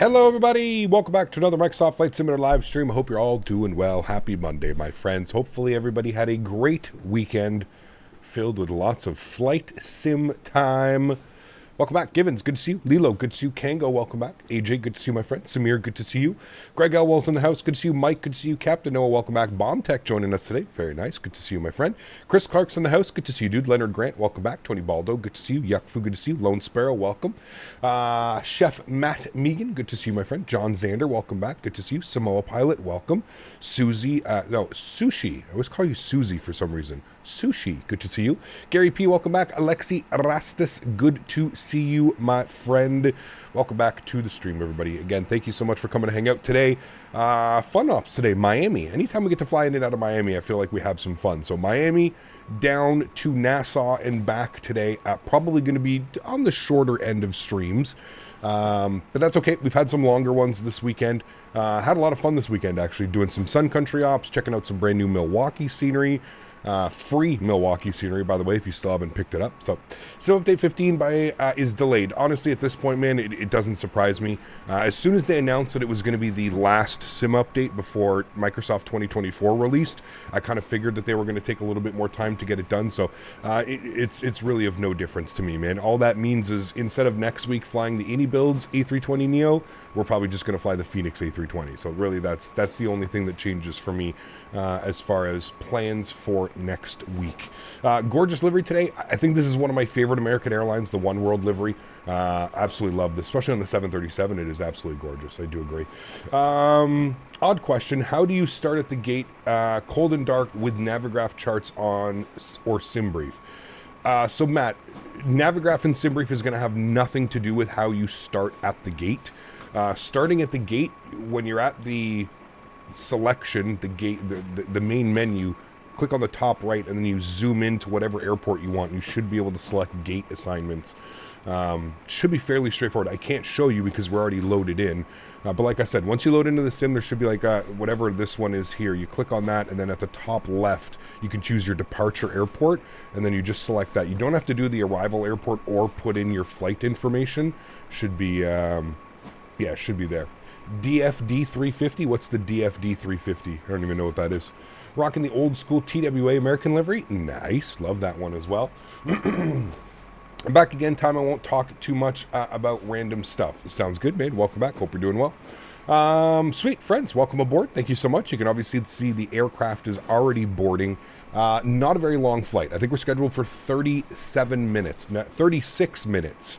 Hello everybody, welcome back to another Microsoft Flight Simulator live stream. I hope you're all doing well. Happy Monday, my friends. Hopefully everybody had a great weekend filled with lots of flight sim time. Welcome back, Givens, good to see you. Lilo, good to see you. Kango, welcome back. AJ, good to see you, my friend. Samir, good to see you. Greg Elwell's in the house, good to see you. Mike, good to see you. Captain Noah, welcome back. Bomb Tech joining us today, very nice, good to see you, my friend. Chris Clark's in the house, good to see you, dude. Leonard Grant, welcome back. AntoniBaldo, good to see you. Yuckfu, good to see you. Lone Sparrow, welcome. Chef Matt Megan, good to see you, my friend. John Zander, welcome back, good to see you. Samoa Pilot, welcome. Susie, Sushi, I always call you Susie for some reason. Sushi, good to see you. Gary P, welcome back. Alexi Rastus, good to see you, my friend. Welcome back to the stream, everybody. Again, thank you so much for coming to hang out today. Fun ops today, Miami. Anytime we get to fly in and out of Miami, I feel like we have some fun. So Miami down to Nassau and back today. Probably going to be on the shorter end of streams. But that's okay. We've had some longer ones this weekend. Had a lot of fun this weekend, actually, doing some Sun Country ops, checking out some brand new Milwaukee scenery. Free Milwaukee scenery, by the way, if you still haven't picked it up. So, Sim Update 15 is delayed. Honestly, at this point, man, it doesn't surprise me. As soon as they announced that it was going to be the last Sim Update before Microsoft 2024 released, I kind of figured that they were going to take a little bit more time to get it done. So, it's really of no difference to me, man. All that means is instead of next week flying the AnyBuilds A320neo, we're probably just going to fly the Phoenix A320. So, really, that's the only thing that changes for me as far as plans for next week. Gorgeous livery today. I think this is one of my favorite American Airlines, the One World livery. Absolutely love this, especially on the 737. It is absolutely gorgeous. I do agree. Odd question. How do you start at the gate cold and dark with Navigraph charts on or SimBrief? So Matt, Navigraph and SimBrief is going to have nothing to do with how you start at the gate. Starting at the gate, when you're at the selection, the gate, the main menu, click on the top right, and then you zoom into whatever airport you want, and you should be able to select gate assignments. Should be fairly straightforward. I can't show you because we're already loaded in. But like I said, once you load into the sim, there should be like whatever this one is here. You click on that, and then at the top left, you can choose your departure airport, and then you just select that. You don't have to do the arrival airport or put in your flight information. Should be, yeah, it should be there. DFD 350. What's the DFD 350? I don't even know what that is. Rocking the old school TWA American livery. Nice. Love that one as well. I'm back again. Time I won't talk too much about random stuff. Sounds good, man. Welcome back. Hope you're doing well. Sweet friends, welcome aboard. Thank you so much. You can obviously see the aircraft is already boarding. Not a very long flight. I think we're scheduled for 37 minutes, 36 minutes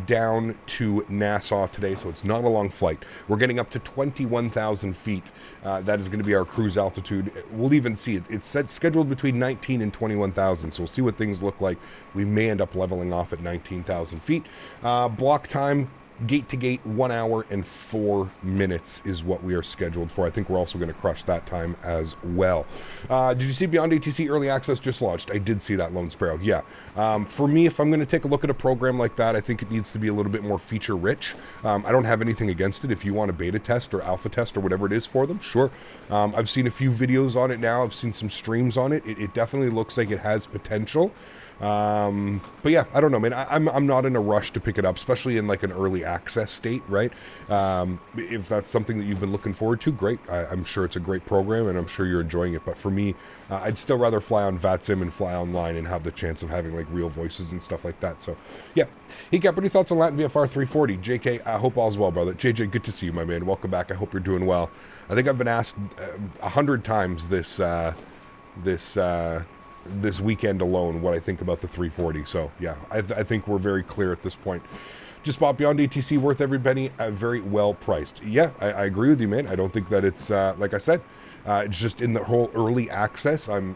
down to Nassau today, so it's not a long flight. We're getting up to 21,000 feet. That is going to be our cruise altitude. We'll even see it. It's scheduled between 19 and 21,000, so we'll see what things look like. We may end up leveling off at 19,000 feet. Block time, gate to gate, 1 hour and 4 minutes is what we are scheduled for. I think we're also going to crush that time as well. Did you see Beyond ATC Early Access just launched? I did see that, Lone Sparrow. Yeah. For me, if I'm going to take a look at a program like that, I think it needs to be a little bit more feature rich. I don't have anything against it. If you want a beta test or alpha test or whatever it is for them, sure. I've seen a few videos on it now. I've seen some streams on it. It definitely looks like it has potential. But yeah, I don't know, man. I'm not in a rush to pick it up, especially in like an early access state, right? If that's something that you've been looking forward to, great. I'm sure it's a great program, and I'm sure you're enjoying it. But for me, I'd still rather fly on FTSIM and fly online and have the chance of having like real voices and stuff like that. So yeah. Hey, Cap, what are your thoughts on Latin VFR 340? JK, I hope all's well, brother. JJ, good to see you, my man. Welcome back. I hope you're doing well. I think I've been asked 100 times this weekend alone what I think about the 340. So yeah, I think we're very clear at this point. Just bought Beyond ATC, worth every penny, very well priced. Yeah, I agree with you, man. I don't think that it's like I said, it's just in the whole early access. I'm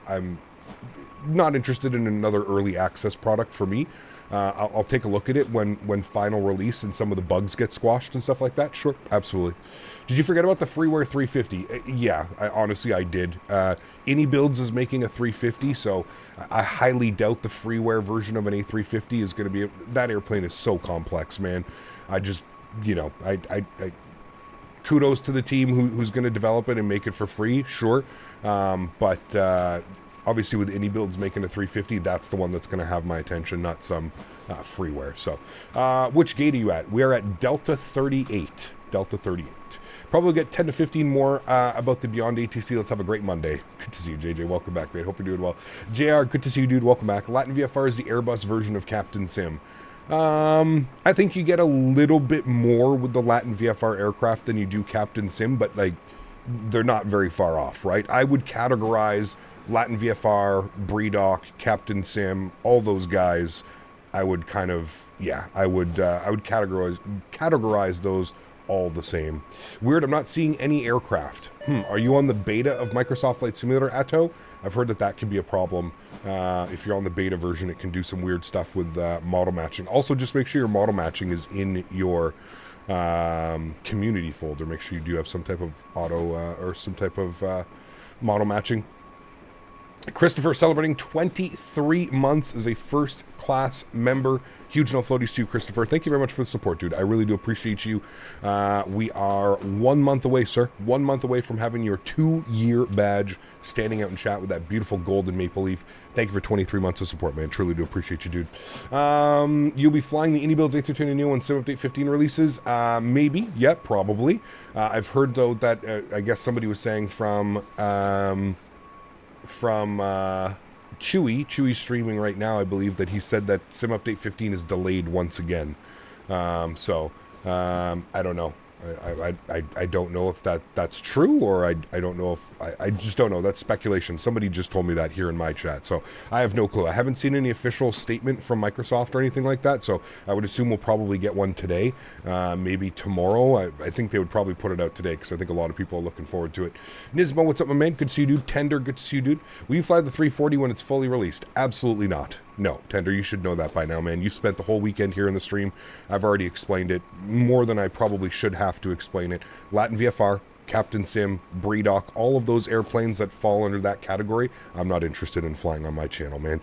not interested in another early access product for me. I'll take a look at it when final release and some of the bugs get squashed and stuff like that. Sure, absolutely. Did you forget about the freeware 350? Yeah, honestly, I did. AnyBuilds is making a 350, so I highly doubt the freeware version of an A350 is going to be... That airplane is so complex, man. I just, you know, I kudos to the team who's going to develop it and make it for free, sure. But obviously with AnyBuilds making a 350, that's the one that's going to have my attention, not some freeware. So, which gate are you at? We're at Delta 38. Delta 38. Probably get 10 to 15 more about the Beyond ATC. Let's have a great Monday. Good to see you, JJ. Welcome back, man. Hope you're doing well. JR, good to see you, dude. Welcome back. Latin VFR is the Airbus version of Captain Sim. I think you get a little bit more with the Latin VFR aircraft than you do Captain Sim, but like they're not very far off, right? I would categorize Latin VFR, BREDOC, Captain Sim, all those guys. I would kind of, yeah, I would categorize those all the same. Weird, I'm not seeing any aircraft. Are you on the beta of Microsoft Flight Simulator, Atto? I've heard that can be a problem. If you're on the beta version, it can do some weird stuff with model matching. Also, just make sure your model matching is in your community folder. Make sure you do have some type of auto or some type of model matching. Christopher celebrating 23 months as a first-class member. Huge no floaties to you, Christopher. Thank you very much for the support, dude. I really do appreciate you. We are 1 month away, sir. 1 month away from having your 2-year badge standing out in chat with that beautiful golden maple leaf. Thank you for 23 months of support, man. Truly do appreciate you, dude. You'll be flying the AnyBuilds A320neo when Sim Update 15 releases? Maybe. Yeah, probably. I've heard, though, that I guess somebody was saying from Chewy's streaming right now, I believe, that he said that Sim Update 15 is delayed once again. I don't know. I don't know if that's true, or I don't know if I just don't know. That's speculation. Somebody just told me that here in my chat, so I have no clue. I haven't seen any official statement from Microsoft or anything like that, so I would assume we'll probably get one today, maybe tomorrow. I think they would probably put it out today because I think a lot of people are looking forward to it. Nismo, what's up, my man? Good to see you, dude. Tender, good to see you, dude. Will you fly the 340 when it's fully released? Absolutely not. No, Tender, you should know that by now, man. You spent the whole weekend here in the stream. I've already explained it more than I probably should have to explain it. Latin VFR, Captain Sim, Breedoc, all of those airplanes that fall under that category, I'm not interested in flying on my channel, man.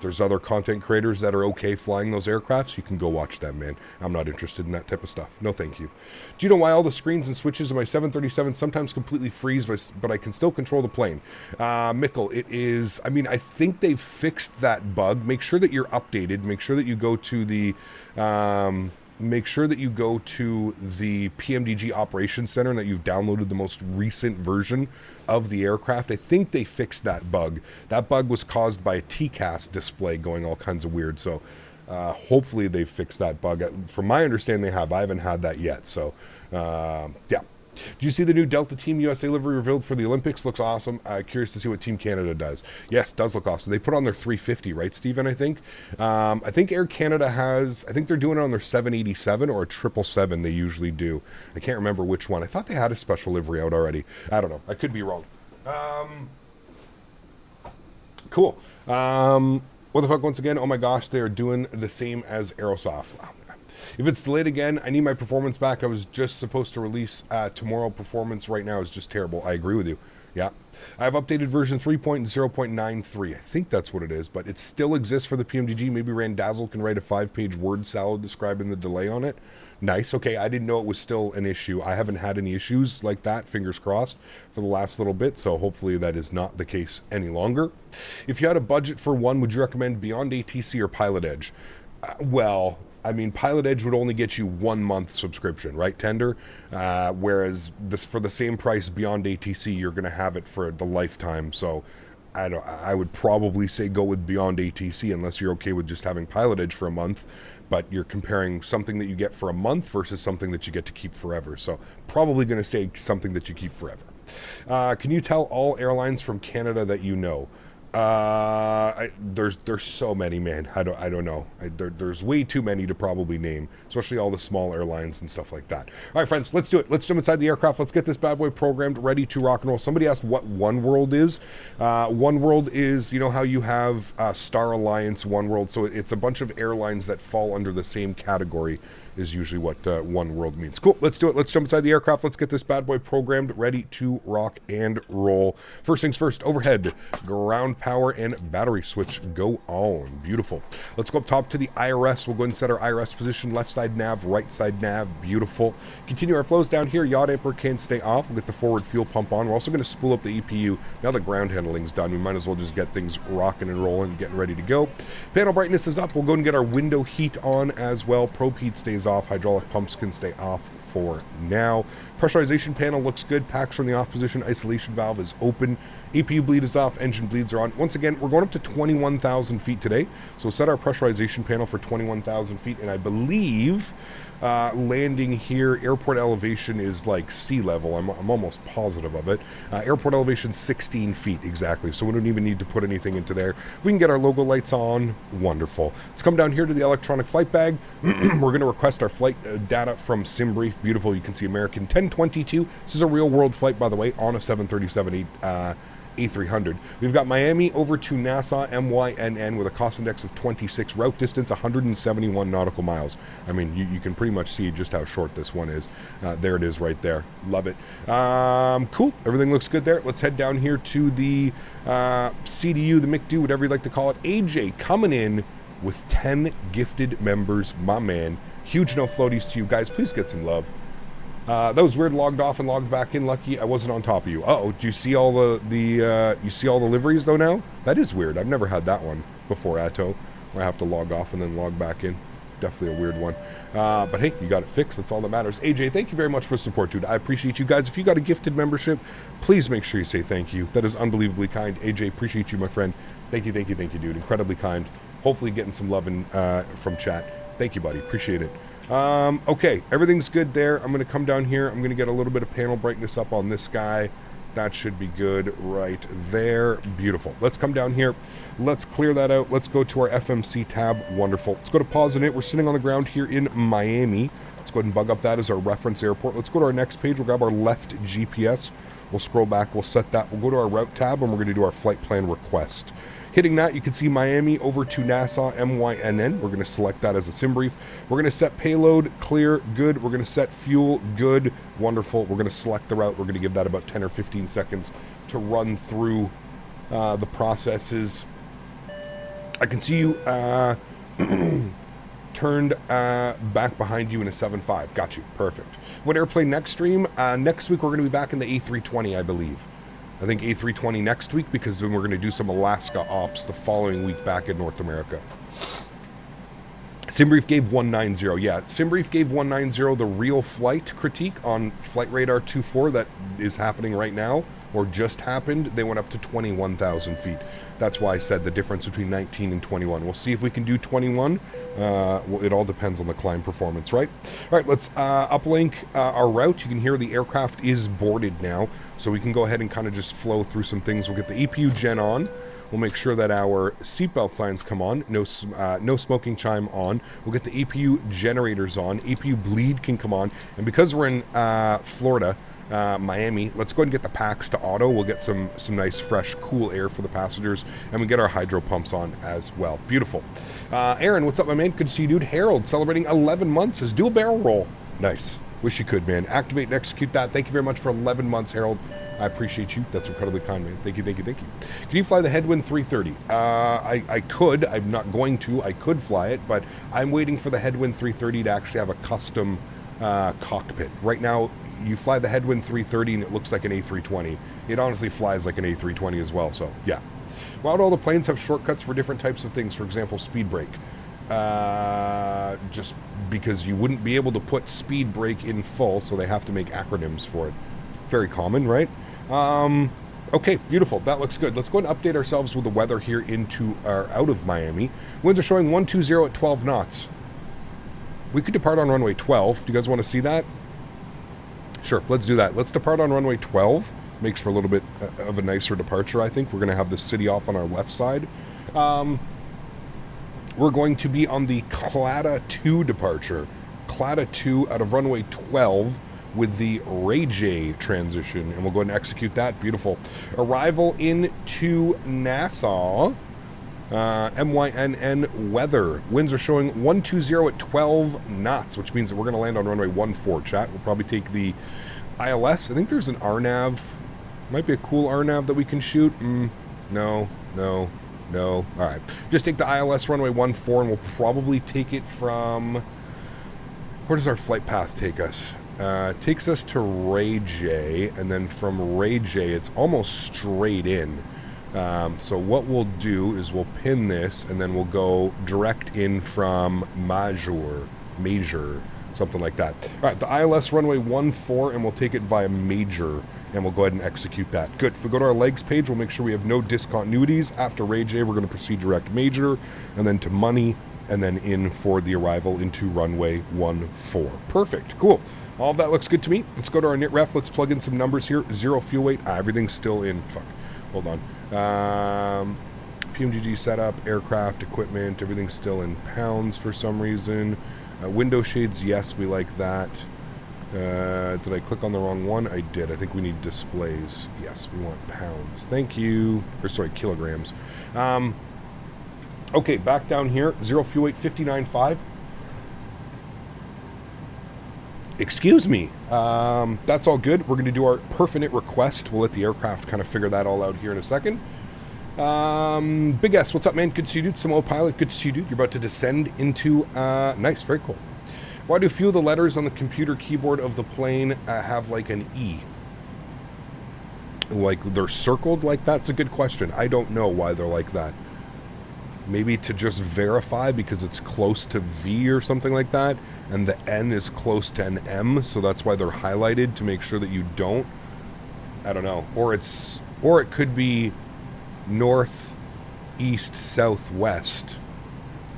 There's other content creators that are okay flying those aircrafts. You can go watch them, man. I'm not interested in that type of stuff. No, thank you. Do you know why all the screens and switches in my 737 sometimes completely freeze, but I can still control the plane? Mikkel, it is, I mean, I think they've fixed that bug. Make sure that you're updated. Make sure that you go to the... make sure that you go to the PMDG Operations Center and that you've downloaded the most recent version of the aircraft. I think they fixed that bug. That bug was caused by a TCAS display going all kinds of weird. So hopefully they've fixed that bug. From my understanding, they have. I haven't had that yet. So yeah. Do you see the new Delta Team USA livery revealed for the Olympics? Looks awesome. Curious to see what Team Canada does. Yes, does look awesome. They put on their 350, right, Steven, I think? I think Air Canada has... I think they're doing it on their 787 or a 777 they usually do. I can't remember which one. I thought they had a special livery out already. I don't know. I could be wrong. Cool. What the fuck, once again? Oh my gosh, they are doing the same as Aerosoft. Wow. If it's delayed again, I need my performance back. I was just supposed to release tomorrow. Performance right now is just terrible. I agree with you. Yeah. I have updated version 3.0.93. I think that's what it is, but it still exists for the PMDG. Maybe Randazzle can write a 5-page word salad describing the delay on it. Nice. Okay, I didn't know it was still an issue. I haven't had any issues like that, fingers crossed, for the last little bit, so hopefully that is not the case any longer. If you had a budget for one, would you recommend Beyond ATC or Pilot Edge? Well... I mean, Pilot Edge would only get you 1 month subscription, right, Tender? Whereas this, for the same price, Beyond ATC, you're going to have it for the lifetime. So I would probably say go with Beyond ATC unless you're okay with just having Pilot Edge for a month. But you're comparing something that you get for a month versus something that you get to keep forever. So probably going to say something that you keep forever. Can you tell all airlines from Canada that you know? There's so many, man. I don't know. There's way too many to probably name, especially all the small airlines and stuff like that. All right, friends, let's do it. Let's jump inside the aircraft. Let's get this bad boy programmed, ready to rock and roll. Somebody asked what One World is. One World is, you know how you have Star Alliance One World, so it's a bunch of airlines that fall under the same category is usually what One World means. Cool, let's do it. Let's jump inside the aircraft. Let's get this bad boy programmed, ready to rock and roll. First things first, overhead, ground power, and battery switch go on. Beautiful. Let's go up top to the IRS. We'll go ahead and set our IRS position, left side nav, right side nav. Beautiful. Continue our flows down here. Yaw damper can stay off. We'll get the forward fuel pump on. We're also going to spool up the EPU. Now the ground handling's done, we might as well just get things rocking and rolling, getting ready to go. Panel brightness is up. We'll go and get our window heat on as well. Probe heat stays off. Hydraulic pumps can stay off for now. Pressurization panel looks good. Packs from the off position. Isolation valve is open. APU bleed is off. Engine bleeds are on. Once again, we're going up to 21,000 feet today. So we'll set our pressurization panel for 21,000 feet. And I believe landing here, airport elevation is like sea level. I'm almost positive of it. Airport elevation 16 feet exactly. So we don't even need to put anything into there. We can get our logo lights on. Wonderful. Let's come down here to the electronic flight bag. We're going to request our flight data from SimBrief. Beautiful. You can see American 1022. This is a real world flight, by the way, on a 737 A300. We've got Miami over to Nassau, MYNN, with a cost index of 26, route distance 171 nautical miles. I mean, you can pretty much see just how short this one is. There it is right there. Love it. Cool. Everything looks good there. Let's head down here to the CDU, the McDo, whatever you'd like to call it. AJ coming in with 10 gifted members, my man. Huge no floaties to you guys. Please get some love. That was weird. Logged off and logged back in. Lucky I wasn't on top of you. Uh-oh, do you see all the you see all the liveries though now? That is weird. I've never had that one before, Atto, where I have to log off and then log back in. Definitely a weird one. But hey, you got it fixed. That's all that matters. AJ, thank you very much for the support, dude. I appreciate you guys. If you got a gifted membership, please make sure you say thank you. That is unbelievably kind. AJ, appreciate you, my friend. Thank you, dude. Incredibly kind. Hopefully getting some love from chat. Thank you, buddy. Appreciate it. Okay, everything's good there. I'm going to come down here. I'm going to get a little bit of panel brightness up on this guy. That should be good right there. Beautiful. Let's come down here. Let's clear that out. Let's go to our FMC tab. Wonderful. Let's go to pause in it. We're sitting on the ground here in Miami. Let's go ahead and bug up that as our reference airport. Let's go to our next page. We'll grab our left GPS. We'll scroll back, we'll set that. We'll go to our route tab, and we're going to do our flight plan request. Hitting that, you can see Miami over to Nassau, MYNN. We're going to select that as a sim brief. We're going to set payload, clear, good. We're going to set fuel, good, wonderful. We're going to select the route. We're going to give that about 10 or 15 seconds to run through the processes. I can see you turned back behind you in a 7.5. Got you. Perfect. What airplane next stream? Next week, we're going to be back in the A320, I believe. I think A320 next week, because then we're going to do some Alaska ops the following week back in North America. Simbrief gave 190. Yeah, Simbrief gave 190 the real flight critique on Flight Radar 24 that is happening right now, or just happened. They went up to 21,000 feet. That's why I said the difference between 19 and 21. We'll see if we can do 21. Well, it all depends on the climb performance, right? All right, let's uplink our route. You can hear the aircraft is boarded now, so we can go ahead and kind of just flow through some things. We'll get the EPU gen on. We'll make sure that our seatbelt signs come on. No smoking chime on. We'll get the EPU generators on. EPU bleed can come on. And because we're in Florida, Miami, let's go ahead and get the packs to auto. We'll get some nice, fresh, cool air for the passengers. And we get our hydro pumps on as well. Beautiful. Erin, what's up, my man? Good to see you, dude. Harold, celebrating 11 months. Says dual barrel roll. Nice. Wish you could, man. Activate and execute that. Thank you very much for 11 months, Harold. I appreciate you. That's incredibly kind, man. Thank you, thank you, thank you. Can you fly the Headwind 330? I could. I'm not going to. I could fly it, but I'm waiting for the Headwind 330 to actually have a custom cockpit. Right now, you fly the Headwind 330 and it looks like an A320. It honestly flies like an A320 as well, so yeah. Why do all the planes have shortcuts for different types of things? For example, speed brake. Just because you wouldn't be able to put speed brake in full, so they have to make acronyms for it. Very common, right? Okay, beautiful. That looks good. Let's go and update ourselves with the weather here into out of Miami. Winds are showing 120 at 12 knots. We could depart on runway 12. Do you guys want to see that? Sure, let's do that. Let's depart on runway 12. Makes for a little bit of a nicer departure, I think. We're going to have the city off on our left side. We're going to be on the Clada 2 departure. Clada 2 out of runway 12 with the Ray transition. And we'll go ahead and execute that. Beautiful. Arrival into Nassau. MYNN weather. Winds are showing 120 at 12 knots, which means that we're going to land on runway 14, chat. We'll probably take the ILS. I think there's an RNAV. Might be a cool RNAV that we can shoot. No. All right. Just take the ILS runway 14, and we'll probably take it from... Where does our flight path take us? It takes us to Ray, and then from Ray, it's almost straight in. So what we'll do is we'll pin this, and then we'll go direct in from Major, something like that. All right, the ILS runway 14, and we'll take it via Major, and we'll go ahead and execute that. Good. If we go to our legs page, we'll make sure we have no discontinuities. After Ray J, we're going to proceed direct Major, and then to Money, and then in for the arrival into runway 14. Perfect. Cool. All of that looks good to me. Let's go to our knit ref. Let's plug in some numbers here. 0 fuel weight. Everything's still in. Fuck. Hold on. PMDG setup, aircraft, equipment, everything's still in pounds for some reason. Window shades, yes, we like that. Did I click on the wrong one? I did. I think we need displays. Yes, we want pounds. Thank you. Or sorry, kilograms. Okay, back down here. 0 fuel weight, 59.5. Excuse me. That's all good. We're going to do our perfinite request. We'll let the aircraft kind of figure that all out here in a second. Big S, what's up, man? Good to see you, dude. Samoa pilot, good to see you, dude. You're about to descend into... nice, very cool. Why do a few of the letters on the computer keyboard of the plane have like an E? Like they're circled like that? It's a good question. I don't know why they're like that. Maybe to just verify because it's close to V or something like that, and the N is close to an M, so that's why they're highlighted to make sure that you don't. I don't know. Or it could be north, east, south, west.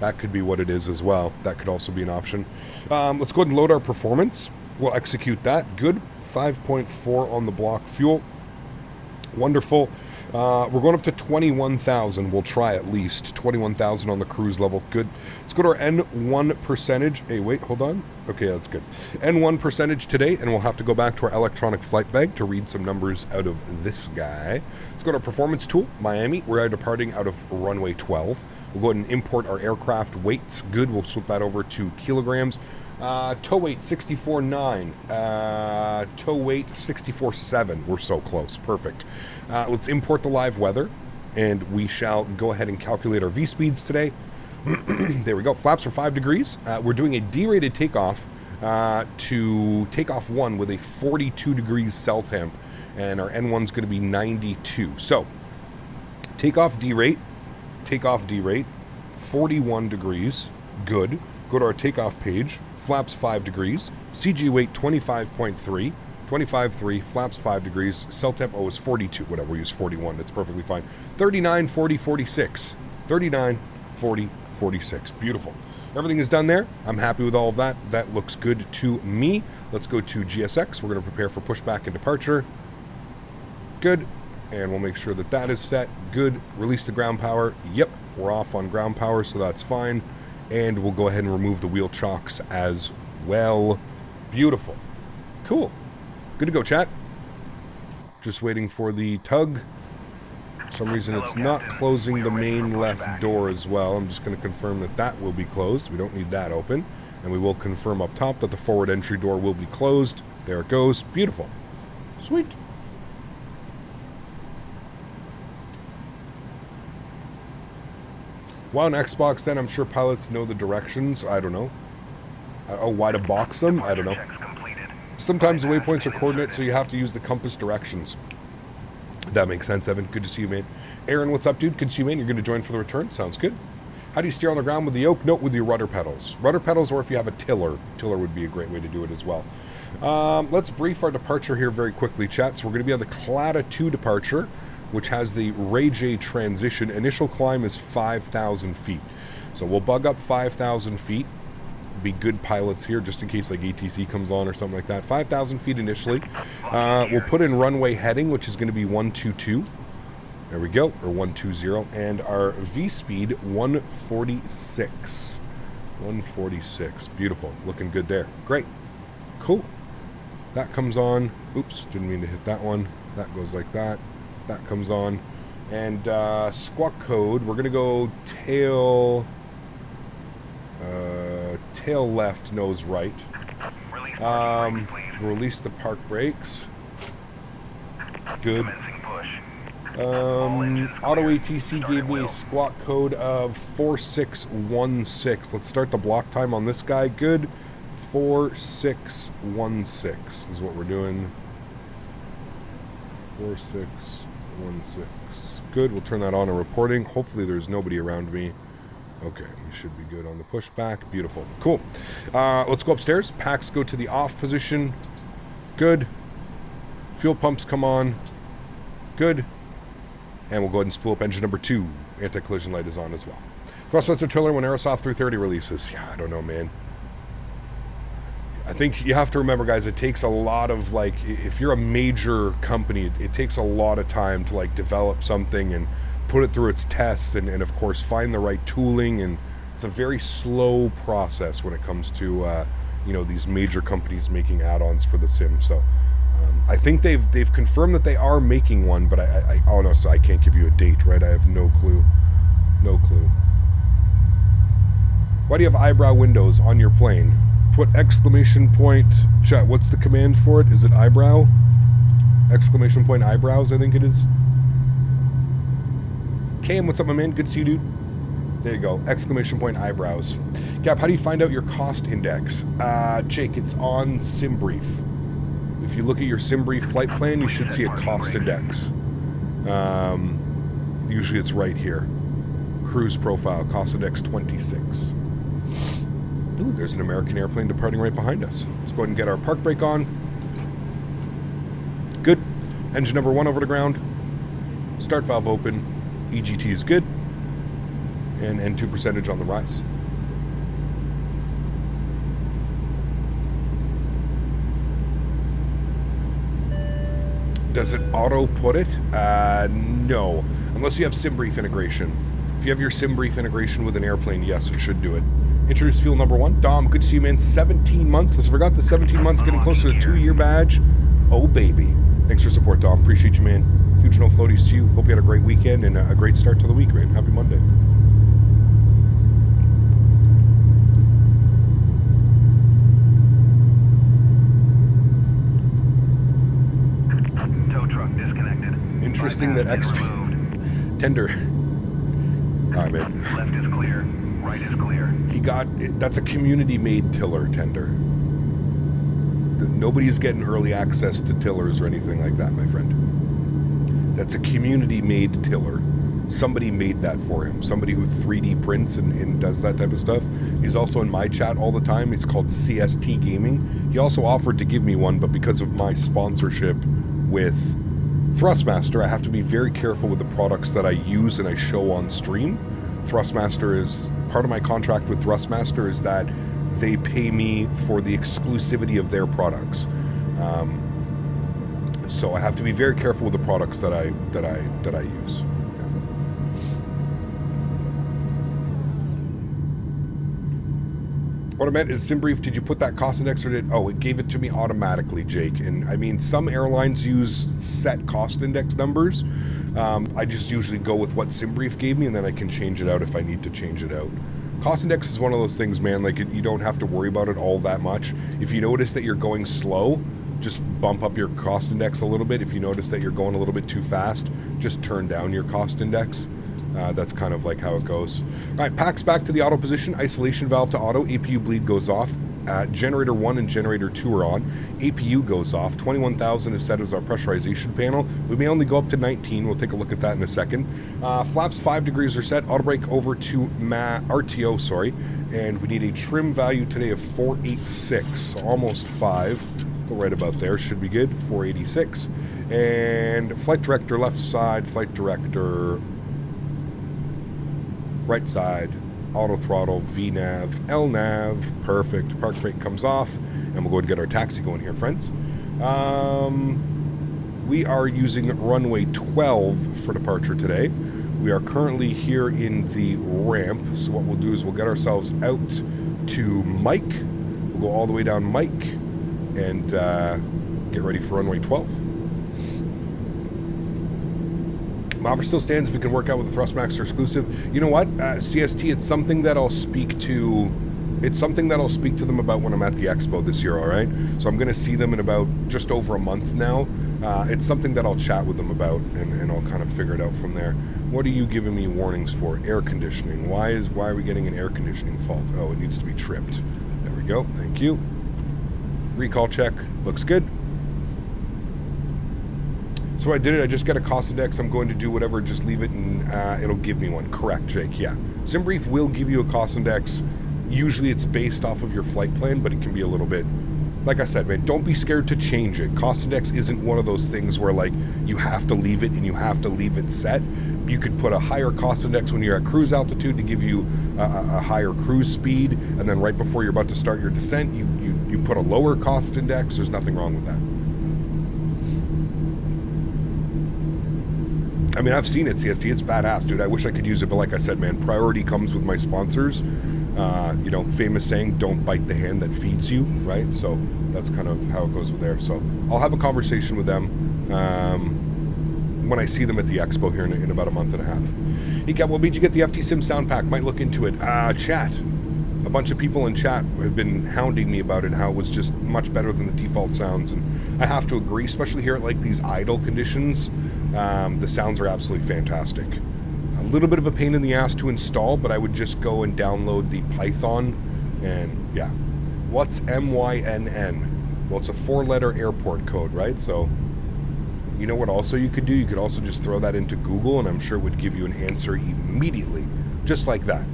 That could be what it is as well. That could also be an option. Let's go ahead and load our performance. We'll execute that. Good. 5.4 on the block fuel. Wonderful. We're going up to 21,000. We'll try at least 21,000 on the cruise level. Good. Let's go to our N1 percentage. Hey, wait, hold on. Okay, that's good. N1 percentage today, and we'll have to go back to our electronic flight bag to read some numbers out of this guy. Let's go to our performance tool, Miami. We're departing out of runway 12. We'll go ahead and import our aircraft weights. Good. We'll flip that over to kilograms. Tow weight 64.9, tow weight 64.7. We're so close. Perfect. Let's import the live weather, and we shall go ahead and calculate our V speeds today. There we go. Flaps are 5 degrees. We're doing a D-rated takeoff to takeoff 1 with a 42 degrees cell temp, and our N1 is going to be 92. So takeoff D-rate, 41 degrees. Good. Go to our takeoff page. Flaps 5 degrees, CG weight 25.3, 25.3, flaps 5 degrees, cell temp, is 42, whatever, we use 41, that's perfectly fine. 39, 40, 46, 39, 40, 46, beautiful. Everything is done there. I'm happy with all of that. That looks good to me. Let's go to GSX. We're going to prepare for pushback and departure. Good. And we'll make sure that that is set. Good. Release the ground power. Yep, we're off on ground power, so that's fine. And we'll go ahead and remove the wheel chocks as well. Beautiful. Cool. Good to go, chat. Just waiting for the tug. For some reason it's not closing the main left door as well. I'm just going to confirm that that will be closed. We don't need that open. And we will confirm up top that the forward entry door will be closed. There it goes. Beautiful. Sweet. Well, on Xbox, then I'm sure pilots know the directions. I don't know. Oh, why to box them? I don't know. Sometimes the waypoints are coordinates, so you have to use the compass directions. That makes sense, Evan. Good to see you, mate. Erin, what's up, dude? Good to see you, mate. You're going to join for the return. Sounds good. How do you steer on the ground with the yoke? Note with your rudder pedals. Rudder pedals, or if you have a tiller. Tiller would be a great way to do it as well. Let's brief our departure here very quickly, chat. So we're going to be on the Clada 2 departure, which has the Ray J transition. Initial climb is 5,000 feet. So we'll bug up 5,000 feet. Be good pilots here, just in case like ATC comes on or something like that. 5,000 feet initially. We'll put in runway heading, which is going to be 122. There we go, or 120. And our V speed, 146. 146. Beautiful. Looking good there. Great. Cool. That comes on. Oops, didn't mean to hit that one. That goes like that. That comes on. And squawk code, we're going to go tail left, nose right. Release the park brakes. Good. Auto ATC gave me a squawk code of 4616. Let's start the block time on this guy. Good. 4616 is what we're doing. 4616. Good. We'll turn that on and reporting. Hopefully there's nobody around me. Okay, we should be good on the pushback. Beautiful. Cool. Let's go upstairs. Packs go to the off position. Good. Fuel pumps come on. Good. And we'll go ahead and spool up engine number 2. Anti-collision light is on as well. Thrustmaster Tiller when Aerosoft 330 releases. Yeah, I don't know, man. I think you have to remember, guys, it takes a lot of, like, if you're a major company, it takes a lot of time to, like, develop something and put it through its tests and of course, find the right tooling. And it's a very slow process when it comes to, you know, these major companies making add-ons for the sim. So I think they've confirmed that they are making one, but I honestly, I can't give you a date, right? I have no clue. No clue. Why do you have eyebrow windows on your plane? Put exclamation point, chat, what's the command for it? Is it eyebrow? Exclamation point eyebrows, I think it is. Cam, what's up, my man? Good to see you, dude. There you go. Exclamation point eyebrows. Gap, how do you find out your cost index? Jake, it's on SimBrief. If you look at your SimBrief flight plan, you should see a cost index. Usually it's right here. Cruise profile, cost index 26. Ooh, there's an American airplane departing right behind us. Let's go ahead and get our park brake on. Good. Engine number 1 over the ground. Start valve open. EGT is good. And N2 percentage on the rise. Does it auto put it? No. Unless you have SimBrief integration. If you have your SimBrief integration with an airplane, yes, it should do it. Introduce fuel number 1. Dom, good to see you, man. 17 months. I forgot the 17 months getting closer to the 2-year badge. Oh, baby. Thanks for support, Dom. Appreciate you, man. Huge no floaties to you. Hope you had a great weekend and a great start to the week, man. Happy Monday. Tow truck disconnected. Interesting that XP tender. All right, man. Left is clear. Right is clear. He got that's a community-made tiller tender. Nobody's getting early access to tillers or anything like that, my friend. That's a community-made tiller. Somebody made that for him. Somebody who 3D prints and does that type of stuff. He's also in my chat all the time. It's called CST Gaming. He also offered to give me one, but because of my sponsorship with Thrustmaster, I have to be very careful with the products that I use and I show on stream. Thrustmaster is part of my contract with Thrustmaster is that they pay me for the exclusivity of their products. So I have to be very careful with the products that I use. What I meant is, SimBrief, did you put that cost index or did... Oh, it gave it to me automatically, Jake. And I mean, some airlines use set cost index numbers. I just usually go with what SimBrief gave me, and then I can change it out if I need to change it out. Cost index is one of those things, man, like you don't have to worry about it all that much. If you notice that you're going slow, just bump up your cost index a little bit. If you notice that you're going a little bit too fast, just turn down your cost index. That's kind of like how it goes. All right, packs back to the auto position. Isolation valve to auto. APU bleed goes off. Generator 1 and generator 2 are on. APU goes off. 21,000 is set as our pressurization panel. We may only go up to 19. We'll take a look at that in a second. Flaps 5 degrees are set. Auto brake over to RTO, sorry. And we need a trim value today of 486, so almost 5. Go right about there. Should be good. 486. And flight director left side. Flight director right side, auto throttle, VNav, LNav, perfect. Park brake comes off, and we'll go and get our taxi going here, friends. We are using runway 12 for departure today. We are currently here in the ramp, so what we'll do is we'll get ourselves out to Mike. We'll go all the way down Mike and get ready for runway 12. My offer still stands if we can work out with the Thrustmaster exclusive. You know what, CST, it's something that I'll speak to. It's something that I'll speak to them about when I'm at the expo this year. All right. So I'm going to see them in about just over a month now. It's something that I'll chat with them about, and I'll kind of figure it out from there. What are you giving me warnings for? Air conditioning. Why are we getting an air conditioning fault? Oh, it needs to be tripped. There we go. Thank you. Recall check. Looks good. So I did it. I just got a cost index. I'm going to do whatever. Just leave it, and it'll give me one. Correct, Jake. Yeah. SimBrief will give you a cost index. Usually it's based off of your flight plan, but it can be a little bit... Like I said, man, don't be scared to change it. Cost index isn't one of those things where, like, you have to leave it and you have to leave it set. You could put a higher cost index when you're at cruise altitude to give you a higher cruise speed, and then right before you're about to start your descent, you put a lower cost index. There's nothing wrong with that. I mean, I've seen it, CST. It's badass, dude. I wish I could use it, but like I said, man, priority comes with my sponsors. You know, famous saying, don't bite the hand that feeds you, right? So that's kind of how it goes with there. So I'll have a conversation with them when I see them at the expo here in about a month and a half. Hey, Kat, what made you get the FTSIM Soundpack? Might look into it. Chat. A bunch of people in chat have been hounding me about it, how it was just much better than the default sounds. And I have to agree, especially here at like these idle conditions. The sounds are absolutely fantastic. A little bit of a pain in the ass to install, but I would just go and download the Python, and yeah. What's MYNN? Well, it's a 4-letter airport code, right? So, you know what also you could do? You could also just throw that into Google, and I'm sure it would give you an answer immediately, just like that.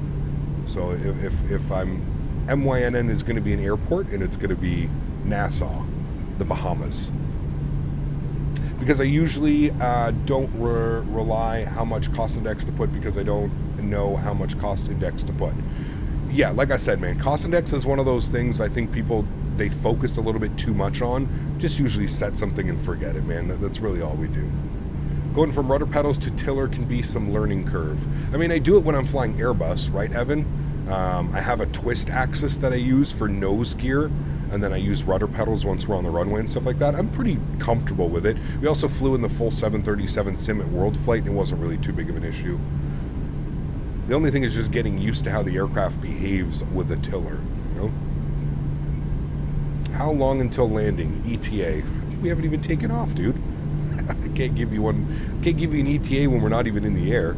So if I'm... MYNN is going to be an airport, and it's going to be Nassau, the Bahamas. Because I usually don't rely how much cost index to put, because I don't know how much cost index to put. Yeah, like I said, man, cost index is one of those things I think people they focus a little bit too much on, just usually set something and forget it, man. That's really all we do. Going from rudder pedals to tiller can be some learning curve. I mean, I do it when I'm flying Airbus, right, Evan? I have a twist axis that I use for nose gear, and then I use rudder pedals once we're on the runway and stuff like that. I'm pretty comfortable with it. We also flew in the full 737 sim at World Flight, and it wasn't really too big of an issue. The only thing is just getting used to how the aircraft behaves with a tiller, you know? How long until landing? ETA. We haven't even taken off, dude. I can't give you one. Can't give you an ETA when we're not even in the air.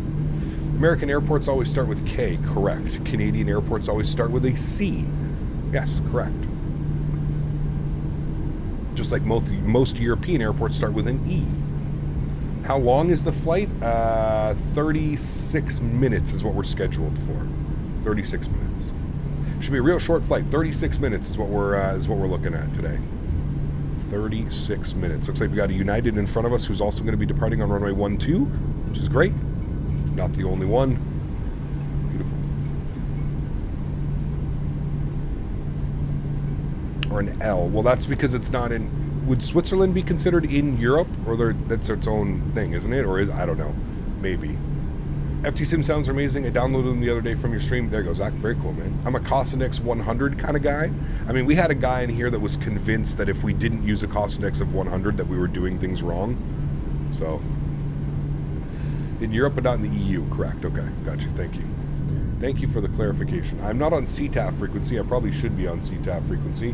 American airports always start with K, correct. Canadian airports always start with a C. Yes, correct. Just like most European airports start with an E. How long is the flight? 36 minutes is what we're scheduled for. 36 minutes. Should be a real short flight. 36 minutes is what we're looking at today. 36 minutes. Looks like we got a United in front of us who's also going to be departing on runway 12, which is great. Not the only one. Beautiful. Or an L. Well, that's because it's not in... Would Switzerland be considered in Europe? Or that's its own thing, isn't it? Or is... I don't know. Maybe. FTSIM sounds amazing. I downloaded them the other day from your stream. There you go, Zach. Very cool, man. I'm a cost index 100 kind of guy. I mean, we had a guy in here that was convinced that if we didn't use a cost index of 100 that we were doing things wrong. So... In Europe, but not in the EU. Correct. Okay. Got you. Thank you. Thank you for the clarification. I'm not on CTAF frequency. I probably should be on CTAF frequency.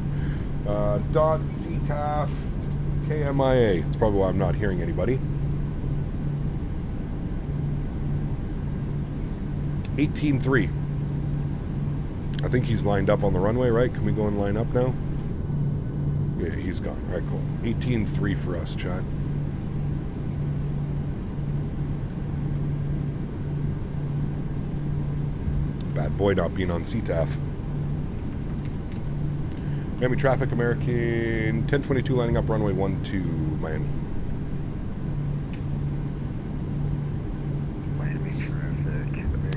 Dot CTAF KMIA. It's probably why I'm not hearing anybody. 18.3. I think he's lined up on the runway, right? Can we go and line up now? Yeah, he's gone. All right, cool. 18.3 for us, chat. Bad boy not being on CTAF. Miami traffic, American 1022 lining up runway 12, Miami.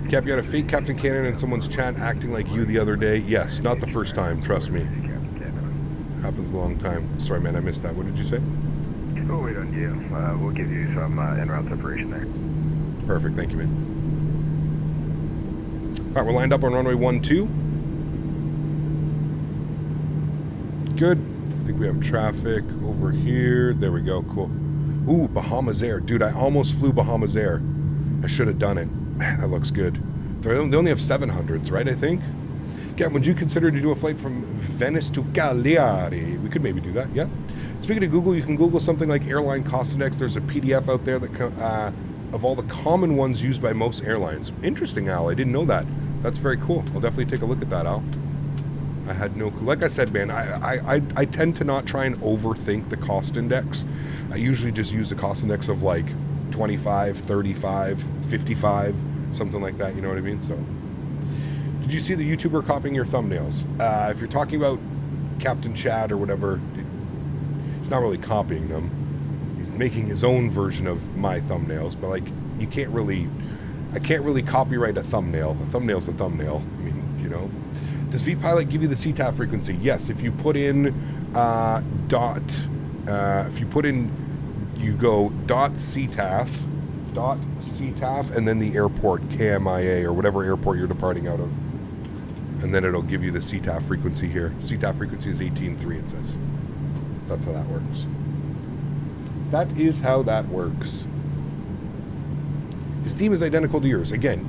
Cap, you had a fake Captain Cannon in someone's chat acting like you the other day. Yes, not the first time, trust me. Happens a long time. Sorry, man, I missed that. What did you say? We'll wait on you. We'll give you some en-route separation there. Perfect, thank you, man. All right, we're lined up on runway 12. Good. I think we have traffic over here. There we go, cool. Ooh, Bahamas Air. Dude, I almost flew Bahamas Air. I should have done it. Man, that looks good. They only have 700s, right, I think? Yeah, would you consider to do a flight from Venice to Cagliari? We could maybe do that, yeah. Speaking of Google, you can Google something like Airline Cost Index. There's a PDF out there that of all the common ones used by most airlines. Interesting, Al. I didn't know that. That's very cool. I'll definitely take a look at that, Al. I had no clue. Like I said, man, I tend to not try and overthink the cost index. I usually just use the cost index of like 25, 35, 55, something like that. You know what I mean? So, did you see the YouTuber copying your thumbnails? If you're talking about Captain Chad or whatever, he's not really copying them. He's making his own version of my thumbnails, but like I can't really copyright a thumbnail. A thumbnail's a thumbnail. I mean, you know. Does vPilot give you the CTAF frequency? Yes. If you put in you go .ctaf, and then the airport, KMIA, or whatever airport you're departing out of. And then it'll give you the CTAF frequency here. CTAF frequency is 18.3, it says. That's how that works. That is how that works. His theme is identical to yours. Again,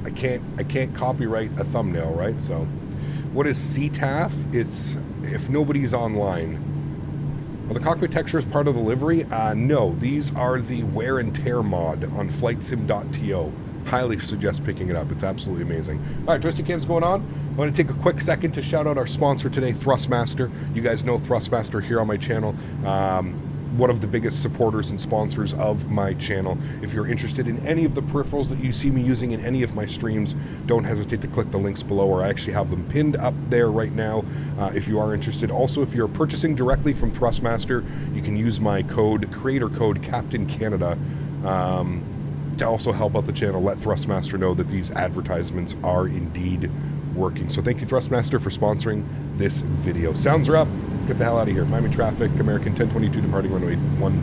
I can't copyright a thumbnail, right? So, what is CTAF? It's if nobody's online. Are the cockpit textures part of the livery? No, these are the wear and tear mod on FlightSim.to. Highly suggest picking it up. It's absolutely amazing. All right, joystick cam's going on. I want to take a quick second to shout out our sponsor today, Thrustmaster. You guys know Thrustmaster here on my channel. One of the biggest supporters and sponsors of my channel. If you're interested in any of the peripherals that you see me using in any of my streams, don't hesitate to click the links below, or I actually have them pinned up there right now if you are interested. Also, if you're purchasing directly from Thrustmaster, you can use my creator code Captain Canada, to also help out the channel. Let Thrustmaster know that these advertisements are indeed working. So thank you, Thrustmaster, for sponsoring this video. Sounds are up. Let's get the hell out of here. Miami traffic, American 1022 departing runway 12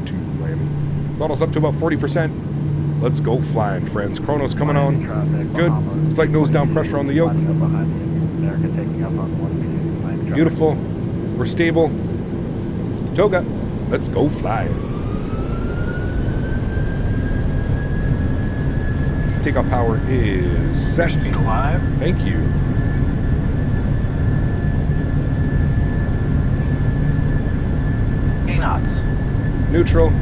Miami. Throttle's up to about 40%. Let's go flying, friends. Chrono's coming on. Good. Slight nose down pressure on the yoke. Beautiful. We're stable. Toga. Let's go flying. Takeoff power is set. Speed alive. Thank you. Knots. Neutral.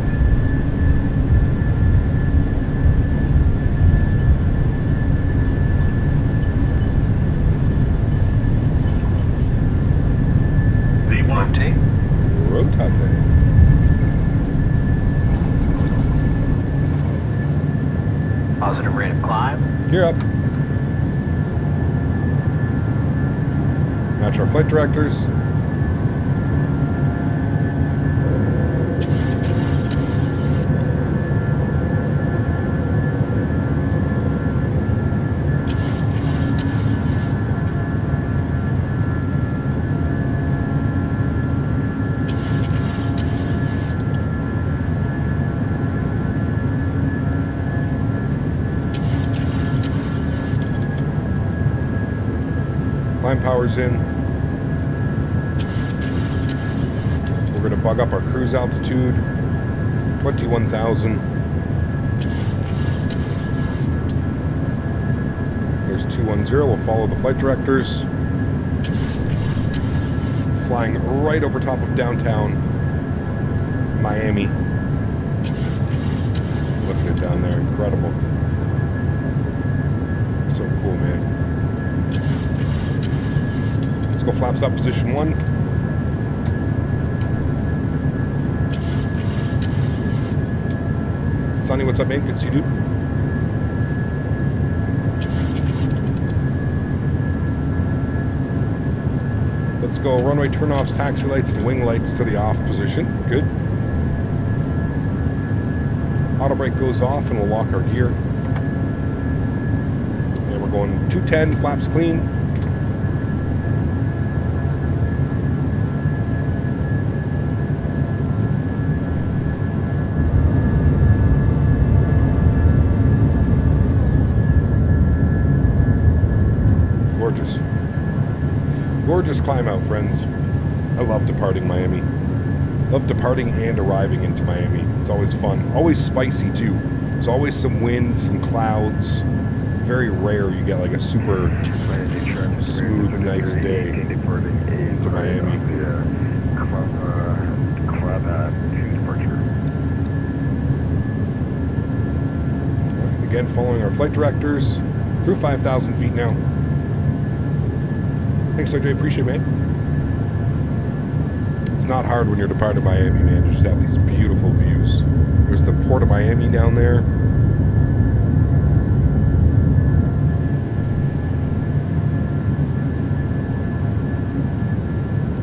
Rotate. Rotate. Positive rate of climb. Gear up. Match our flight directors. Climb power's in. We're going to bug up our cruise altitude. 21,000. There's 210. We'll follow the flight directors. Flying right over top of downtown Miami. Look at it down there. Incredible. So cool, man. Go flaps up, position 1. Sonny, what's up, man? Good to see you, dude. Let's go runway turnoffs, taxi lights, and wing lights to the off position. Good. Auto brake goes off, and we'll lock our gear. And we're going 210, flaps clean. Gorgeous climb out, friends. I love departing Miami. Love departing and arriving into Miami. It's always fun. Always spicy, too. There's always some wind, some clouds. Very rare you get like a super smooth, nice day into Miami. Again, following our flight directors through 5,000 feet now. Thanks, RJ. Appreciate it, man. It's not hard when you're departing Miami, man. You just have these beautiful views. There's the Port of Miami down there.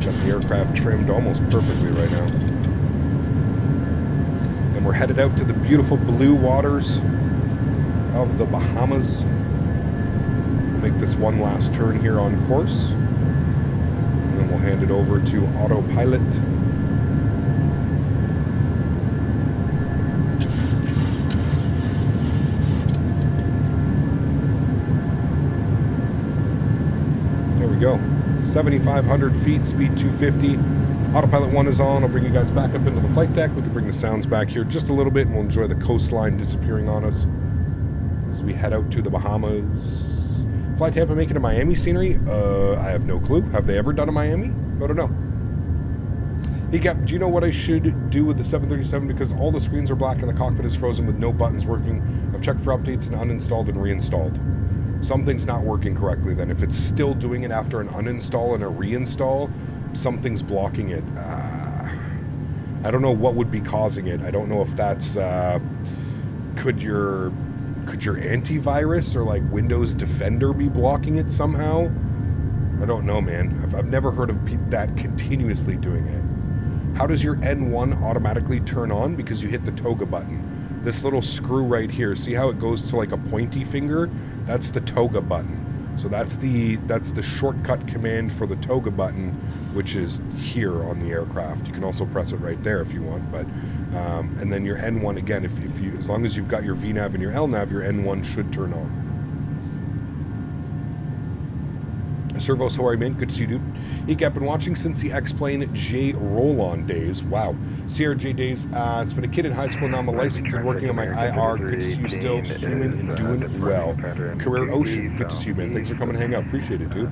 Got the aircraft trimmed almost perfectly right now. And we're headed out to the beautiful blue waters of the Bahamas. Make this one last turn here on course. And then we'll hand it over to autopilot. There we go. 7,500 feet, speed 250. Autopilot 1 is on. I'll bring you guys back up into the flight deck. We can bring the sounds back here just a little bit, and we'll enjoy the coastline disappearing on us as we head out to the Bahamas. Fly Tampa making a Miami scenery? I have no clue. Have they ever done a Miami? I don't know. Hey, Gap, do you know what I should do with the 737? Because all the screens are black and the cockpit is frozen with no buttons working. I've checked for updates and uninstalled and reinstalled. Something's not working correctly then. If it's still doing it after an uninstall and a reinstall, something's blocking it. I don't know what would be causing it. I don't know if that's... Could your antivirus or like Windows Defender be blocking it somehow? I don't know, man. I've never heard of that continuously doing it. How does your N1 automatically turn on? Because you hit the toga button. This little screw right here, see how it goes to like a pointy finger? That's the toga button. So that's the shortcut command for the toga button, which is here on the aircraft. You can also press it right there if you want, but and then your N1 again, if you, as long as you've got your VNAV and your LNAV, your N1 should turn on. Servos, how are you, man? Good to see you, dude. I've been watching since the X-Plane J roll-on days. Wow. CRJ days. It's been a kid in high school, now I'm a licensed and working on my IR. Good to see you still streaming and doing well. Career Ocean, good to see you, man. Thanks for coming and hang out. Appreciate it, dude.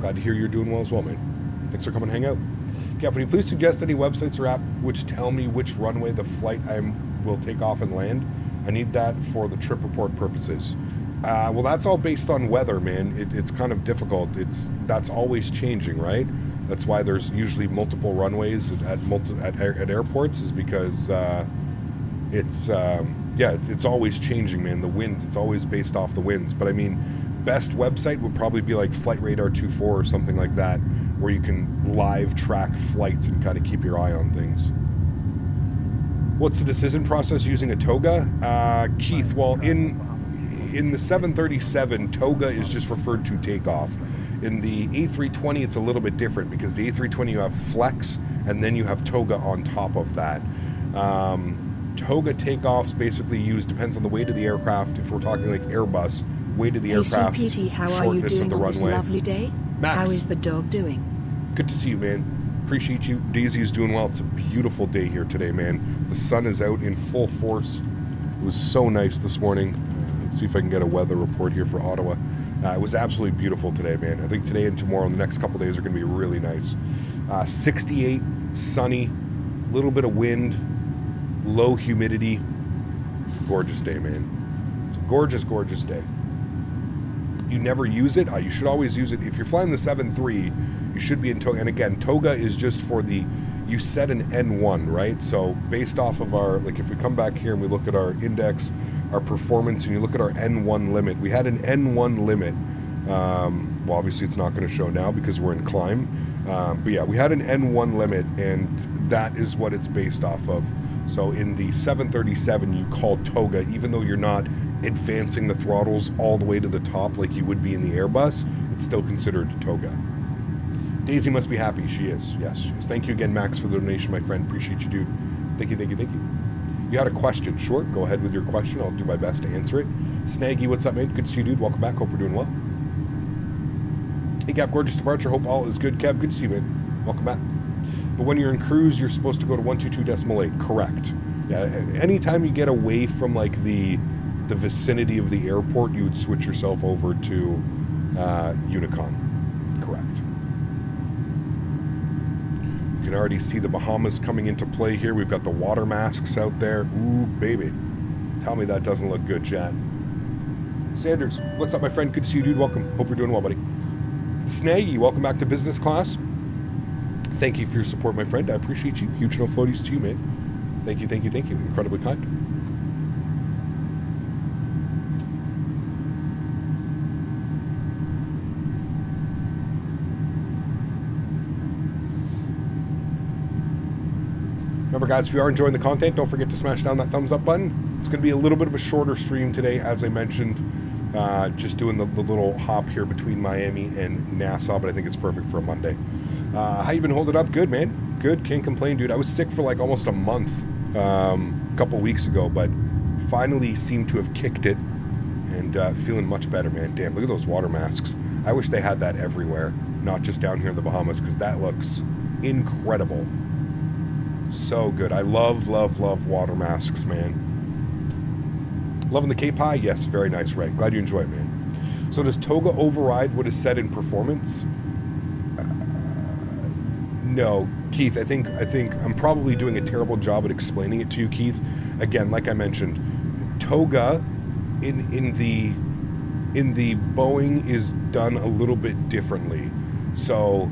Glad to hear you're doing well as well, man. Thanks for coming and hang out. Yeah, can you please suggest any websites or app which tell me which runway the flight will take off and land? I need that for the trip report purposes. Well, that's all based on weather, man. It's kind of difficult. That's always changing, right? That's why there's usually multiple runways at airports, is because it's always changing, man. The winds, it's always based off the winds. But I mean, best website would probably be like Flight Radar 24 or something like that, where you can live track flights and kind of keep your eye on things. What's the decision process using a toga? Keith, well, in the 737, toga is just referred to takeoff. In the A320, it's a little bit different, because the A320 you have flex and then you have toga on top of that. Toga takeoffs basically used, depends on the weight of the aircraft. If we're talking like Airbus, weight of the aircraft, PT, how are you doing on this lovely day? Max, how is the dog doing? Good to see you, man. Appreciate you. Daisy is doing well. It's a beautiful day here today, man. The sun is out in full force. It was so nice this morning. Let's see if I can get a weather report here for Ottawa. It was absolutely beautiful today, man. I think today and tomorrow and the next couple days are going to be really nice. 68, sunny, little bit of wind, low humidity. It's a gorgeous day, man. It's a gorgeous, gorgeous day. You never use it. You should always use it. If you're flying the 7.3, you should be in toga. And again, toga is just for the, you set an N1, right? So based off of our, like if we come back here and we look at our index, our performance, and you look at our N1 limit, we had an N1 limit. Well, obviously it's not going to show now because we're in climb. But yeah, we had an N1 limit, and that is what it's based off of. So in the 737, you call toga, even though you're not advancing the throttles all the way to the top like you would be in the Airbus, it's still considered toga. Daisy must be happy. She is. Yes, she is. Thank you again, Max, for the donation, my friend. Appreciate you, dude. Thank you, thank you, thank you. You had a question, sure. Go ahead with your question. I'll do my best to answer it. Snaggy, what's up, man? Good to see you, dude. Welcome back. Hope we're doing well. Hey, Gap, gorgeous departure. Hope all is good. Kev, good to see you, man. Welcome back. But when you're in cruise, you're supposed to go to 122.8. Correct. Yeah. Anytime you get away from like the vicinity of the airport, you would switch yourself over to Unicon. Correct. You can already see the Bahamas coming into play here. We've got the water masks out there. Ooh, baby. Tell me that doesn't look good, chat. Sanders, what's up, my friend? Good to see you, dude. Welcome. Hope you're doing well, buddy. Snaggy, welcome back to business class. Thank you for your support, my friend. I appreciate you. Huge no floaties to you, man. Thank you, thank you, thank you. Incredibly kind. Remember, guys, if you are enjoying the content, don't forget to smash down that thumbs up button. It's going to be a little bit of a shorter stream today, as I mentioned. Just doing the little hop here between Miami and Nassau, but I think it's perfect for a Monday. How you been holding up? Good, man. Good. Can't complain, dude. I was sick for like almost a month a couple weeks ago, but finally seemed to have kicked it and feeling much better, man. Damn, look at those water masks. I wish they had that everywhere, not just down here in the Bahamas, because that looks incredible. So good. I love, love, love water masks, man. Loving the K-Pie? Yes, very nice, right? Glad you enjoy it, man. So does toga override what is said in performance? No, Keith, I think I'm probably doing a terrible job at explaining it to you, Keith. Again, like I mentioned, toga in the Boeing is done a little bit differently. So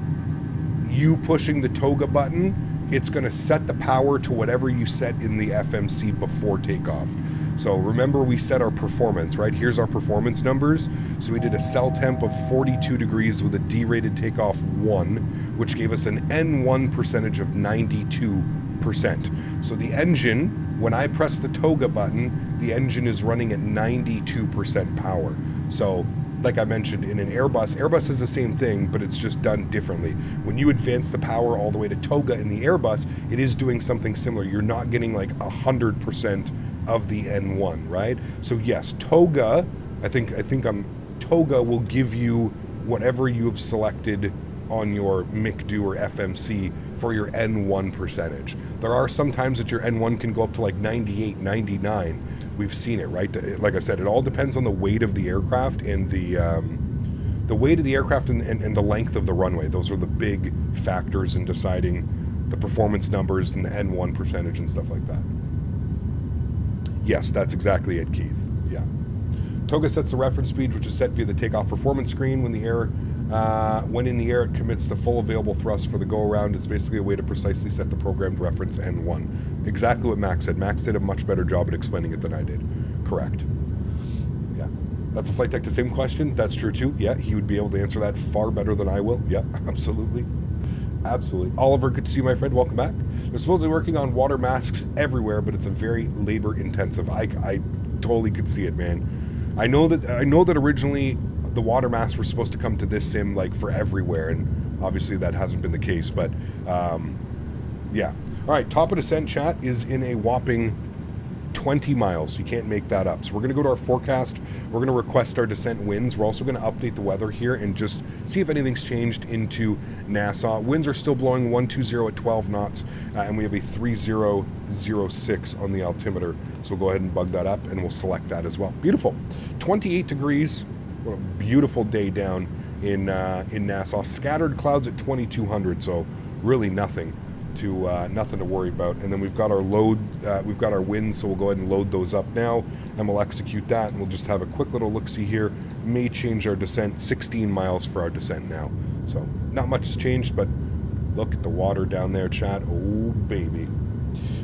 you pushing the toga button, it's going to set the power to whatever you set in the FMC before takeoff. So remember, we set our performance, right? Here's our performance numbers. So we did a cell temp of 42 degrees with a D-rated takeoff 1, which gave us an N1 percentage of 92%. So the engine, when I press the toga button, the engine is running at 92% power. So like I mentioned, in an Airbus is the same thing, but it's just done differently. When you advance the power all the way to toga in the Airbus, it is doing something similar. You're not getting like 100% of the N1, right? So yes, toga, I think toga will give you whatever you have selected on your MICDO or FMC for your N1 percentage. There are some times that your N1 can go up to like 98, 99. We've seen it, right? Like I said, it all depends on the weight of the aircraft and the weight of the aircraft and the length of the runway. Those are the big factors in deciding the performance numbers and the N1 percentage and stuff like that. Yes, that's exactly it, Keith. Yeah. Toga sets the reference speed, which is set via the takeoff performance screen. When in the air, it commits the full available thrust for the go-around. It's basically a way to precisely set the programmed reference N1. Exactly what Max said. Max did a much better job at explaining it than I did. Correct. Yeah. That's a flight deck to sim question. That's true too. Yeah, he would be able to answer that far better than I will. Yeah, absolutely. Absolutely. Oliver, good to see you, my friend. Welcome back. They're supposedly working on water masks everywhere, but it's a very labor intensive. I totally could see it, man. I know that originally the water masks were supposed to come to this sim like for everywhere, and obviously that hasn't been the case, but yeah. All right, top of descent, chat, is in a whopping 20 miles. You can't make that up. So we're going to go to our forecast. We're going to request our descent winds. We're also going to update the weather here and just see if anything's changed into Nassau. Winds are still blowing 120 at 12 knots, and we have a 3006 on the altimeter. So we'll go ahead and bug that up, and we'll select that as well. Beautiful. 28 degrees. What a beautiful day down in Nassau. Scattered clouds at 2200, so really nothing to worry about. And then we've got our load, we've got our winds, so we'll go ahead and load those up now, and we'll execute that, and we'll just have a quick little look-see here. May change our descent, 16 miles for our descent now. So not much has changed, but look at the water down there, chat. Oh, baby.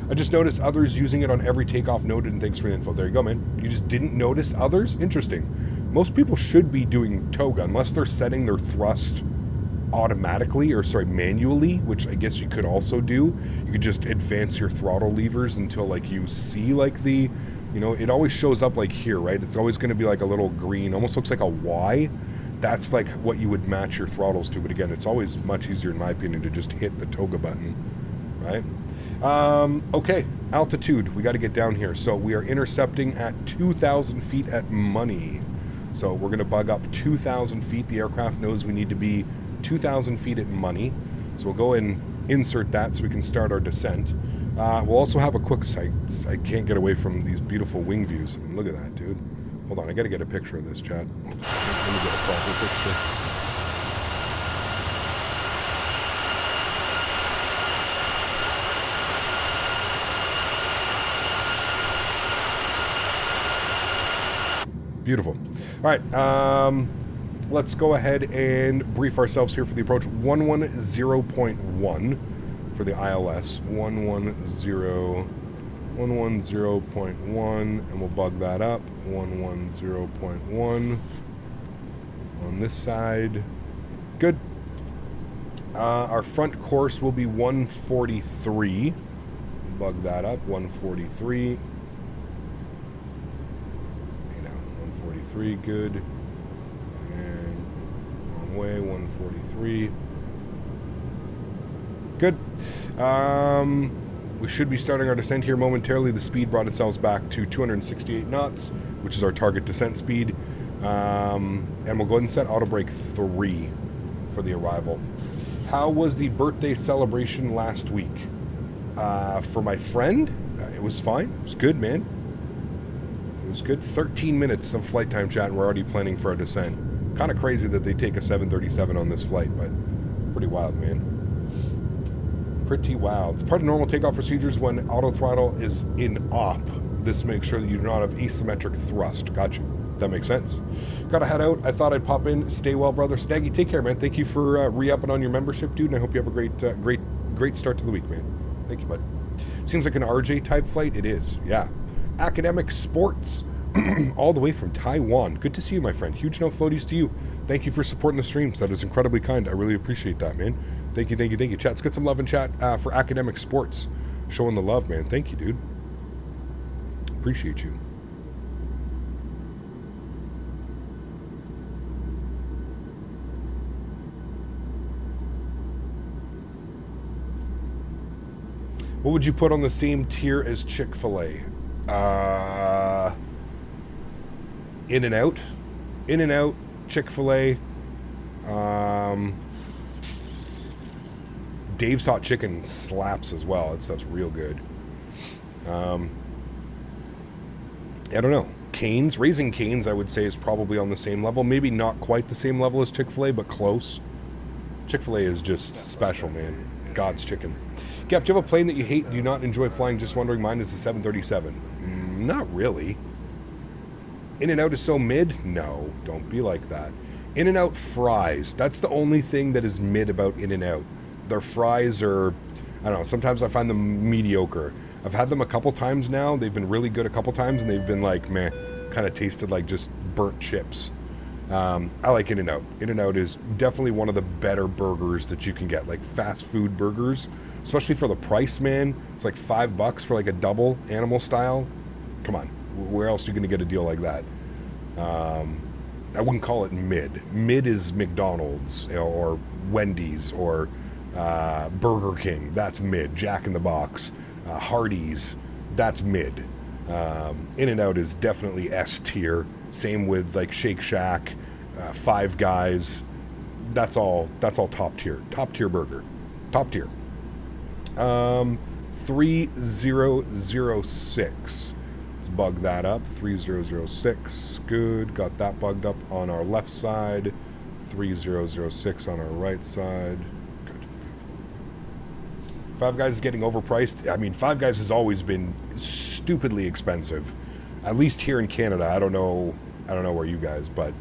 I just noticed others using it on every takeoff. Noted, and thanks for the info. There you go, man. You just didn't notice others? Interesting. Most people should be doing toga, unless they're setting their thrust automatically, or sorry, manually, which I guess you could also do. You could just advance your throttle levers until like you see like the, you know, it always shows up like here, right? It's always going to be like a little green, almost looks like a Y. That's like what you would match your throttles to. But again, it's always much easier in my opinion to just hit the toga button, right? Okay, altitude, we got to get down here. So we are intercepting at 2,000 feet at money. So we're going to bug up 2,000 feet. The aircraft knows we need to be 2,000 feet at money. So we'll go and insert that so we can start our descent. We'll also have a quick, I can't get away from these beautiful wing views. I mean, look at that, dude. Hold on, I got to get a picture of this, chat. Let me get a proper picture. Beautiful. All right, let's go ahead and brief ourselves here for the approach. 110.1 for the ILS. 110.1, and we'll bug that up. 110.1 on this side. Good. Our front course will be 143. Bug that up. 143. Good, and wrong way, 143. Good. We should be starting our descent here momentarily. The speed brought itself back to 268 knots, which is our target descent speed. And we'll go ahead and set auto brake 3 for the arrival. How was the birthday celebration last week? For my friend, it was fine. It was good, man. It was good. 13 minutes of flight time, chat, and we're already planning for our descent. Kind of crazy that they take a 737 on this flight, but pretty wild, man. Pretty wild. It's part of normal takeoff procedures when auto throttle is in op. This makes sure that you do not have asymmetric thrust. Gotcha. That makes sense. Gotta head out. I thought I'd pop in. Stay well, brother. Staggy, take care, man. Thank you for re-upping on your membership, dude, and I hope you have a great start to the week, man. Thank you, bud. Seems like an RJ type flight. It is, yeah. Academic sports all the way from Taiwan. Good to see you, my friend. Huge no floaties to you. Thank you for supporting the streams. That is incredibly kind. I really appreciate that, man. Thank you, thank you, thank you. Chat, let's get some love in chat for academic sports. Showing the love, man. Thank you, dude. Appreciate you. What would you put on the same tier as Chick-fil-A? In-N-Out. In-N-Out, Chick-fil-A. Dave's Hot Chicken slaps as well. That's real good. I don't know. Cane's, Raising Cane's, I would say, is probably on the same level. Maybe not quite the same level as Chick-fil-A, but close. Chick-fil-A is just special, man. God's chicken. Gap, do you have a plane that you hate and do not enjoy flying? Just wondering. Mine is the 737. Not really. In-N-Out is so mid? No, don't be like that. In-N-Out fries. That's the only thing that is mid about In-N-Out. Their fries are, I don't know, sometimes I find them mediocre. I've had them a couple times now. They've been really good a couple times, and they've been like, meh, kind of tasted like just burnt chips. I like In-N-Out. In-N-Out is definitely one of the better burgers that you can get, like fast food burgers, especially for the price, man. It's like $5 for like a double animal style. Come on, where else are you going to get a deal like that? I wouldn't call it mid. Mid is McDonald's, you know, or Wendy's or Burger King. That's mid. Jack in the Box, Hardee's. That's mid. In-N-Out is definitely S tier. Same with like Shake Shack, Five Guys. That's all top tier. Top tier burger. Top tier. 3006. Let's bug that up. 3006. Good. Got that bugged up on our left side. 3006 on our right side. Good. Five Guys is getting overpriced. I mean, Five Guys has always been stupidly expensive. At least here in Canada. I don't know where you guys, but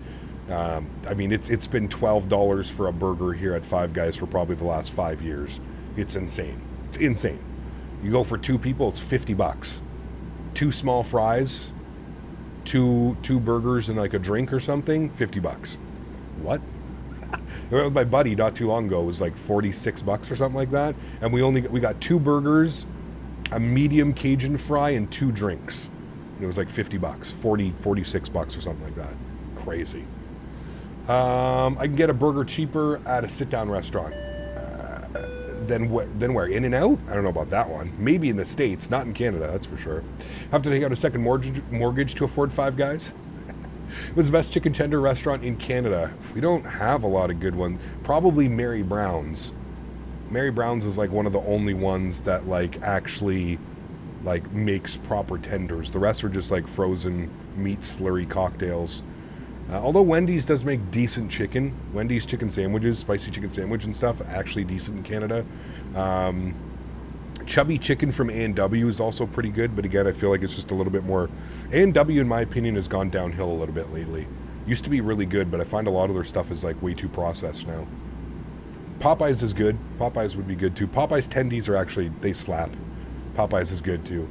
I mean, it's been $12 for a burger here at Five Guys for probably the last 5 years. It's insane. It's insane. You go for two people, it's $50. Two small fries, two burgers and like a drink or something, $50. What? My buddy not too long ago was like $46 or something like that, and we got two burgers, a medium Cajun fry, and two drinks. And it was like $50, $46 or something like that. Crazy. I can get a burger cheaper at a sit-down restaurant. Then where? In-N-Out? I don't know about that one. Maybe in the States, not in Canada, that's for sure. Have to take out a second mortgage to afford Five Guys. It was the best chicken tender restaurant in Canada. We don't have a lot of good ones. Probably Mary Brown's. Mary Brown's is like one of the only ones that like actually like makes proper tenders. The rest are just like frozen meat slurry cocktails. Although Wendy's does make decent chicken. Wendy's chicken sandwiches, spicy chicken sandwich and stuff, actually decent in Canada. Chubby chicken from A&W is also pretty good, but again, I feel like it's just a little bit more... A&W, in my opinion, has gone downhill a little bit lately. Used to be really good, but I find a lot of their stuff is like way too processed now. Popeyes is good. Popeyes would be good too. Popeyes tendies are actually, they slap. Popeyes is good too.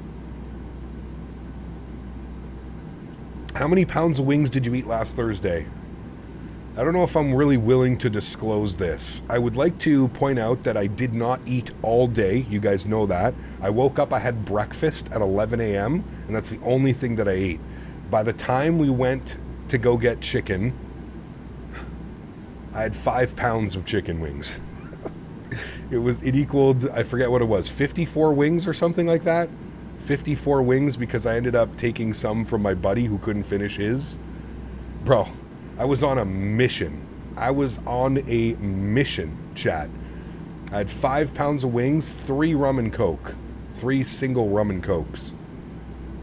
How many pounds of wings did you eat last Thursday? I don't know if I'm really willing to disclose this. I would like to point out that I did not eat all day. You guys know that. I woke up, I had breakfast at 11 a.m., and that's the only thing that I ate. By the time we went to go get chicken, I had 5 pounds of chicken wings. It equaled, I forget what it was, 54 wings or something like that? 54 wings because I ended up taking some from my buddy who couldn't finish his. Bro, I was on a mission. I was on a mission, chat. I had 5 pounds of wings, 3 rum and coke. 3 single rum and cokes.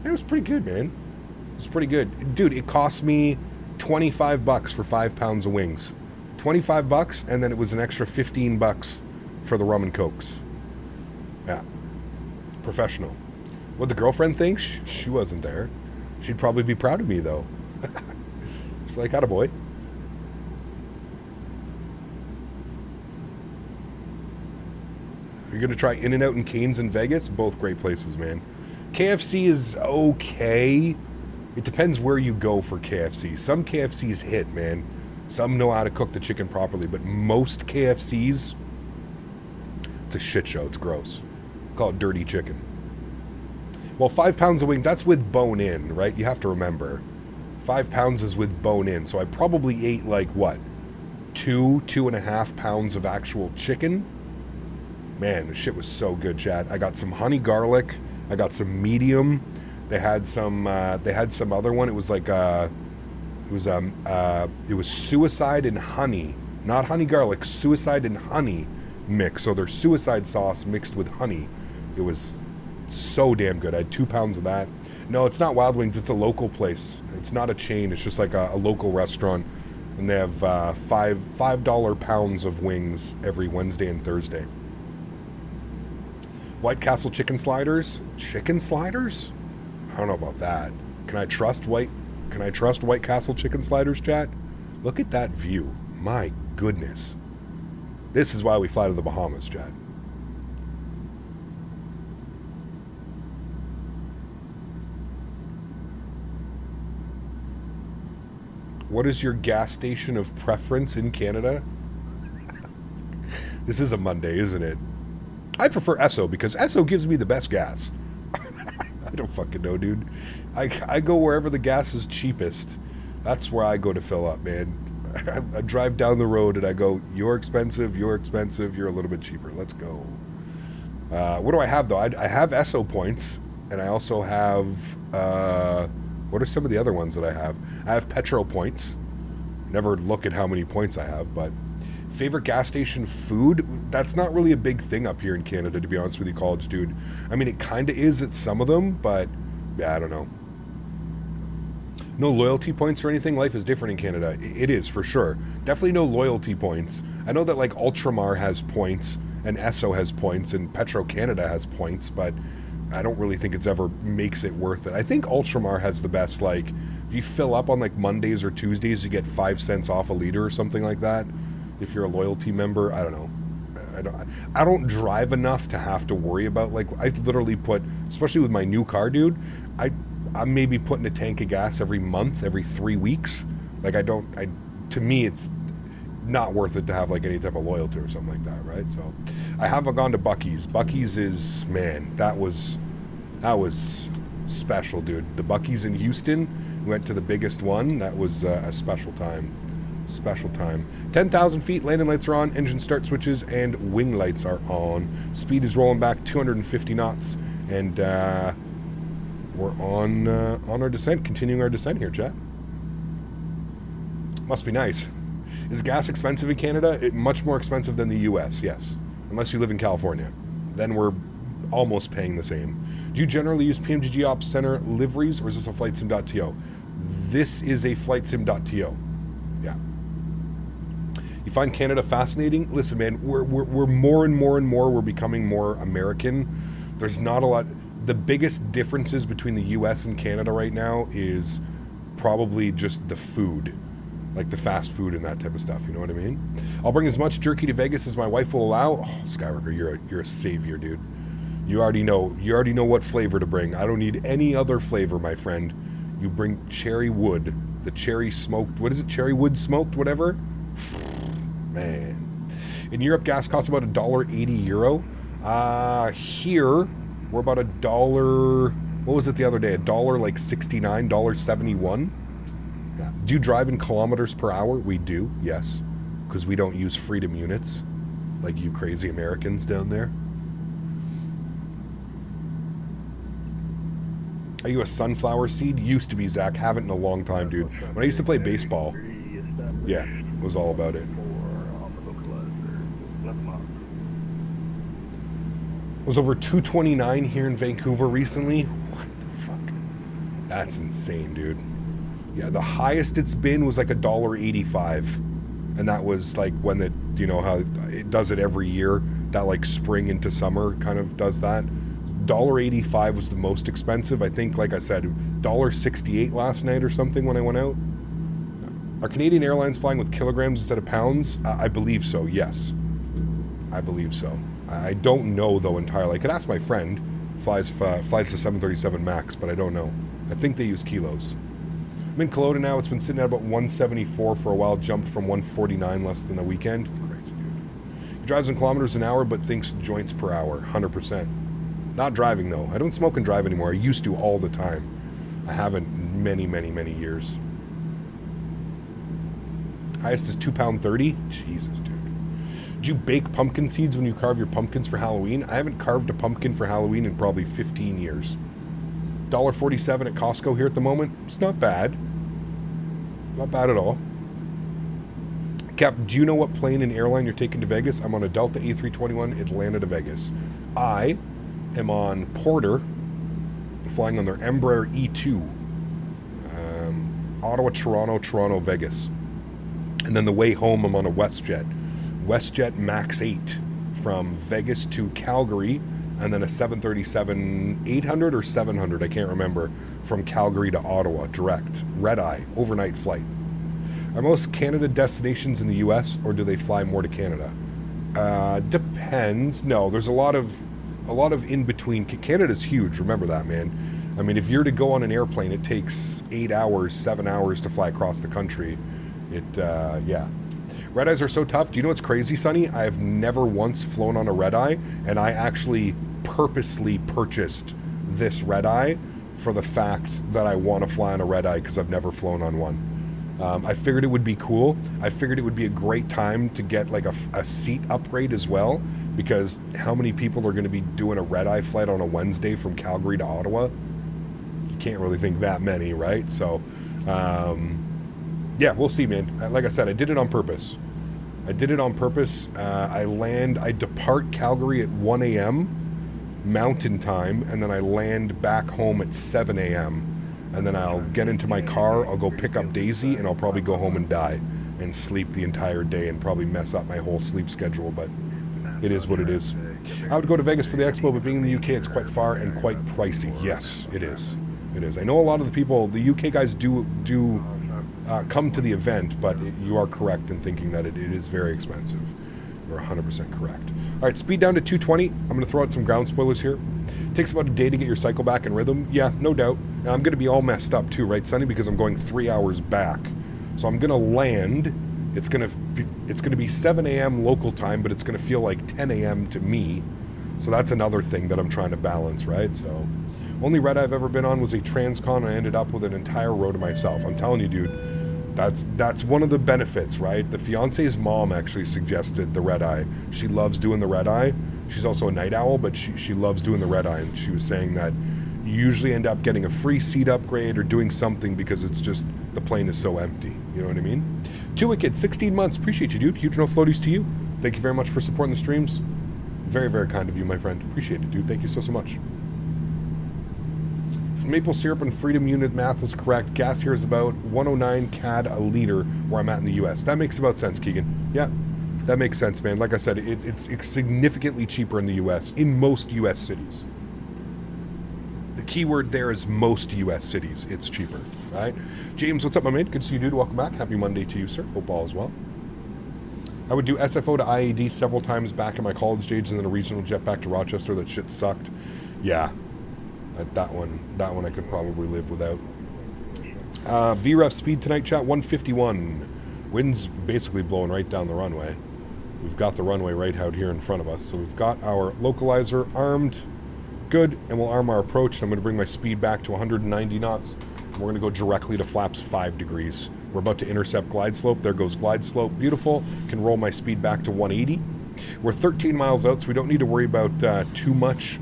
It was pretty good, man. It was pretty good. Dude, it cost me $25 for 5 pounds of wings. $25, and then it was an extra $15 for the rum and cokes. Yeah. Professional. What the girlfriend thinks? She wasn't there. She'd probably be proud of me, though. She's like, attaboy. You're going to try In-N-Out and Cane's in Vegas? Both great places, man. KFC is okay. It depends where you go for KFC. Some KFCs hit, man. Some know how to cook the chicken properly, but most KFCs, it's a shit show. It's gross. Call it dirty chicken. Well, 5 pounds of wing, that's with bone in, right? You have to remember. 5 pounds is with bone in. So I probably ate like, what? 2.5 pounds of actual chicken? Man, the shit was so good, chat. I got some honey garlic. I got some medium. They had some other one. It was like it was suicide and honey, not honey garlic, suicide and honey mix. So their suicide sauce mixed with honey. It was so damn good. I had 2 pounds of that. No, it's not Wild Wings. It's a local place. It's not a chain. It's just like a local restaurant. And they have $5 pounds of wings every Wednesday and Thursday. White Castle chicken sliders? Chicken sliders? I don't know about that. Can I trust White Castle chicken sliders, chat? Look at that view. My goodness. This is why we fly to the Bahamas, chat. What is your gas station of preference in Canada? This is a Monday, isn't it? I prefer Esso because Esso gives me the best gas. I don't fucking know, dude. I go wherever the gas is cheapest. That's where I go to fill up, man. I drive down the road and I go, you're expensive, you're a little bit cheaper. Let's go. What do I have, though? I have Esso points, and I also have... what are some of the other ones that I have? I have Petro points. Never look at how many points I have, but... Favorite gas station food? That's not really a big thing up here in Canada, to be honest with you, college dude. I mean, it kind of is at some of them, but yeah, I don't know. No loyalty points or anything. Life is different in Canada. It is, for sure. Definitely no loyalty points. I know that like Ultramar has points, and Esso has points, and Petro Canada has points, but I don't really think it's ever makes it worth it. I think Ultramar has the best, like, if you fill up on like Mondays or Tuesdays, you get 5 cents off a liter or something like that. If you're a loyalty member, I don't know. I don't drive enough to have to worry about, like, I literally put, especially with my new car, dude, I'm maybe putting a tank of gas every month, every 3 weeks. Like, to me, it's not worth it to have like any type of loyalty or something like that, right? So I haven't gone to Buc-ee's. Buc-ee's is, man, that was special, dude. The Buc-ee's in Houston, we went to the biggest one. That was a special time. Special time. 10,000 feet, landing lights are on, engine start switches, and wing lights are on. Speed is rolling back 250 knots, and we're on our descent, continuing our descent here, chat. Must be nice. Is gas expensive in Canada? Much more expensive than the US, yes. Unless you live in California. Then we're almost paying the same. Do you generally use PMDG Ops Center liveries, or is this a FlightSim.to? This is a FlightSim.to. Yeah. You find Canada fascinating? Listen, man, we're more and more, we're becoming more American. There's not a lot. The biggest differences between the US and Canada right now is probably just the food, like the fast food and that type of stuff. You know what I mean? I'll bring as much jerky to Vegas as my wife will allow. Oh, Skyworker, you're a savior, dude. You already know what flavor to bring. I don't need any other flavor, my friend. You bring cherry wood, the cherry smoked. What is it? Cherry wood smoked, whatever. Man, in Europe, gas costs about €1.80. Here, we're about $1. What was it the other day? $1 like 69, $1.71. Yeah. Do you drive in kilometers per hour? We do, yes, because we don't use freedom units like you crazy Americans down there. Are you a sunflower seed? Used to be, Zach. Haven't in a long time, dude. When I used to play baseball, yeah, it was all about it. It was over 229 here in Vancouver recently. What the fuck? That's insane, dude. Yeah, the highest it's been was like $1.85. And that was like when the, you know how it does it every year, that like spring into summer kind of does that. $1.85 was the most expensive. I think, like I said, $1.68 last night or something when I went out. Are Canadian Airlines flying with kilograms instead of pounds? I believe so, yes. I believe so. I don't know, though, entirely. I could ask my friend. Flies the 737 MAX, but I don't know. I think they use kilos. I'm in Kelowna now. It's been sitting at about 174 for a while. Jumped from 149 less than the weekend. It's crazy, dude. He drives in kilometers an hour, but thinks joints per hour. 100%. Not driving, though. I don't smoke and drive anymore. I used to all the time. I haven't in many years. Highest is £2.30. Jesus, dude. Do you bake pumpkin seeds when you carve your pumpkins for Halloween? I haven't carved a pumpkin for Halloween in probably 15 years. $1.47 at Costco here at the moment. It's not bad. Not bad at all. Cap, do you know what plane and airline you're taking to Vegas? I'm on a Delta A321 Atlanta to Vegas. I am on Porter, flying on their Embraer E2. Ottawa, Toronto, Toronto, Vegas. And then the way home, I'm on a WestJet. WestJet Max 8 from Vegas to Calgary, and then a 737-800 or 700, I can't remember, from Calgary to Ottawa, direct. Red-eye, overnight flight. Are most Canada destinations in the U.S., or do they fly more to Canada? Depends. No, there's a lot of in-between. Canada's huge, remember that, man. I mean, if you're to go on an airplane, it takes 8 hours, 7 hours to fly across the country. Yeah. Red eyes are so tough. Do you know what's crazy, Sonny? I have never once flown on a red eye, and I actually purposely purchased this red eye for the fact that I want to fly on a red eye because I've never flown on one. I figured it would be cool. I figured it would be a great time to get like a seat upgrade as well, because how many people are going to be doing a red eye flight on a Wednesday from Calgary to Ottawa? You can't really think that many, right? So, yeah, we'll see, man. Like I said, I did it on purpose. I depart Calgary at 1 a.m. Mountain Time, and then I land back home at 7 a.m. And then I'll get into my car, I'll go pick up Daisy, and I'll probably go home and die and sleep the entire day and probably mess up my whole sleep schedule, but it is what it is. I would go to Vegas for the expo, but being in the UK, it's quite far and quite pricey. Yes, it is. It is. I know a lot of the people, the UK guys do come to the event, but you are correct in thinking that it is very expensive. You're 100% correct. All right, speed down to 220. I'm going to throw out some ground spoilers here. Takes about a day to get your cycle back in rhythm. Yeah, no doubt. And I'm going to be all messed up too, right, Sonny? Because I'm going 3 hours back. So I'm going to land. It's going to be 7 a.m. local time, but it's going to feel like 10 a.m. to me. So that's another thing that I'm trying to balance, right? So only red I've ever been on was a Transcon, and I ended up with an entire row to myself. I'm telling you, dude. That's one of the benefits, right? The fiance's mom actually suggested the red eye. She loves doing the red eye. She's also a night owl, but she loves doing the red eye, and she was saying that you usually end up getting a free seat upgrade or doing something because it's just the plane is so empty. You know what I mean? Two Wicked, 16 months. Appreciate you, dude. Huge no floaties to you. Thank you very much for supporting the streams. Very, very kind of you, my friend. Appreciate it, dude. Thank you so much. Maple syrup and freedom unit math is correct. Gas here is about 109 CAD a liter where I'm at in the US. That makes about sense, Keegan. Yeah, that makes sense, man. Like I said, it's significantly cheaper in the US, in most US cities. The key word there is most US cities. It's cheaper, right? James, what's up, my mate? Good to see you, dude. Welcome back. Happy Monday to you, sir. Hope all is well. I would do SFO to IAD several times back in my college days, and then a regional jet back to Rochester. That shit sucked. Yeah. That one I could probably live without. VREF speed tonight, chat, 151. Wind's basically blowing right down the runway. We've got the runway right out here in front of us. So we've got our localizer armed. Good. And we'll arm our approach. And I'm going to bring my speed back to 190 knots. And we're going to go directly to flaps 5 degrees. We're about to intercept glide slope. There goes glide slope. Beautiful. Can roll my speed back to 180. We're 13 miles out, so we don't need to worry about too much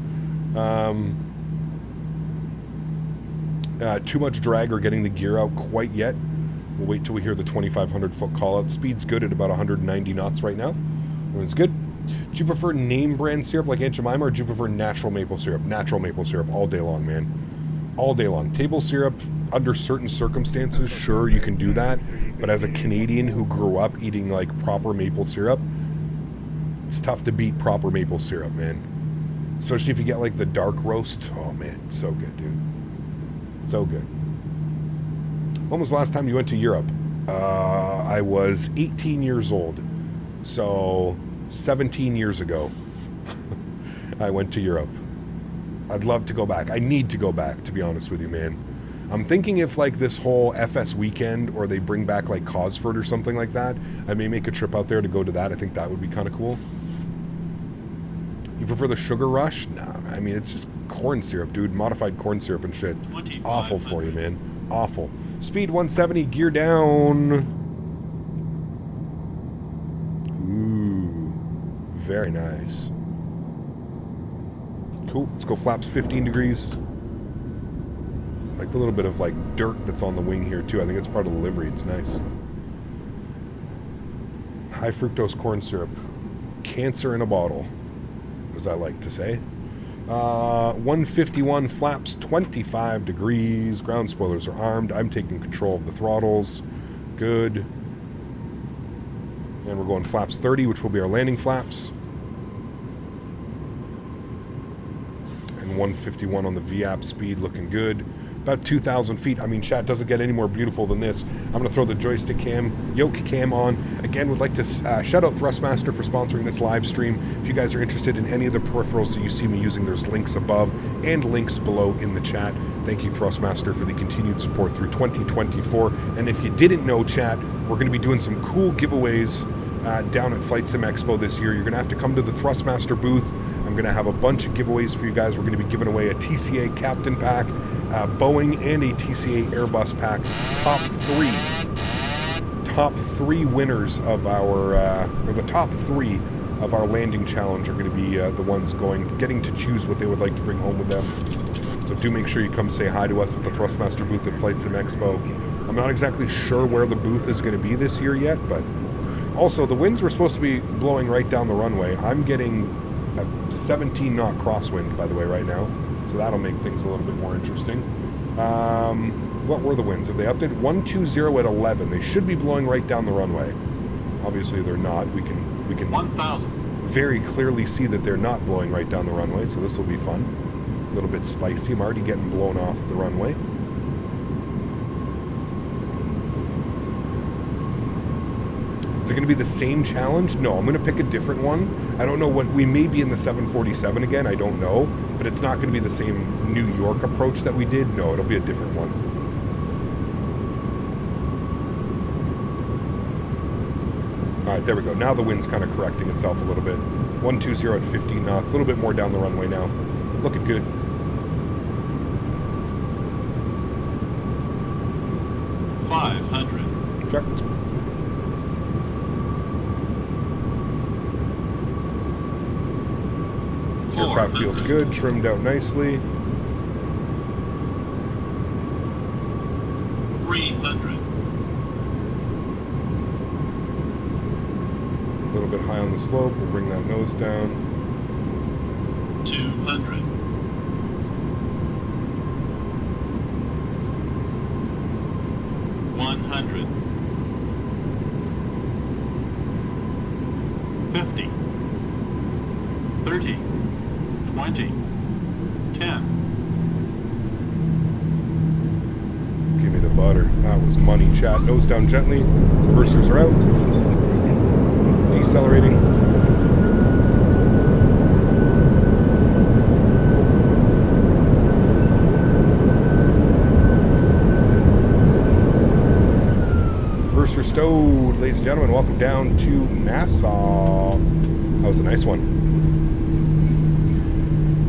drag or getting the gear out quite yet. We'll wait till we hear the 2,500 foot call out. Speed's good at about 190 knots right now. It's good. Do you prefer name brand syrup like Aunt Jemima, or do you prefer natural maple syrup? Natural maple syrup all day long, man. All day long. Table syrup, under certain circumstances, sure, you can do that. But as a Canadian who grew up eating like proper maple syrup, it's tough to beat proper maple syrup, man. Especially if you get like the dark roast. Oh man, it's so good, dude. So good. When was the last time you went to Europe? I was 18 years old. So 17 years ago, I went to Europe. I'd love to go back. I need to go back, to be honest with you, man. I'm thinking if like this whole FS weekend, or they bring back like Cosford or something like that, I may make a trip out there to go to that. I think that would be kind of cool. You prefer the sugar rush? Nah, I mean, it's just corn syrup, dude. Modified corn syrup and shit. It's awful for you, man. Awful. Speed 170, gear down. Ooh. Very nice. Cool. Let's go flaps 15 degrees. Like the little bit of like dirt that's on the wing here too. I think it's part of the livery. It's nice. High fructose corn syrup. Cancer in a bottle, as I like to say. 151 flaps 25 degrees. Ground spoilers are armed. I'm taking control of the throttles. Good. And we're going flaps 30, which will be our landing flaps. And 151 on the VAP speed, looking good. About 2,000 feet. I mean, chat doesn't get any more beautiful than this. I'm going to throw the joystick cam, yoke cam on. Again, would like to shout out Thrustmaster for sponsoring this live stream. If you guys are interested in any of the peripherals that you see me using, there's links above and links below in the chat. Thank you, Thrustmaster, for the continued support through 2024. And if you didn't know, chat, we're going to be doing some cool giveaways down at FTSIM Expo this year. You're going to have to come to the Thrustmaster booth. I'm going to have a bunch of giveaways for you guys. We're going to be giving away a TCA Captain Pack, Boeing, and a TCA Airbus Pack. Top three winners of our, or the top three of our landing challenge are going to be the ones getting to choose what they would like to bring home with them. So do make sure you come say hi to us at the Thrustmaster booth at FTSIM Expo. I'm not exactly sure where the booth is going to be this year yet, but also the winds were supposed to be blowing right down the runway. I'm getting a 17 knot crosswind, by the way, right now. So that'll make things a little bit more interesting. What were the winds? Have they updated? 120 at 11. They should be blowing right down the runway. Obviously they're not. We can 1,000. very clearly see that they're not blowing right down the runway, so this will be fun. A little bit spicy. I'm already getting blown off the runway. Is it going to be the same challenge? No, I'm going to pick a different one. I don't know what, we may be in the 747 again, I don't know, but it's not going to be the same New York approach that we did. No, it'll be a different one. All right, there we go. Now the wind's kind of correcting itself a little bit. 120 at 15 knots, a little bit more down the runway now. Looking good. Checked. Aircraft feels good, trimmed out nicely. 300. A little bit high on the slope. We'll bring that nose down. 200. 100. 50. 30. 20. 10. Give me the butter. That was money, chat. Nose down gently. Reversers are out. Decelerating. Reverser stowed. Ladies and gentlemen, welcome down to Nassau. That was a nice one.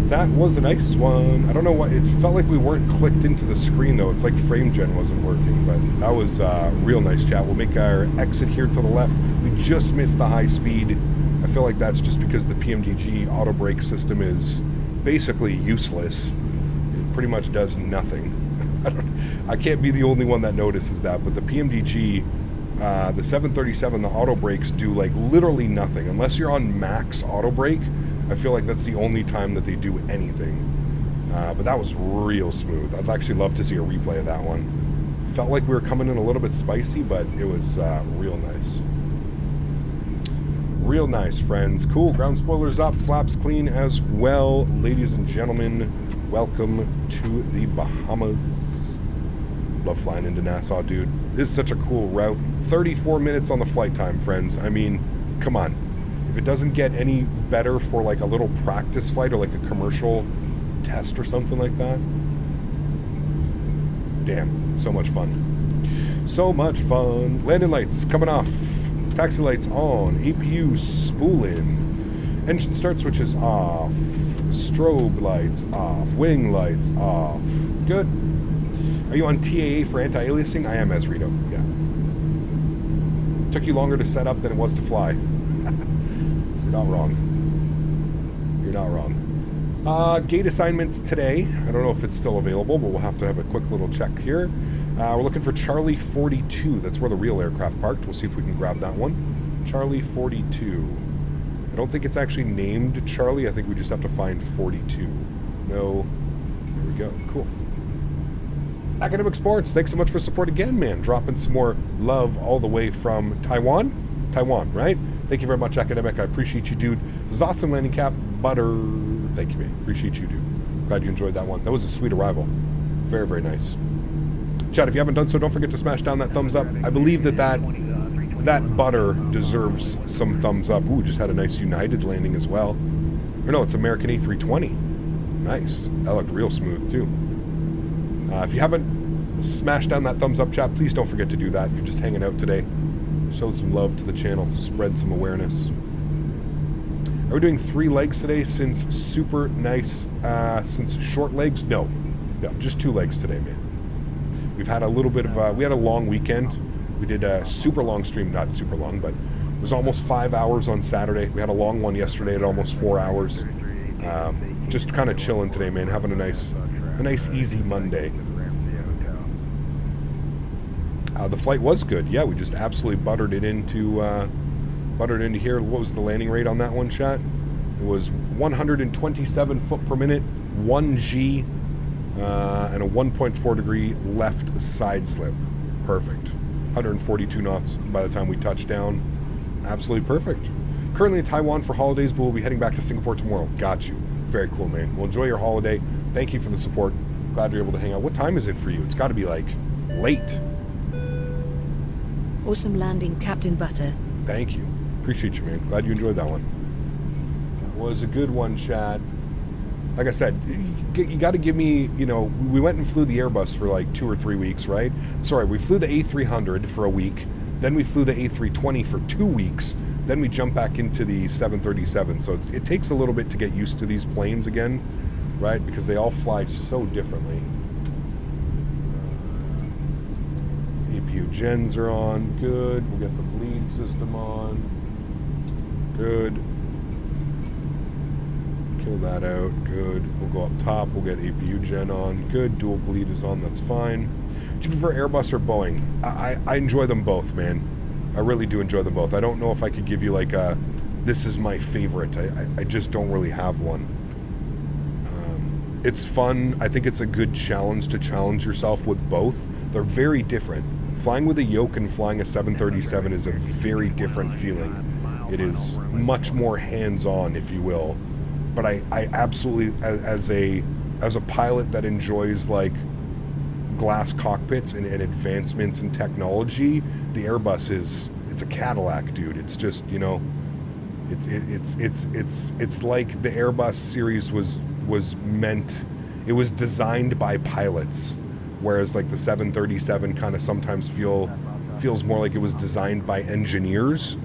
That was a nice one. I don't know what, it felt like we weren't clicked into the screen though. It's like frame gen wasn't working, but that was real nice, chat. We'll make our exit here to the left. We just missed the high speed. I feel like that's just because the PMDG auto brake system is basically useless. It pretty much does nothing. I can't be the only one that notices that, but the PMDG, the 737, the auto brakes do like literally nothing. Unless you're on max auto brake, I feel like that's the only time that they do anything. But that was real smooth. I'd actually love to see a replay of that one. Felt like we were coming in a little bit spicy, but it was real nice. Real nice, friends. Cool, ground spoilers up, flaps clean as well. Ladies and gentlemen, welcome to the Bahamas. Love flying into Nassau, dude. This is such a cool route. 34 minutes on the flight time, friends. I mean, come on. If it doesn't get any better for like a little practice flight or like a commercial test or something like that. Damn, so much fun. So much fun. Landing lights coming off. Taxi lights on. APU spooling. Engine start switches off. Strobe lights off. Wing lights off. Good. Are you on TAA for anti-aliasing? I am, Esrito. Yeah. Took you longer to set up than it was to fly. not wrong. You're not wrong. Gate assignments today. I don't know if it's still available, but we'll have to have a quick little check here. We're looking for Charlie 42. That's where the real aircraft parked. We'll see if we can grab that one. Charlie 42. I don't think it's actually named Charlie. I think we just have to find 42. No. There we go. Cool. Academic Sports, thanks so much for support again, man. Dropping some more love all the way from Taiwan. Taiwan, right? Thank you very much, Academic. I appreciate you, dude. This is awesome landing cap. Butter. Thank you, man. Appreciate you, dude. Glad you enjoyed that one. That was a sweet arrival. Very, very nice. Chat, if you haven't done so, don't forget to smash down that thumbs up. I believe that butter deserves some thumbs up. Ooh, just had a nice United landing as well. Or no, it's American A320. Nice. That looked real smooth, too. If you haven't smashed down that thumbs up, chat, please don't forget to do that. If you're just hanging out today, show some love to the channel, spread some awareness. Are we doing 3 legs today since super nice, since short legs? No, just 2 legs today, man. We've had a little bit of, we had a long weekend. We did a super long stream, not super long, but it was almost 5 hours on Saturday. We had a long one yesterday at almost 4 hours. Just kind of chilling today, man, having a nice easy Monday. The flight was good. Yeah, we just absolutely buttered it into here. What was the landing rate on that one, chat? It was 127 foot per minute, 1G, and a 1.4 degree left side slip. Perfect. 142 knots by the time we touched down. Absolutely perfect. Currently in Taiwan for holidays, but we'll be heading back to Singapore tomorrow. Got you. Very cool, man. Well, enjoy your holiday. Thank you for the support. Glad you're able to hang out. What time is it for you? It's got to be like late. Awesome landing, Captain Butter. Thank you. Appreciate you, man. Glad you enjoyed that one. That was a good one, chat. Like I said, you got to give me, you know, we went and flew the Airbus for like 2 or 3 weeks, right? Sorry, we flew the A300 for a week. Then we flew the A320 for 2 weeks. Then we jumped back into the 737. So it takes a little bit to get used to these planes again, right? Because they all fly so differently. APU gens are on. Good. We'll get the bleed system on. Good. Kill that out. Good. We'll go up top. We'll get APU gen on. Good. Dual bleed is on. That's fine. Do you prefer Airbus or Boeing? I enjoy them both, man. I really do enjoy them both. I don't know if I could give you like a, this is my favorite. I just don't really have one. It's fun. I think it's a good challenge to challenge yourself with both. They're very different. Flying with a yoke and flying a 737 is a very different feeling. It is much more hands-on, if you will. But I absolutely, as a pilot that enjoys like glass cockpits and advancements in technology, the Airbus it's a Cadillac, dude. It's just, you know, it's like the Airbus series was meant, it was designed by pilots, whereas like the 737 kind of sometimes feels more like it was designed by engineers.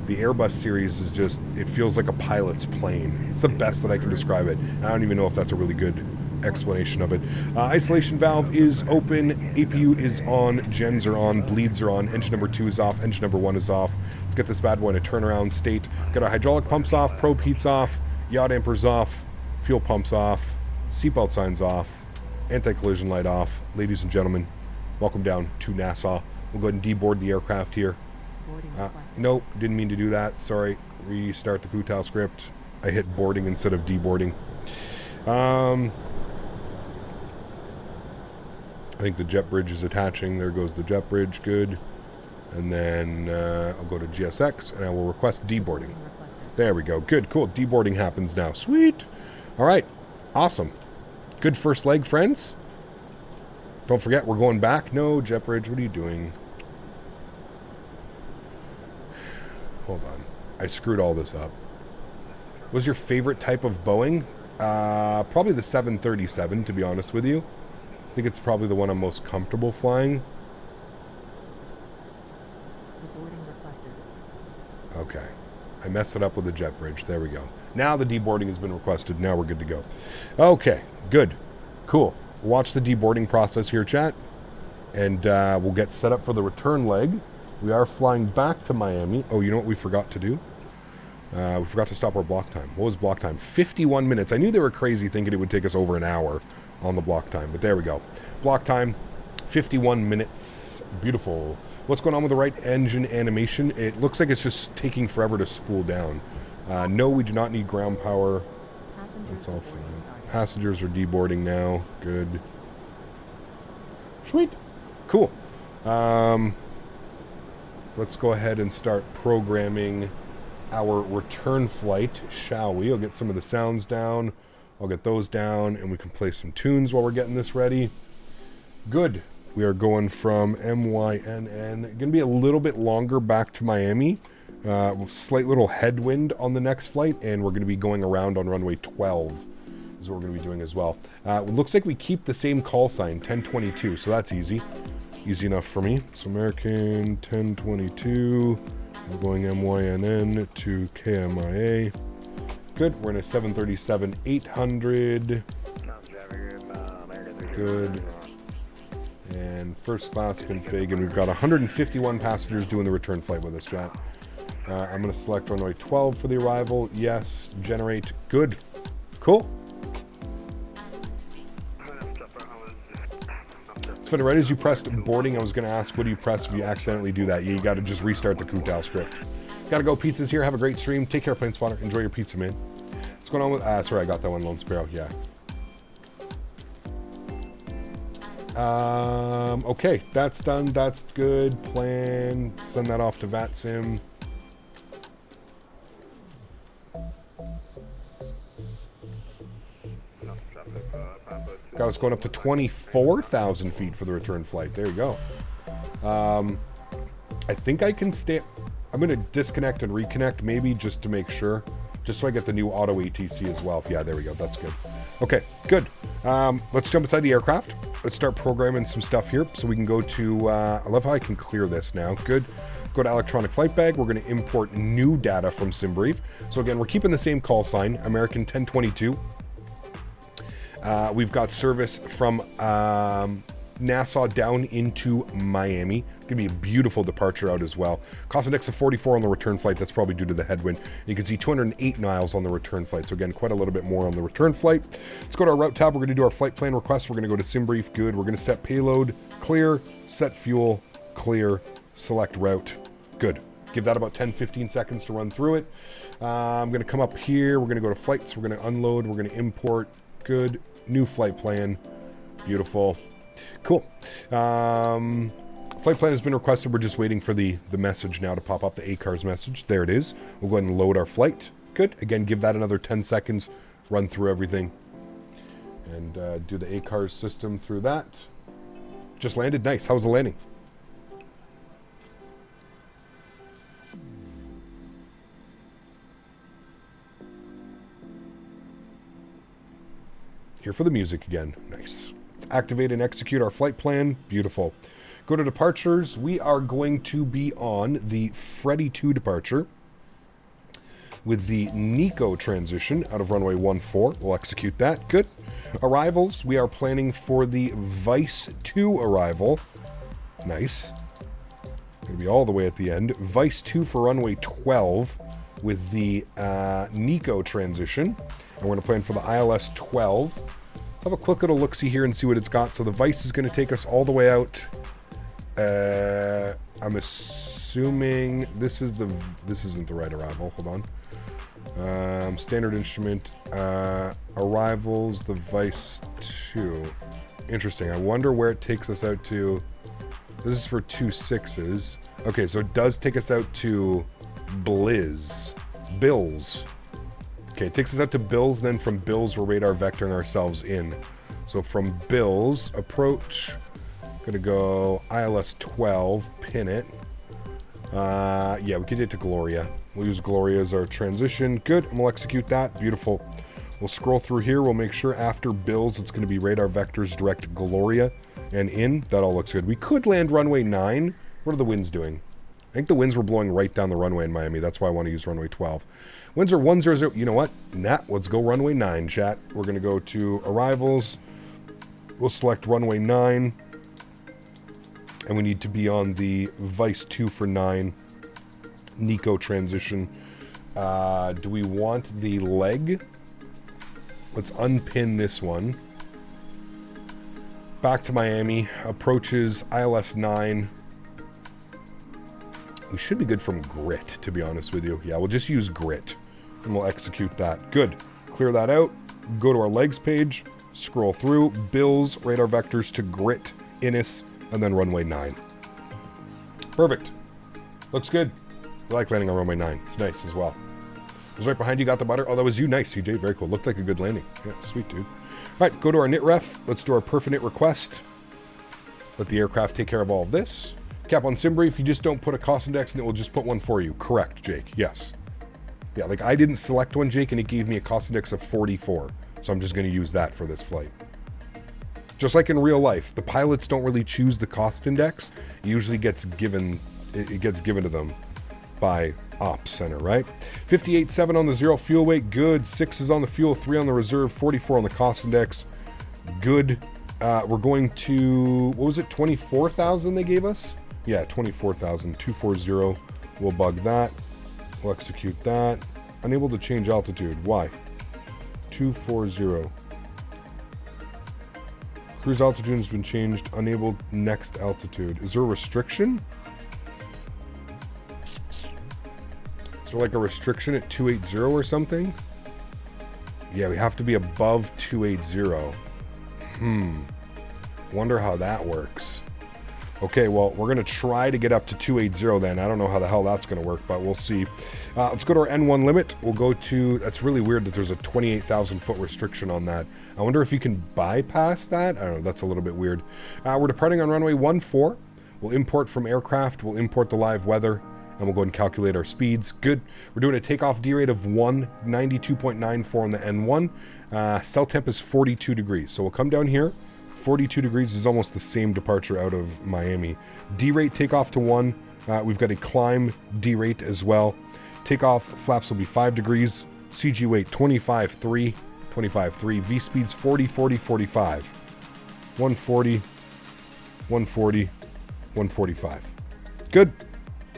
The Airbus series is just, it feels like a pilot's plane. It's the best that I can describe it. I don't even know if that's a really good explanation of it. Isolation valve is open, APU is on, gens are on, bleeds are on, engine number 2 is off, engine number 1 is off. Let's get this bad boy in a turnaround state. Got our hydraulic pumps off, probe heats off, yaw dampers off, fuel pumps off, seatbelt signs off, anti-collision light off. Ladies and gentlemen, welcome down to Nassau. We'll go ahead and deboard the aircraft here. Nope, didn't mean to do that. Sorry. Restart the Pootow script. I hit boarding instead of deboarding. I think the jet bridge is attaching. There goes the jet bridge. Good. And then I'll go to GSX and I will request deboarding. There we go. Good. Cool. Deboarding happens now. Sweet. All right. Awesome. Good first leg, friends. Don't forget, we're going back. No, jet bridge. What are you doing? Hold on. I screwed all this up. What was your favorite type of Boeing? Probably the 737, to be honest with you. I think it's probably the one I'm most comfortable flying. Deboarding requested. Okay. I messed it up with the jet bridge. There we go. Now the deboarding has been requested. Now we're good to go. Okay. Good. Cool. Watch the deboarding process here, chat. And we'll get set up for the return leg. We are flying back to Miami. Oh, you know what we forgot to do? We forgot to stop our block time. What was block time? 51 minutes. I knew they were crazy thinking it would take us over an hour on the block time, but there we go. Block time, 51 minutes. Beautiful. What's going on with the right engine animation? It looks like it's just taking forever to spool down. No, we do not need ground power. That's all fine. Passengers are deboarding now. Good. Sweet. Cool. Let's go ahead and start programming our return flight, shall we? I'll get some of the sounds down. I'll get those down, and we can play some tunes while we're getting this ready. Good. We are going from MYNN. Going to be a little bit longer back to Miami. Slight little headwind on the next flight, and we're going to be going around on runway 12 is what we're going to be doing as well. It looks like we keep the same call sign, 1022, so that's easy. Easy enough for me. So American 1022. We're going MYNN to KMIA. Good. We're in a 737-800. Good. And first class config, and we've got 151 passengers doing the return flight with us, chat. I'm going to select runway 12 for the arrival. Yes. Generate. Good. Cool. But right as you pressed boarding, I was going to ask, what do you press if you accidentally do that? Yeah, you got to just restart the Kutal script. Gotta go. Pizza's here. Have a great stream. Take care, Plane Spotter. Enjoy your pizza, man. What's going on with... sorry, I got that one, Lone Sparrow. Yeah. Okay, that's done. That's good. Plan. Send that off to FTSIM. Got us going up to 24,000 feet for the return flight. There you go. I think I can stay... I'm going to disconnect and reconnect maybe just to make sure. Just so I get the new auto ATC as well. Yeah, there we go. That's good. Okay, good. Let's jump inside the aircraft. Let's start programming some stuff here so we can go to... I love how I can clear this now. Good. Go to electronic flight bag. We're going to import new data from SimBrief. So again, we're keeping the same call sign, American 1022. We've got service from Nassau down into Miami. It's going to be a beautiful departure out as well. Cost index of 44 on the return flight. That's probably due to the headwind. You can see 208 miles on the return flight. So again, quite a little bit more on the return flight. Let's go to our route tab. We're going to do our flight plan request. We're going to go to SimBrief. Good. We're going to set payload. Clear. Set fuel. Clear. Select route. Good. Give that about 10-15 seconds to run through it. I'm going to come up here. We're going to go to flights. We're going to unload. We're going to import. Good. New flight plan. Beautiful. Cool. Flight plan has been requested. We're just waiting for the message now to pop up, the ACARS message. There it is. We'll go ahead and load our flight. Good. Again, give that another 10 seconds. Run through everything. And do the ACARS system through that. Just landed. Nice. How was the landing? Here for the music again. Nice. Let's activate and execute our flight plan. Beautiful. Go to departures. We are going to be on the Freddy 2 departure with the Nico transition out of runway 14. We'll execute that. Good. Arrivals. We are planning for the Vice 2 arrival. Nice. Going to be all the way at the end. Vice 2 for runway 12 with the Nico transition. And we're going to plan for the ILS 12. Let's have a quick little look-see here and see what it's got. So the Vice is going to take us all the way out. I'm assuming this isn't the right arrival. Hold on. Standard instrument. Arrivals, the Vice 2. Interesting. I wonder where it takes us out to. This is for 2.6s. Okay, so it does take us out to Bills. Okay, it takes us out to Bills, then from Bills we're radar vectoring ourselves in. So from Bills, approach, gonna go ILS 12, pin it. Yeah, we could get to Gloria. We'll use Gloria as our transition. Good, and we'll execute that. Beautiful. We'll scroll through here. We'll make sure after Bills it's gonna be radar vectors direct Gloria and in. That all looks good. We could land runway 9. What are the winds doing? I think the winds were blowing right down the runway in Miami. That's why I want to use runway 12. Winds are 100. You know what? Let's go runway 9, chat. We're going to go to arrivals. We'll select runway 9. And we need to be on the Vice 2 for 9. Nico transition. Do we want the leg? Let's unpin this one. Back to Miami. Approaches ILS 9. We should be good from grit, to be honest with you. Yeah, we'll just use grit. And we'll execute that. Good. Clear that out. Go to our legs page. Scroll through. Bills. Radar vectors to grit. Innis. And then runway 9. Perfect. Looks good. I like landing on runway 9. It's nice as well. I was right behind you, got the butter. Oh, that was you. Nice, CJ. Very cool. Looked like a good landing. Yeah, sweet, dude. All right, go to our knit ref. Let's do our perfinit request. Let the aircraft take care of all of this. Cap on sim brief, you just don't put a cost index and it will just put one for you. Correct, Jake. Yes. Yeah, like I didn't select one, Jake, and it gave me a cost index of 44. So I'm just going to use that for this flight. Just like in real life, the pilots don't really choose the cost index. It usually gets given, it gets given to them by ops center, right? 58.7 on the 0 fuel weight, good. 6 is on the fuel, 3 on the reserve, 44 on the cost index, good. We're going to, what was it, 24,000 they gave us? Yeah, 24,000, 240. We'll bug that. We'll execute that. Unable to change altitude. Why? 240. Cruise altitude has been changed. Unable next altitude. Is there a restriction? Is there like a restriction at 280 or something? Yeah, we have to be above 280. Wonder how that works. Okay, well, we're going to try to get up to 280 then. I don't know how the hell that's going to work, but we'll see. Let's go to our N1 limit. We'll go to... That's really weird that there's a 28,000 foot restriction on that. I wonder if you can bypass that. I don't know. That's a little bit weird. We're departing on runway 14. We'll import from aircraft. We'll import the live weather. And we'll go and calculate our speeds. Good. We're doing a takeoff D rate of 192.94 on the N1. Cell temp is 42 degrees. So we'll come down here. 42 degrees is almost the same departure out of Miami. D rate takeoff to 1. We've got a climb D rate as well. Takeoff flaps will be 5 degrees. CG weight 25.3. 25.3. V speeds 40, 40, 45. 140, 140, 145. Good.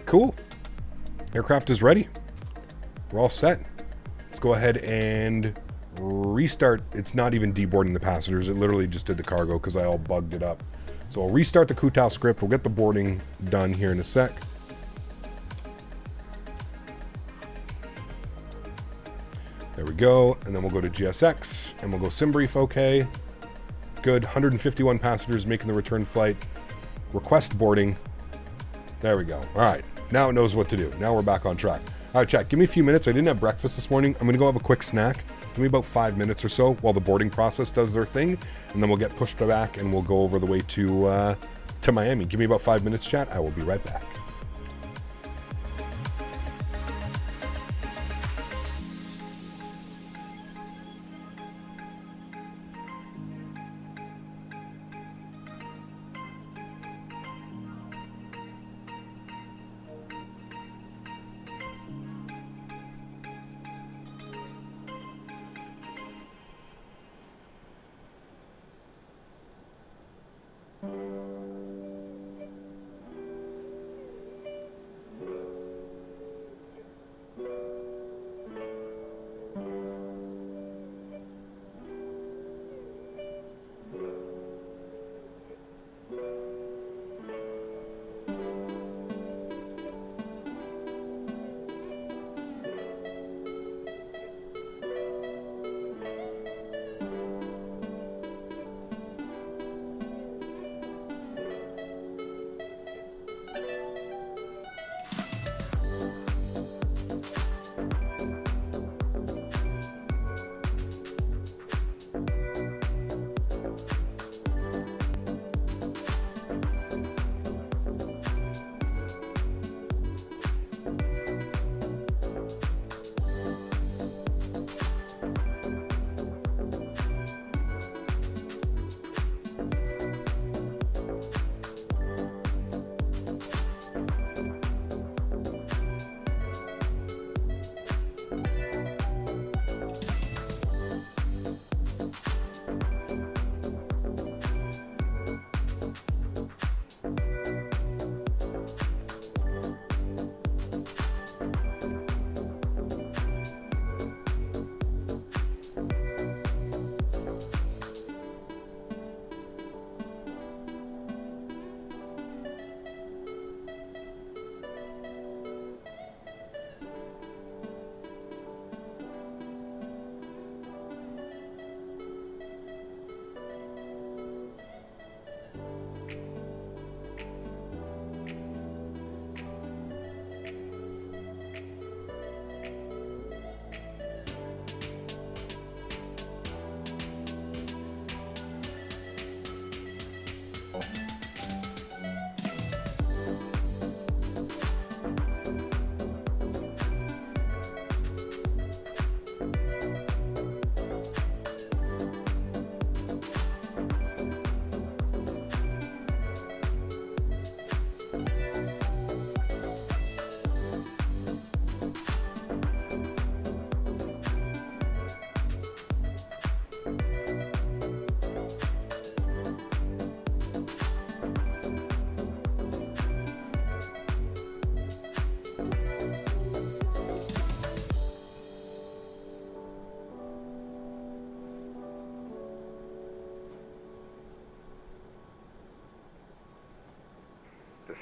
Cool. Aircraft is ready. We're all set. Let's go ahead and restart. It's not even deboarding the passengers. It literally just did the cargo because I all bugged it up. So I'll restart the Kutao script. We'll get the boarding done here in a sec. There we go. And then we'll go to GSX and we'll go sim brief. Okay. Good. 151 passengers making the return flight. Request boarding. There we go. All right. Now it knows what to do. Now we're back on track. All right, chat. Give me a few minutes. I didn't have breakfast this morning. I'm going to go have a quick snack. Give me about 5 minutes or so while the boarding process does their thing. And then we'll get pushed back and we'll go over the way to Miami. Give me about 5 minutes, chat. I will be right back.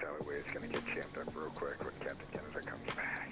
alleyway is going to get jammed up real quick when Captain Canada comes back.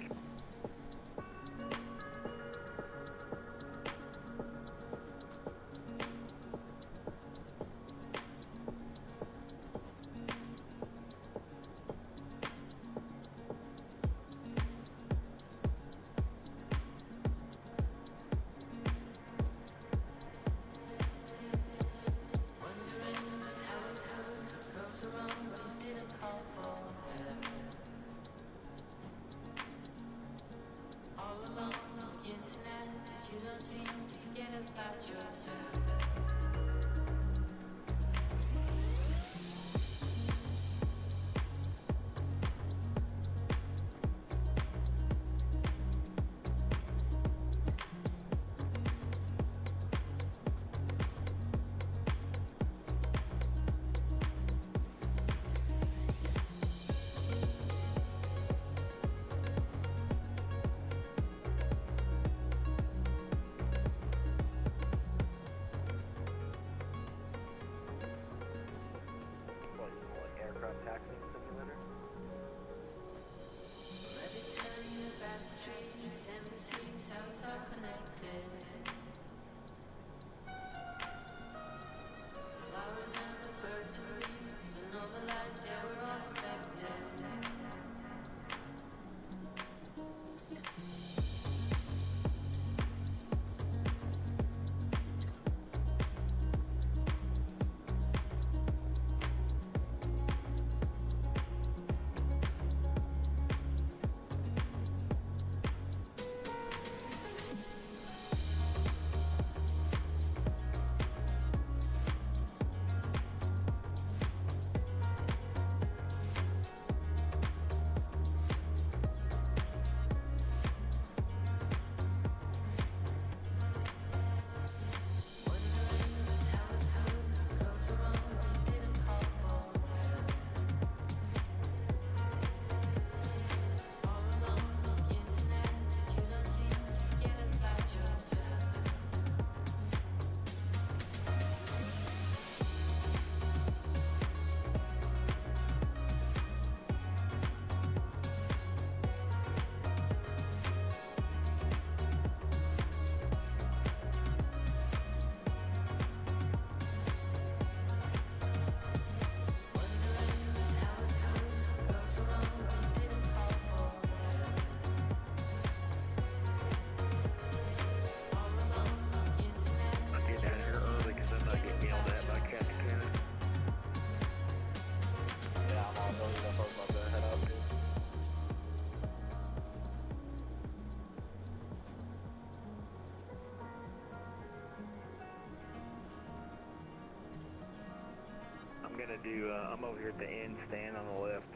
I'm over here at the end stand on the left.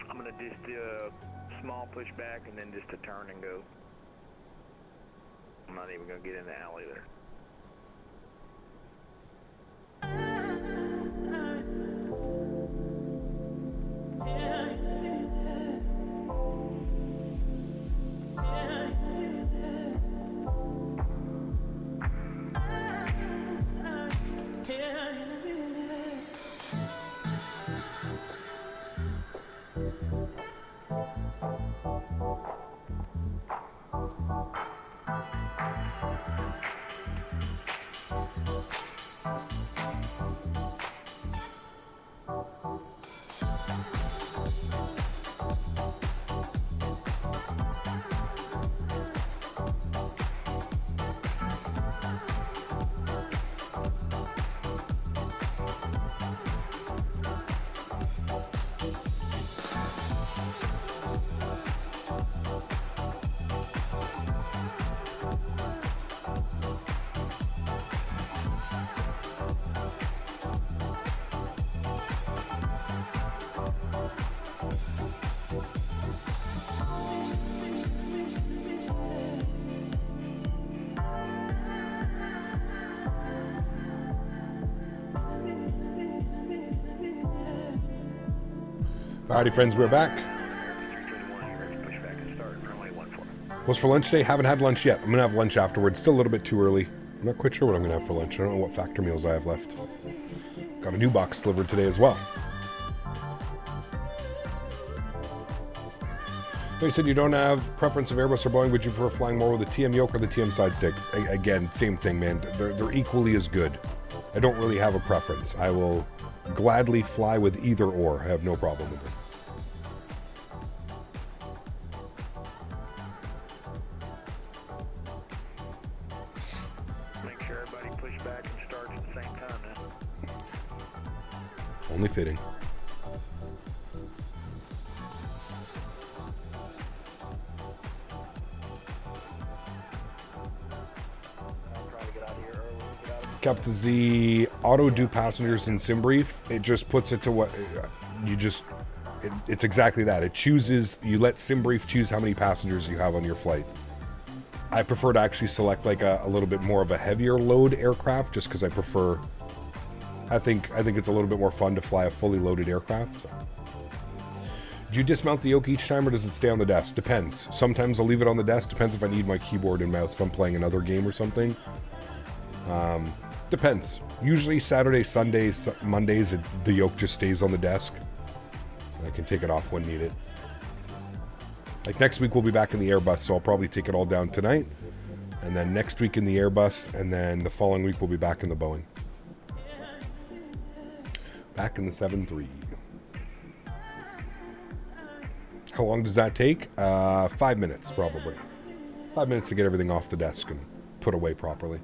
I'm gonna just do a small push back and then just a turn and go. I'm not even gonna get in the alley there. Alrighty, friends, we're back. What's for lunch today? Haven't had lunch yet. I'm going to have lunch afterwards. Still a little bit too early. I'm not quite sure what I'm going to have for lunch. I don't know what factor meals I have left. Got a new box delivered today as well. You said you don't have preference of Airbus or Boeing, but you prefer flying more with the TM Yoke or the TM side stick. Again, same thing, man. They're equally as good. I don't really have a preference. I will gladly fly with either or. I have no problem with it. Make sure everybody push back and starts at the same time now. Only fitting. Up to the auto do passengers in sim brief, it just puts it to what you just it's exactly that. It chooses, you let sim brief choose how many passengers you have on your flight. I prefer to actually select like a little bit more of a heavier load aircraft, just because I prefer, I think it's a little bit more fun to fly a fully loaded aircraft. So. Do you dismount the yoke each time, or does it stay on the desk? Depends. Sometimes I'll leave it on the desk. Depends if I need my keyboard and mouse, if I'm playing another game or something. Depends. Usually Saturdays, Sundays, Mondays, the yoke just stays on the desk. I can take it off when needed. Like next week we'll be back in the Airbus, so I'll probably take it all down tonight. And then next week in the Airbus, and then the following week we'll be back in the Boeing. Back in the 7-3. How long does that take? 5 minutes, probably. 5 minutes to get everything off the desk and put away properly.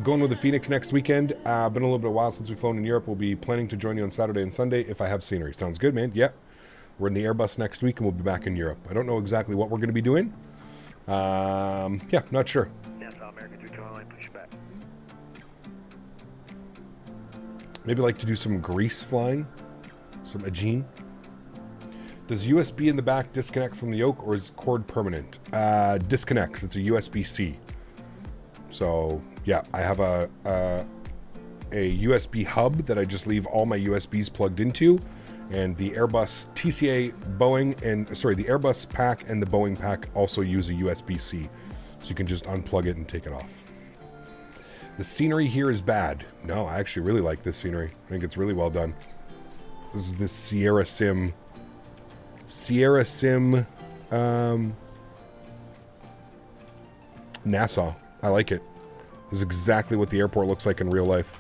Going with the Phoenix next weekend. Been a little bit of a while since we've flown in Europe. We'll be planning to join you on Saturday and Sunday if I have scenery. Sounds good, man. Yep. We're in the Airbus next week and we'll be back in Europe. I don't know exactly what we're going to be doing. Yeah, not sure. Nassau American 329, push back. Maybe like to do some grease flying. Some Aegean. Does USB in the back disconnect from the yoke, or is cord permanent? Disconnects. It's a USB-C. So, yeah, I have a USB hub that I just leave all my USBs plugged into, and the Airbus TCA Boeing and, sorry, the Airbus pack and the Boeing pack also use a USB-C. So you can just unplug it and take it off. The scenery here is bad. No, I actually really like this scenery. I think it's really well done. This is the Sierra Sim Nassau. I like it. This is exactly what the airport looks like in real life.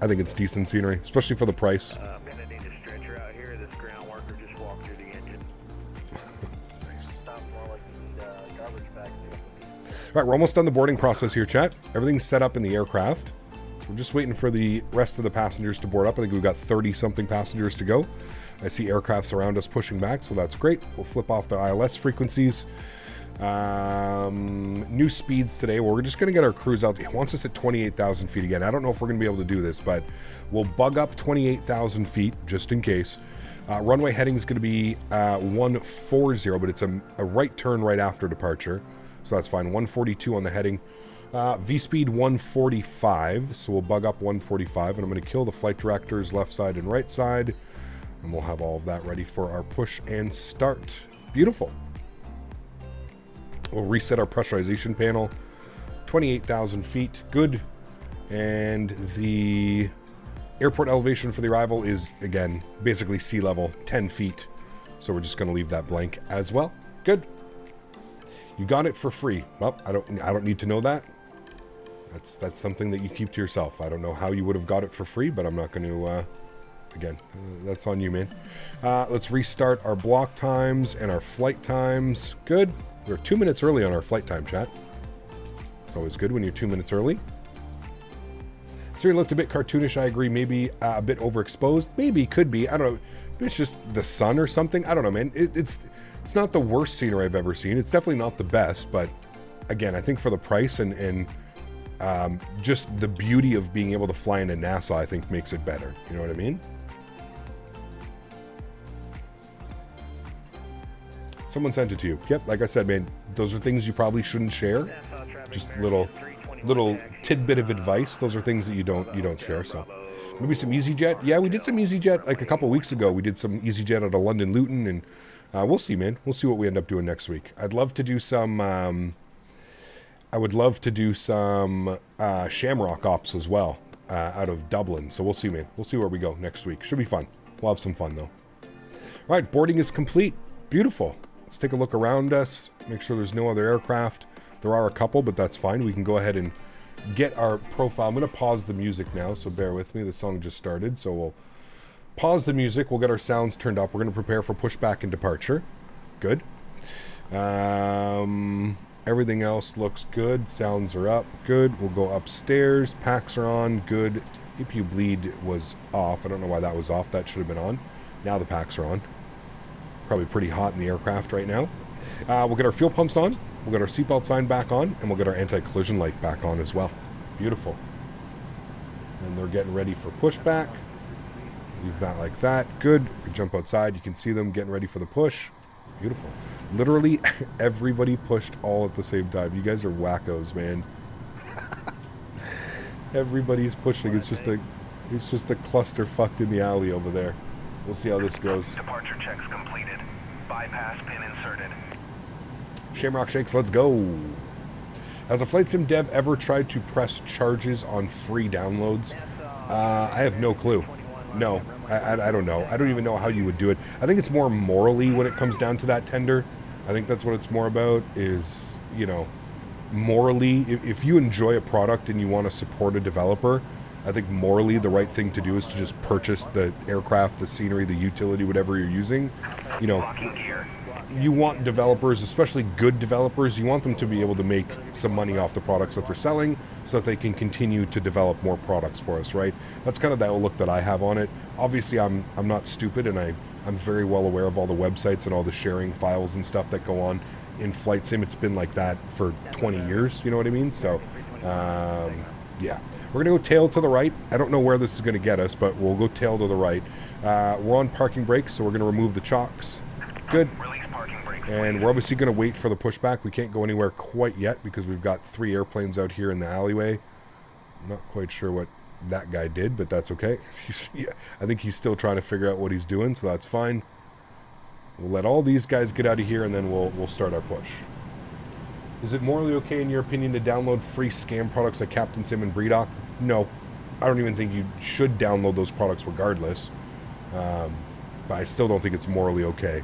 I think it's decent scenery, especially for the price. I'm going to need a stretcher out here. This ground worker just walked through the engine. Nice. Sounds more like the garbage bag. All right, we're almost done the boarding process here, chat. Everything's set up in the aircraft. We're just waiting for the rest of the passengers to board up. I think we've got 30-something passengers to go. I see aircrafts around us pushing back, so that's great. We'll flip off the ILS frequencies. New speeds today. Well, we're just going to get our cruise out. It wants us at 28,000 feet again. I don't know if we're going to be able to do this, but we'll bug up 28,000 feet just in case. Runway heading is going to be 140, but it's a right turn right after departure, so that's fine. 142 on the heading. V-speed 145, so we'll bug up 145, and I'm going to kill the flight directors left side and right side, and we'll have all of that ready for our push and start. Beautiful. We'll reset our pressurization panel. 28,000 feet, good. And the airport elevation for the arrival is, again, basically sea level, 10 feet. So we're just going to leave that blank as well. Good. You got it for free. Well, I don't need to know that. That's something that you keep to yourself. I don't know how you would have got it for free, but I'm not going to, again, that's on you, man. Let's restart our block times and our flight times. Good. We're 2 minutes early on our flight time, chat. It's always good when you're 2 minutes early. So it looked a bit cartoonish, I agree. Maybe a bit overexposed. Maybe, could be. I don't know. It's just the sun or something. I don't know, man. It's not the worst scenery I've ever seen. It's definitely not the best, but again, I think for the price and just the beauty of being able to fly into Nassau, I think makes it better. You know what I mean? Someone sent it to you. Yep, like I said, man, those are things you probably shouldn't share. Just little tidbit of advice. Those are things that you don't share. So maybe some EasyJet. Yeah, we did some EasyJet like a couple weeks ago. We did some EasyJet out of London Luton, and we'll see, man. We'll see what we end up doing next week. I'd love to do some. I would love to do some Shamrock ops as well out of Dublin. So we'll see, man. We'll see where we go next week. Should be fun. We'll have some fun, though. All right, boarding is complete. Beautiful. Let's take a look around us. Make sure there's no other aircraft. There are a couple, but that's fine. We can go ahead and get our profile. I'm going to pause the music now, so bear with me. The song just started, so we'll pause the music. We'll get our sounds turned up. We're going to prepare for pushback and departure. Good. Everything else looks good. Sounds are up. Good. We'll go upstairs. Packs are on. Good. APU bleed was off. I don't know why that was off. That should have been on. Now the packs are on. Probably pretty hot in the aircraft right now. We'll get our fuel pumps on. We'll get our seatbelt sign back on. And we'll get our anti-collision light back on as well. Beautiful. And they're getting ready for pushback. Leave that like that. Good. If we jump outside, you can see them getting ready for the push. Beautiful. Literally everybody pushed all at the same time. You guys are wackos, man. Everybody's pushing. It's just a cluster fucked in the alley over there. We'll see how this goes. Departure checks completed. Bypass pin inserted. Shamrock Shakes, let's go. Has a flight sim dev ever tried to press charges on free downloads? I have no clue. No, I don't know. I don't even know how you would do it. I think it's more morally when it comes down to that tender. I think that's what it's more about is, you know, morally, if you enjoy a product and you want to support a developer, I think morally the right thing to do is to just purchase the aircraft, the scenery, the utility, whatever you're using. You know, you want developers, especially good developers, you want them to be able to make some money off the products that they're selling so that they can continue to develop more products for us, right? That's kind of the outlook that I have on it. Obviously, I'm not stupid, and I'm very well aware of all the websites and all the sharing files and stuff that go on in flight sim. It's been like that for 20 years, you know what I mean? So, yeah. We're going to go tail to the right. I don't know where this is going to get us, but we'll go tail to the right. We're on parking brakes, so we're going to remove the chocks. Good. And we're obviously going to wait for the pushback. We can't go anywhere quite yet because we've got 3 airplanes out here in the alleyway. I'm not quite sure what that guy did, but that's okay. I think he's still trying to figure out what he's doing, so that's fine. We'll let all these guys get out of here, and then we'll start our push. Is it morally okay, in your opinion, to download free scam products like Captain Sim and Breedoc? No. I don't even think you should download those products regardless. But I still don't think it's morally okay.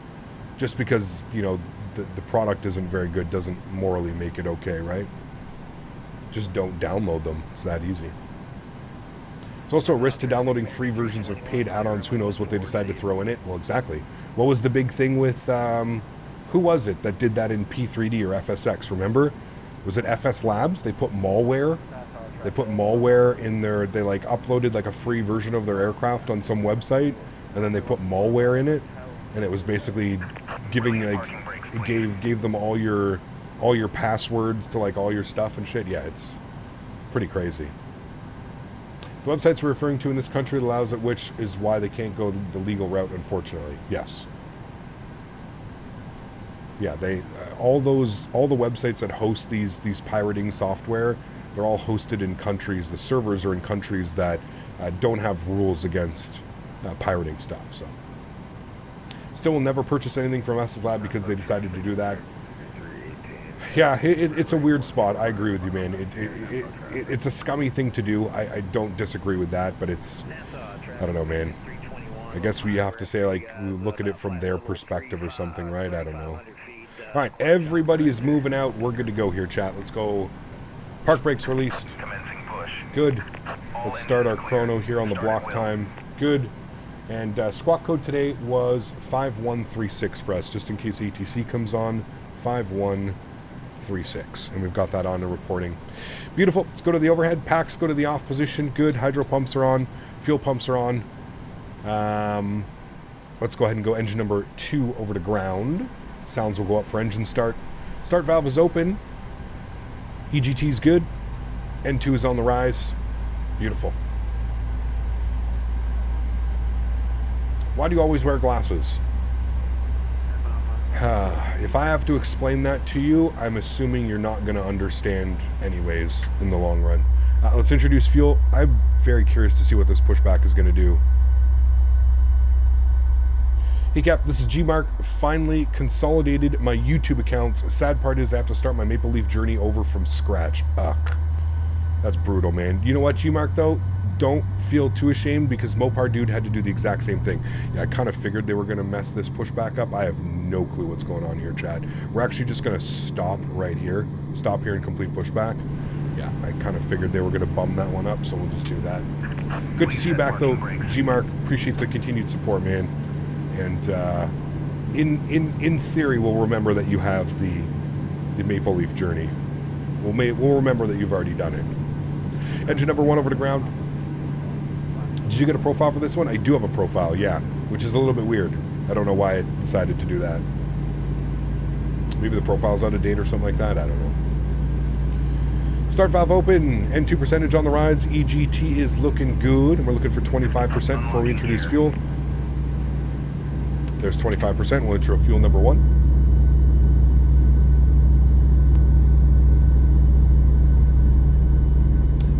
Just because, you know, the product isn't very good doesn't morally make it okay, right? Just don't download them. It's that easy. There's also a risk to downloading free versions of paid add-ons. Who knows what they decide to throw in it? Well, exactly. What was the big thing with... who was it that did that in P3D or FSX, remember? Was it FS Labs? They put malware. They put malware in their... They, like, uploaded, like, a free version of their aircraft on some website, and then they put malware in it, and it was basically giving, like... It gave them all your passwords to, like, all your stuff and shit. Yeah, it's pretty crazy. The websites we're referring to in this country allows it, which is why they can't go the legal route, unfortunately. Yes. Yeah, they all the websites that host these pirating software, they're all hosted in countries. The servers are in countries that don't have rules against pirating stuff. So, still will never purchase anything from SS Lab because they decided to do that. Yeah, it's a weird spot. I agree with you, man. It's a scummy thing to do. I don't disagree with that, but it's, I don't know, man. I guess we have to say, like, we look at it from their perspective or something, right? I don't know. All right, everybody is moving out. We're good to go here, chat. Let's go. Park brakes released. Good. Let's start our chrono here on the block time. Good. And squawk code today was 5136 for us, just in case ATC comes on. 5136. And we've got that on and reporting. Beautiful. Let's go to the overhead. Packs go to the off position. Good. Hydro pumps are on. Fuel pumps are on. Let's go ahead and go engine number 2 over to ground. Sounds will go up for engine start. Start valve is open. EGT is good. N2 is on the rise. Beautiful. Why do you always wear glasses? If I have to explain that to you, I'm assuming you're not going to understand anyways in the long run. Let's introduce fuel. I'm very curious to see what this pushback is going to do. Hey Cap, this is G-Mark. Finally consolidated my YouTube accounts. Sad part is I have to start my Maple Leaf journey over from scratch. Ugh. That's brutal, man. You know what, G-Mark, though? don't feel too ashamed because Mopar Dude had to do the exact same thing. Yeah, I kind of figured they were going to mess this pushback up. I have no clue what's going on here, Chad. We're actually just going to stop right here. Stop here and complete pushback. Yeah, I kind of figured they were going to bum that one up, so we'll just do that. Good to see you back, though, G-Mark. Appreciate the continued support, man. And in theory, we'll remember that you have the Maple Leaf journey. We'll remember that you've already done it. Engine number 1 over to ground. Did you get a profile for this one? I do have a profile, yeah, which is a little bit weird. I don't know why it decided to do that. Maybe the profile's out of date or something like that. I don't know. Start valve open. N2 percentage on the rise. EGT is looking good. And we're looking for 25% before we introduce fuel. There's 25%. We'll intro fuel number 1.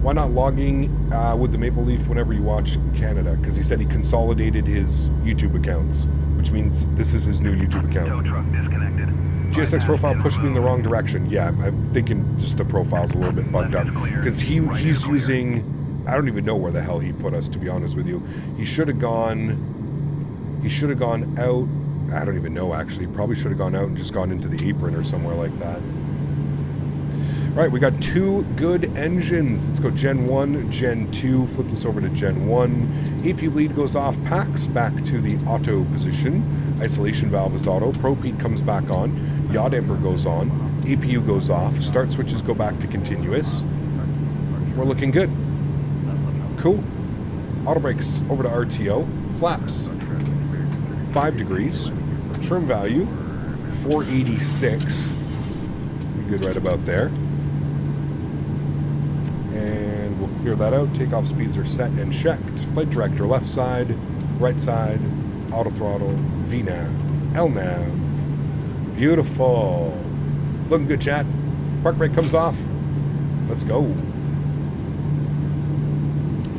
Why not logging with the Maple Leaf whenever you watch Canada? Because he said he consolidated his YouTube accounts, which means this is his new YouTube account. Tow truck disconnected. GSX profile pushed me in the wrong direction. Yeah, I'm thinking just the profile's a little bit bugged up. Because he's using... I don't even know where the hell he put us, to be honest with you. He should have gone out... I don't even know, actually. Probably should have gone out and just gone into the apron or somewhere like that. Right, we got 2 good engines. Let's go Gen 1, Gen 2. Flip this over to Gen 1. AP bleed goes off. Packs back to the auto position. Isolation valve is auto. Propede comes back on. Yaw damper goes on. APU goes off. Start switches go back to continuous. We're looking good. Cool. Auto brakes over to RTO. Flaps. 5 degrees. Trim value 486. Be good right about there. And we'll clear that out. Takeoff speeds are set and checked. Flight director left side, right side, auto throttle, VNAV, LNAV. Beautiful. Looking good, chat. Park brake comes off. Let's go.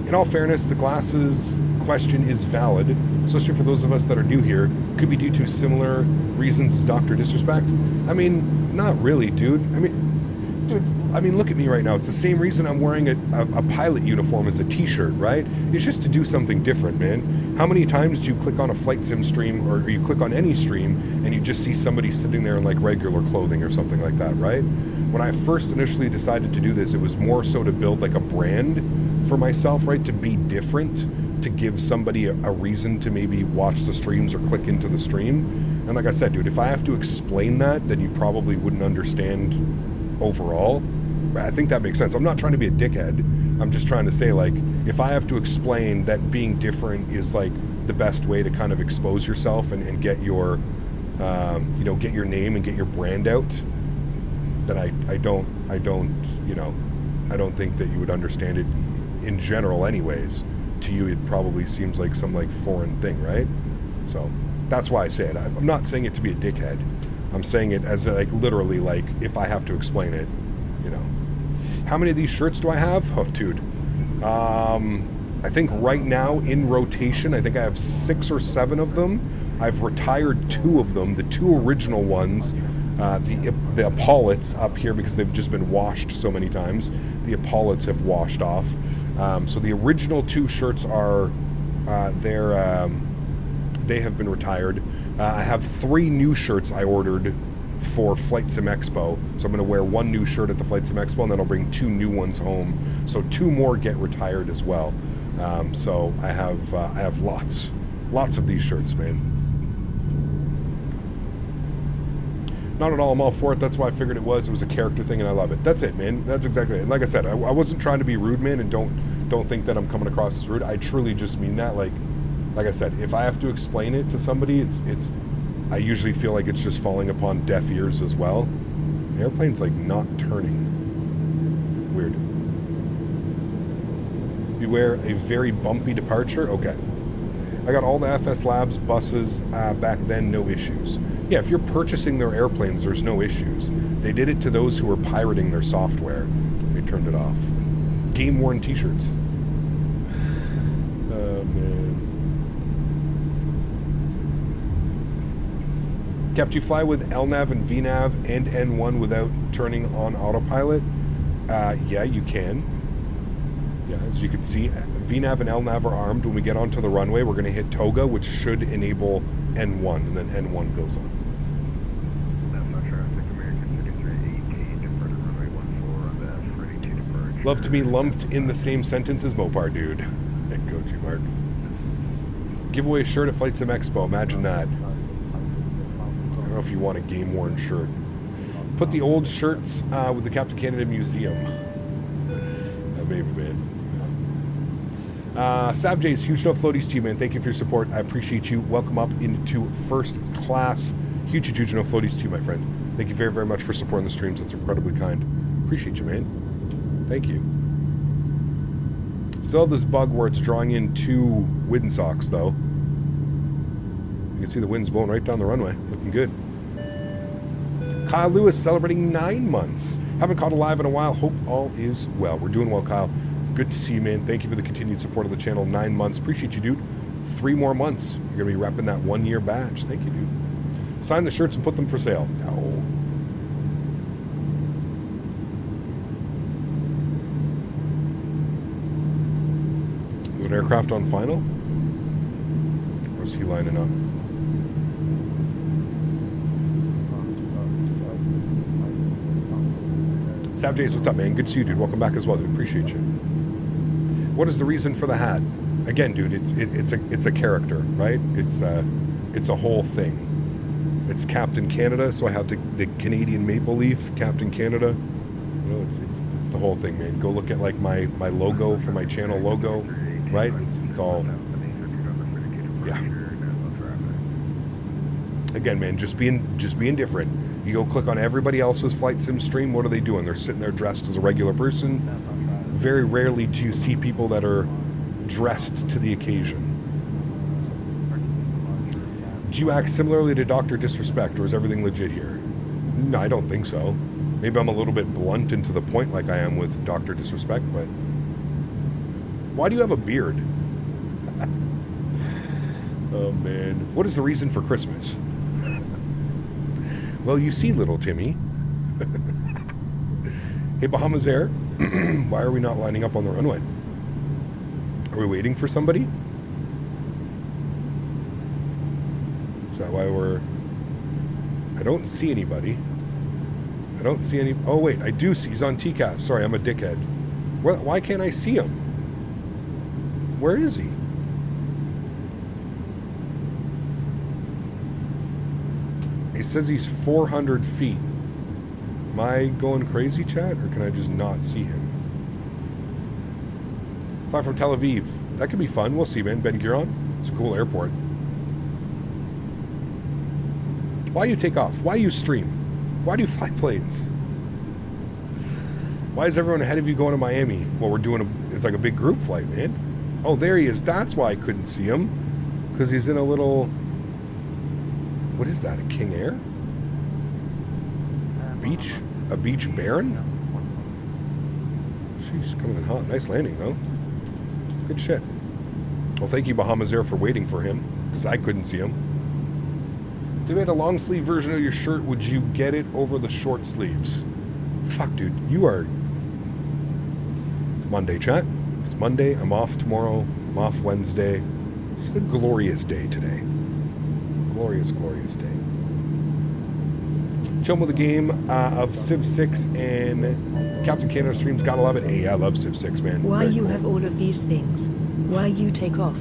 In all fairness, the glasses question is valid, especially for those of us that are new here. Could be due to similar reasons as Dr. Disrespect. I mean, not really, dude. I mean, look at me right now. It's the same reason I'm wearing a pilot uniform as a t-shirt, right? It's just to do something different, man. How many times do you click on a flight sim stream or you click on any stream and you just see somebody sitting there in like regular clothing or something like that, right? When I first initially decided to do this, it was more so to build like a brand for myself, right? To be different, to give somebody a reason to maybe watch the streams or click into the stream. And like I said, dude, if I have to explain that, then you probably wouldn't understand overall. I think that makes sense. I'm not trying to be a dickhead. I'm just trying to say, like, if I have to explain that being different is like the best way to kind of expose yourself and get your, you know, get your name and get your brand out, then I don't, you know, I don't think that you would understand it in general anyways. To you, it probably seems like some like foreign thing, right? So that's why I say it. I'm not saying it to be a dickhead. I'm saying it as like literally like if I have to explain it, you know. How many of these shirts do I have? Oh, dude. I think right now in rotation, I think I have 6 or 7 of them. I've retired 2 of them, the 2 original ones. The Apollets up here because they've just been washed so many times. The Apollets have washed off. So the original 2 shirts are they have been retired. I have 3 new shirts I ordered for FlightSim Expo. So I'm going to wear 1 new shirt at the FlightSim Expo, and then I'll bring 2 new ones home. So 2 more get retired as well. So I have lots of these shirts, man. Not at all, I'm all for it. That's why I figured it was a character thing, and I love it. That's it, man. That's exactly it. And like I said, I wasn't trying to be rude, man, and don't think that I'm coming across as rude. I truly just mean that. Like I said, if I have to explain it to somebody, it's I usually feel like it's just falling upon deaf ears as well. The airplane's like not turning. Weird. Beware a very bumpy departure. Okay. I got all the FS Labs buses back then, no issues. Yeah, if you're purchasing their airplanes, there's no issues. They did it to those who were pirating their software. They turned it off. Game-worn t-shirts. Oh, man. Cap, do you fly with LNAV and VNAV and N1 without turning on autopilot? Yeah, you can. Yeah, as you can see, VNAV and LNAV are armed. When we get onto the runway, we're going to hit TOGA, which should enable N1, and then N1 goes on. Love to be lumped in the same sentence as Mopar, dude. Hey, Coach Mark. Giveaway shirt at FlightSim Expo. Imagine that. I don't know if you want a game-worn shirt. Put the old shirts with the Captain Canada Museum. Maybe, man. Sav J's, huge no floaties to you, man. Thank you for your support. I appreciate you. Welcome up into first class. Huge no floaties to you, my friend. Thank you very, very much for supporting the streams. That's incredibly kind. Appreciate you, man. Thank you. Still have this bug where it's drawing in 2 windsocks, though. You can see the wind's blowing right down the runway. Looking good. Kyle Lewis celebrating 9 months. Haven't caught a live in a while. Hope all is well. We're doing well, Kyle. Good to see you, man. Thank you for the continued support of the channel. 9 months. Appreciate you, dude. 3 more months. You're going to be repping that 1-year badge. Thank you, dude. Sign the shirts and put them for sale. No. Is an aircraft on final? Or is he lining up? Sav Jays, what's up, man? Good to see you, dude. Welcome back as well, dude. Appreciate you. What is the reason for the hat? Again, dude, it's a character, right? It's a whole thing. It's Captain Canada, so I have the Canadian maple leaf, Captain Canada. You know, it's the whole thing, man. Go look at like my logo for my channel logo, right? It's all, yeah. Again, man, just being different. You go click on everybody else's flight sim stream. What are they doing? They're sitting there dressed as a regular person. Very rarely do you see people that are dressed to the occasion. Do you act similarly to Dr. Disrespect, or is everything legit here? No, I don't think so. Maybe I'm a little bit blunt and to the point like I am with Dr. Disrespect, but why do you have a beard? Oh, man. What is the reason for Christmas? Well, you see, little Timmy. Hey, Bahamas Air, why are we not lining up on the runway? Are we waiting for somebody? Is that why we're... I don't see anybody. I don't see any... Oh, wait, I do see. He's on TCAS. Sorry, I'm a dickhead. Why can't I see him? Where is he? He says he's 400 feet. Am I going crazy, chat, or can I just not see him? Fly from Tel Aviv. That could be fun. We'll see, man. Ben Gurion. It's a cool airport. Why you take off? Why you stream? Why do you fly planes? Why is everyone ahead of you going to Miami? Well, we're doing it's like a big group flight, man. Oh, there he is. That's why I couldn't see him. Because he's in a little... What is that? A King Air? Beach? A Beach Baron? She's coming in hot. Nice landing, though. Good shit. Well, thank you, Bahamas Air, for waiting for him, because I couldn't see him. If you made a long sleeve version of your shirt, would you get it over the short sleeves? Fuck, dude. You are... It's Monday, chat. It's Monday. I'm off tomorrow. I'm off Wednesday. It's a glorious day today. Glorious, glorious day. Chilling with the game of Civ 6 and Captain Canada streams. Gotta love it. Hey, I love Civ 6, man. Why Very you cool. have all of these things? Why you take off?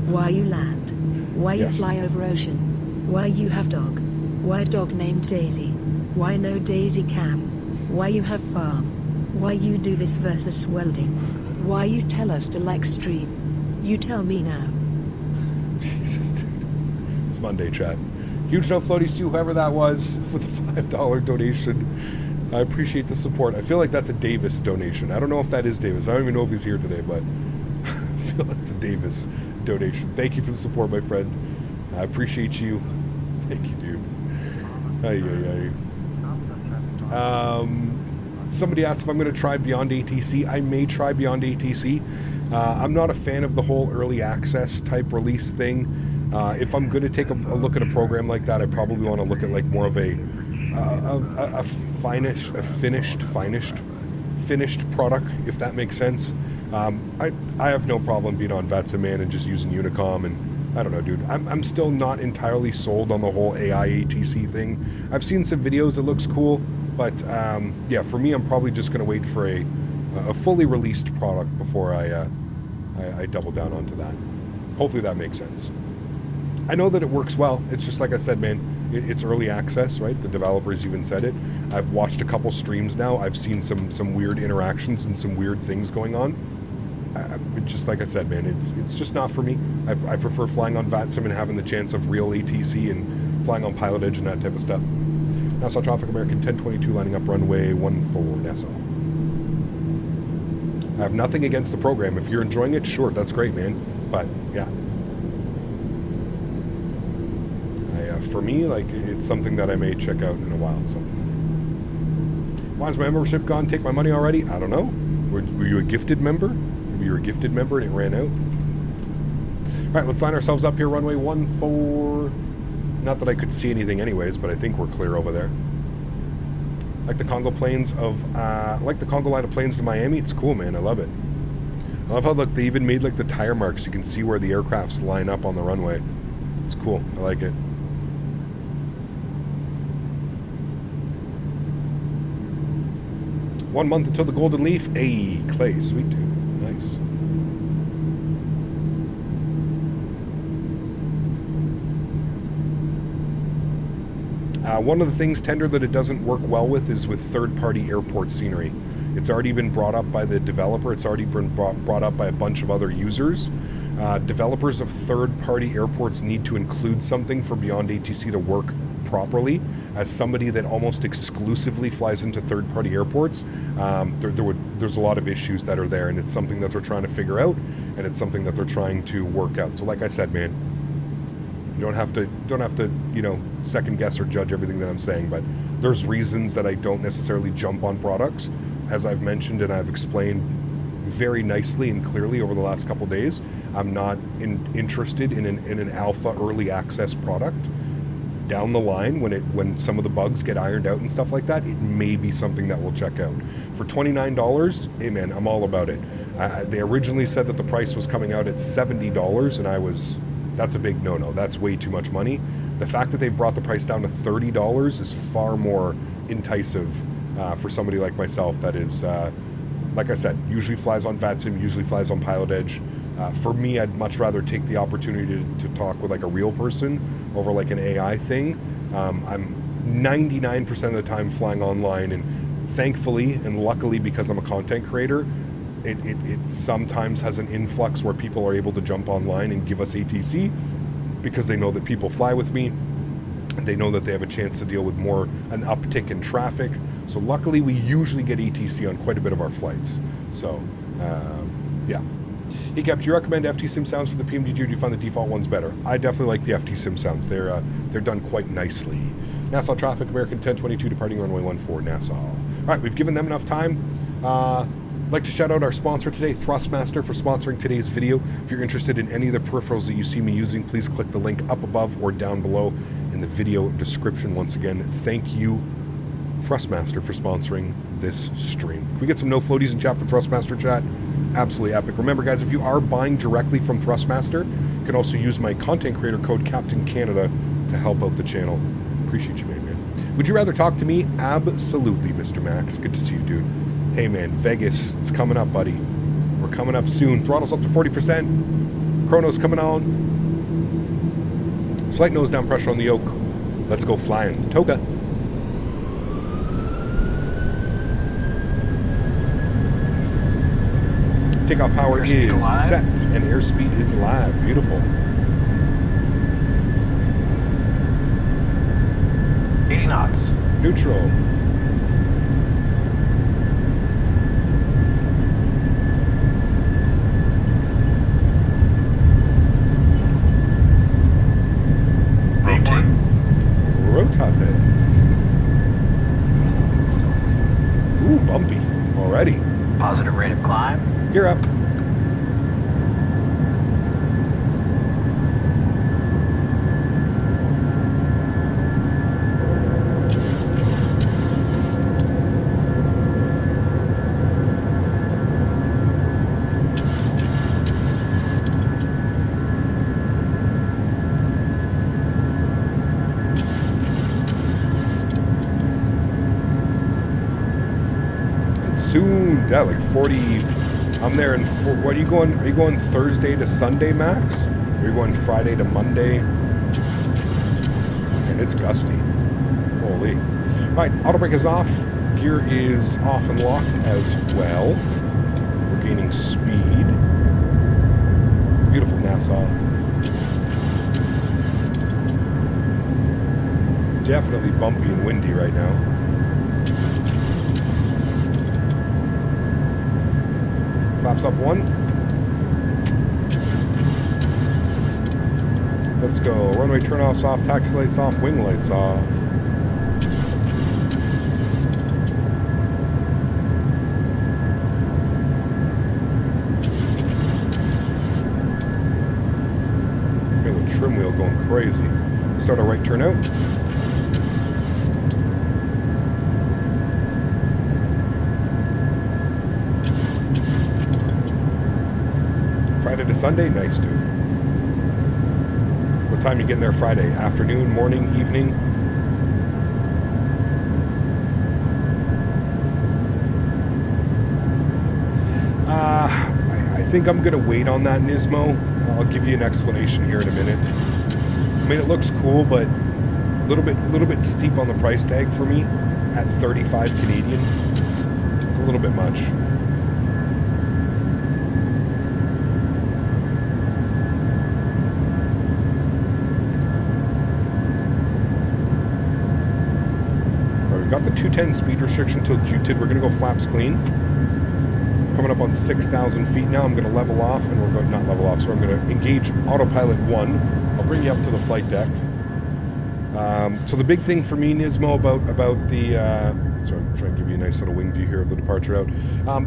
Why you land? Why you Yes. fly over ocean? Why you have dog? Why dog named Daisy? Why no Daisy cam? Why you have farm? Why you do this versus welding? Why you tell us to like stream? You tell me now. Jesus, dude. It's Monday, chat. Huge no floaties to whoever that was with a $5 donation. I appreciate the support. I feel like that's a Davis donation. I don't know if that is Davis. I don't even know if he's here today, but I feel that's a Davis donation. Thank you for the support, my friend. I appreciate you. Thank you, dude. Somebody asked if I'm going to try Beyond ATC. I may try Beyond ATC. I'm not a fan of the whole early access type release thing. If I'm going to take a look at a program like that, I probably want to look at like more of a finished product, if that makes sense. I have no problem being on FTSIM, man, and just using Unicom, and I don't know, dude. I'm still not entirely sold on the whole AI ATC thing. I've seen some videos, it looks cool, but yeah, for me, I'm probably just going to wait for a fully released product before I double down onto that. Hopefully that makes sense. I know that it works well. It's just like I said, man, it's early access, right? The developers even said it. I've watched a couple streams now. I've seen some weird interactions and some weird things going on. It's just like I said, man, it's just not for me. I prefer flying on FTSIM and having the chance of real ATC and flying on pilot edge and that type of stuff. Nassau traffic, American 1022 lining up runway 14 Nassau. I have nothing against the program. If you're enjoying it, sure, that's great, man. But yeah, for me, like, it's something that I may check out in a while. So, why is my membership gone? Take my money already? I don't know. Were you a gifted member? Maybe you're a gifted member and it ran out. All right, let's line ourselves up here. Runway 14. Not that I could see anything, anyways, but I think we're clear over there. Like the Congo plains of, like the Congo line of plains to Miami. It's cool, man. I love it. I love how they even made like the tire marks. You can see where the aircrafts line up on the runway. It's cool. I like it. One month until the Golden Leaf. Hey, Clay, sweet dude. Nice. One of the things, Tender, that it doesn't work well with is with third-party airport scenery. It's already been brought up by the developer. It's already been brought up by a bunch of other users. Developers of third-party airports need to include something for Beyond ATC to work properly. As somebody that almost exclusively flies into third-party airports, there's a lot of issues that are there, and it's something that they're trying to figure out, and it's something that they're trying to work out. So like I said, man, you don't have to, you know, second guess or judge everything that I'm saying, but there's reasons that I don't necessarily jump on products. As I've mentioned and I've explained very nicely and clearly over the last couple days, I'm not interested in an alpha early access product. Down the line, when some of the bugs get ironed out and stuff like that, it may be something that we'll check out. For $29, hey man, I'm all about it. They originally said that the price was coming out at $70, and that's a big no-no. That's way too much money. The fact that they've brought the price down to $30 is far more enticing for somebody like myself that is, like I said, usually flies on FTSIM, usually flies on Pilot Edge. For me, I'd much rather take the opportunity to talk with like a real person over like an AI thing. I'm 99% of the time flying online, and thankfully and luckily, because I'm a content creator, it sometimes has an influx where people are able to jump online and give us ATC because they know that people fly with me. They know that they have a chance to deal with an uptick in traffic. So luckily, we usually get ATC on quite a bit of our flights. So, yeah. Hey, Cap, do you recommend FTSIM sounds for the PMDG, or do you find the default ones better? I definitely like the FTSIM sounds. They're done quite nicely. Nassau traffic, American 1022, departing runway 14, Nassau. All right, we've given them enough time. I'd like to shout out our sponsor today, Thrustmaster, for sponsoring today's video. If you're interested in any of the peripherals that you see me using, please click the link up above or down below in the video description. Once again, thank you, Thrustmaster, for sponsoring this stream. Can we get some no floaties in chat for Thrustmaster chat? Absolutely epic. Remember, guys, if you are buying directly from Thrustmaster, you can also use my content creator code Captain Canada to help out the channel. Appreciate you, man. Would you rather talk to me? Absolutely, Mr. Max. Good to see you, dude. Hey, man, Vegas, it's coming up, buddy. We're coming up soon. Throttle's up to 40%. Chrono's coming on. Slight nose down pressure on the yoke. Let's go flying. Toga. Takeoff power is set and airspeed is live. Beautiful. 80 knots. Neutral. Rotate. Ooh, bumpy already. Positive rate of climb. Gear up. soon. Yeah, like 40. I'm there in. What are you going? Are you going Thursday to Sunday, Max? Or are you going Friday to Monday? And it's gusty. Holy. All right, auto brake is off. Gear is off and locked as well. We're gaining speed. Beautiful Nassau. Definitely bumpy and windy right now. Flaps up 1. Let's go. Runway turnoffs off, taxi lights off, wing lights off. Feel the trim wheel going crazy. Start a right turn out. Friday to Sunday? Nice, dude. What time you getting there Friday? Afternoon, morning, evening? I think I'm going to wait on that, Nismo. I'll give you an explanation here in a minute. I mean, it looks cool, but a little bit steep on the price tag for me at 35 Canadian. A little bit much. We've got the 210 speed restriction till Juted. We're going to go flaps clean. Coming up on 6,000 feet now. I'm going to level off, and we're going not level off. So I'm going to engage autopilot 1. I'll bring you up to the flight deck. So the big thing for me, Nismo, about the sorry, I'm trying to give you a nice little wing view here of the departure route.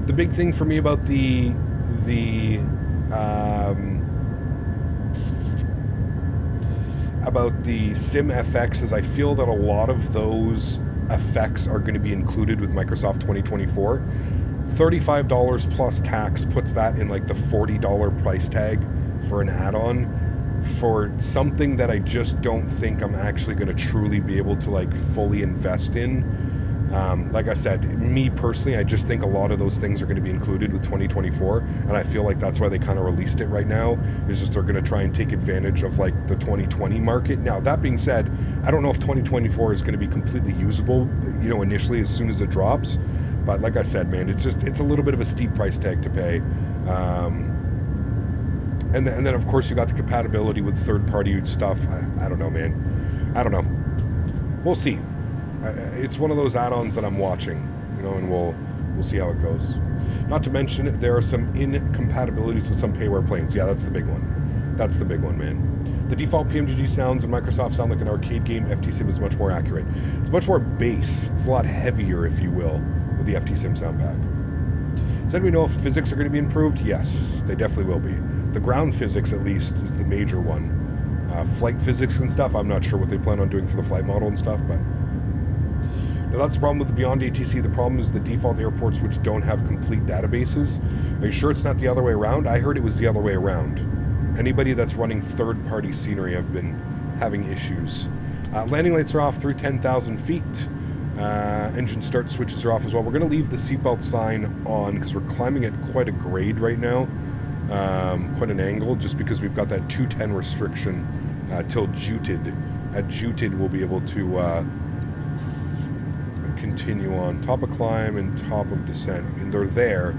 The big thing for me about the Sim FX is I feel that a lot of those effects are going to be included with Microsoft 2024. $35 plus tax puts that in like the $40 price tag for an add-on for something that I just don't think I'm actually going to truly be able to like fully invest in. Like I said, me personally, I just think a lot of those things are going to be included with 2024, and I feel like that's why they kind of released it right now, is just they're going to try and take advantage of like the 2020 market. Now, that being said, I don't know if 2024 is going to be completely usable, you know, initially as soon as it drops, but like I said, man, it's a little bit of a steep price tag to pay. And then of course you got the compatibility with third-party stuff. I don't know, man. I don't know. We'll see. It's one of those add-ons that I'm watching, you know, and we'll see how it goes. Not to mention, there are some incompatibilities with some payware planes. Yeah, that's the big one. That's the big one, man. The default PMDG sounds in Microsoft sound like an arcade game. FTSIM is much more accurate. It's much more bass. It's a lot heavier, if you will, with the FTSIM Soundpack. Does anybody know if physics are going to be improved? Yes, they definitely will be. The ground physics, at least, is the major one. Flight physics and stuff, I'm not sure what they plan on doing for the flight model and stuff, but... Now, that's the problem with the Beyond ATC. The problem is the default airports which don't have complete databases. Are you sure it's not the other way around? I heard it was the other way around. Anybody that's running third-party scenery have been having issues. Landing lights are off through 10,000 feet. Engine start switches are off as well. We're going to leave the seatbelt sign on because we're climbing at quite a grade right now. Quite an angle, just because we've got that 210 restriction till Juted. At Juted, we'll be able to... continue on. Top of climb and top of descent. I mean, they're there.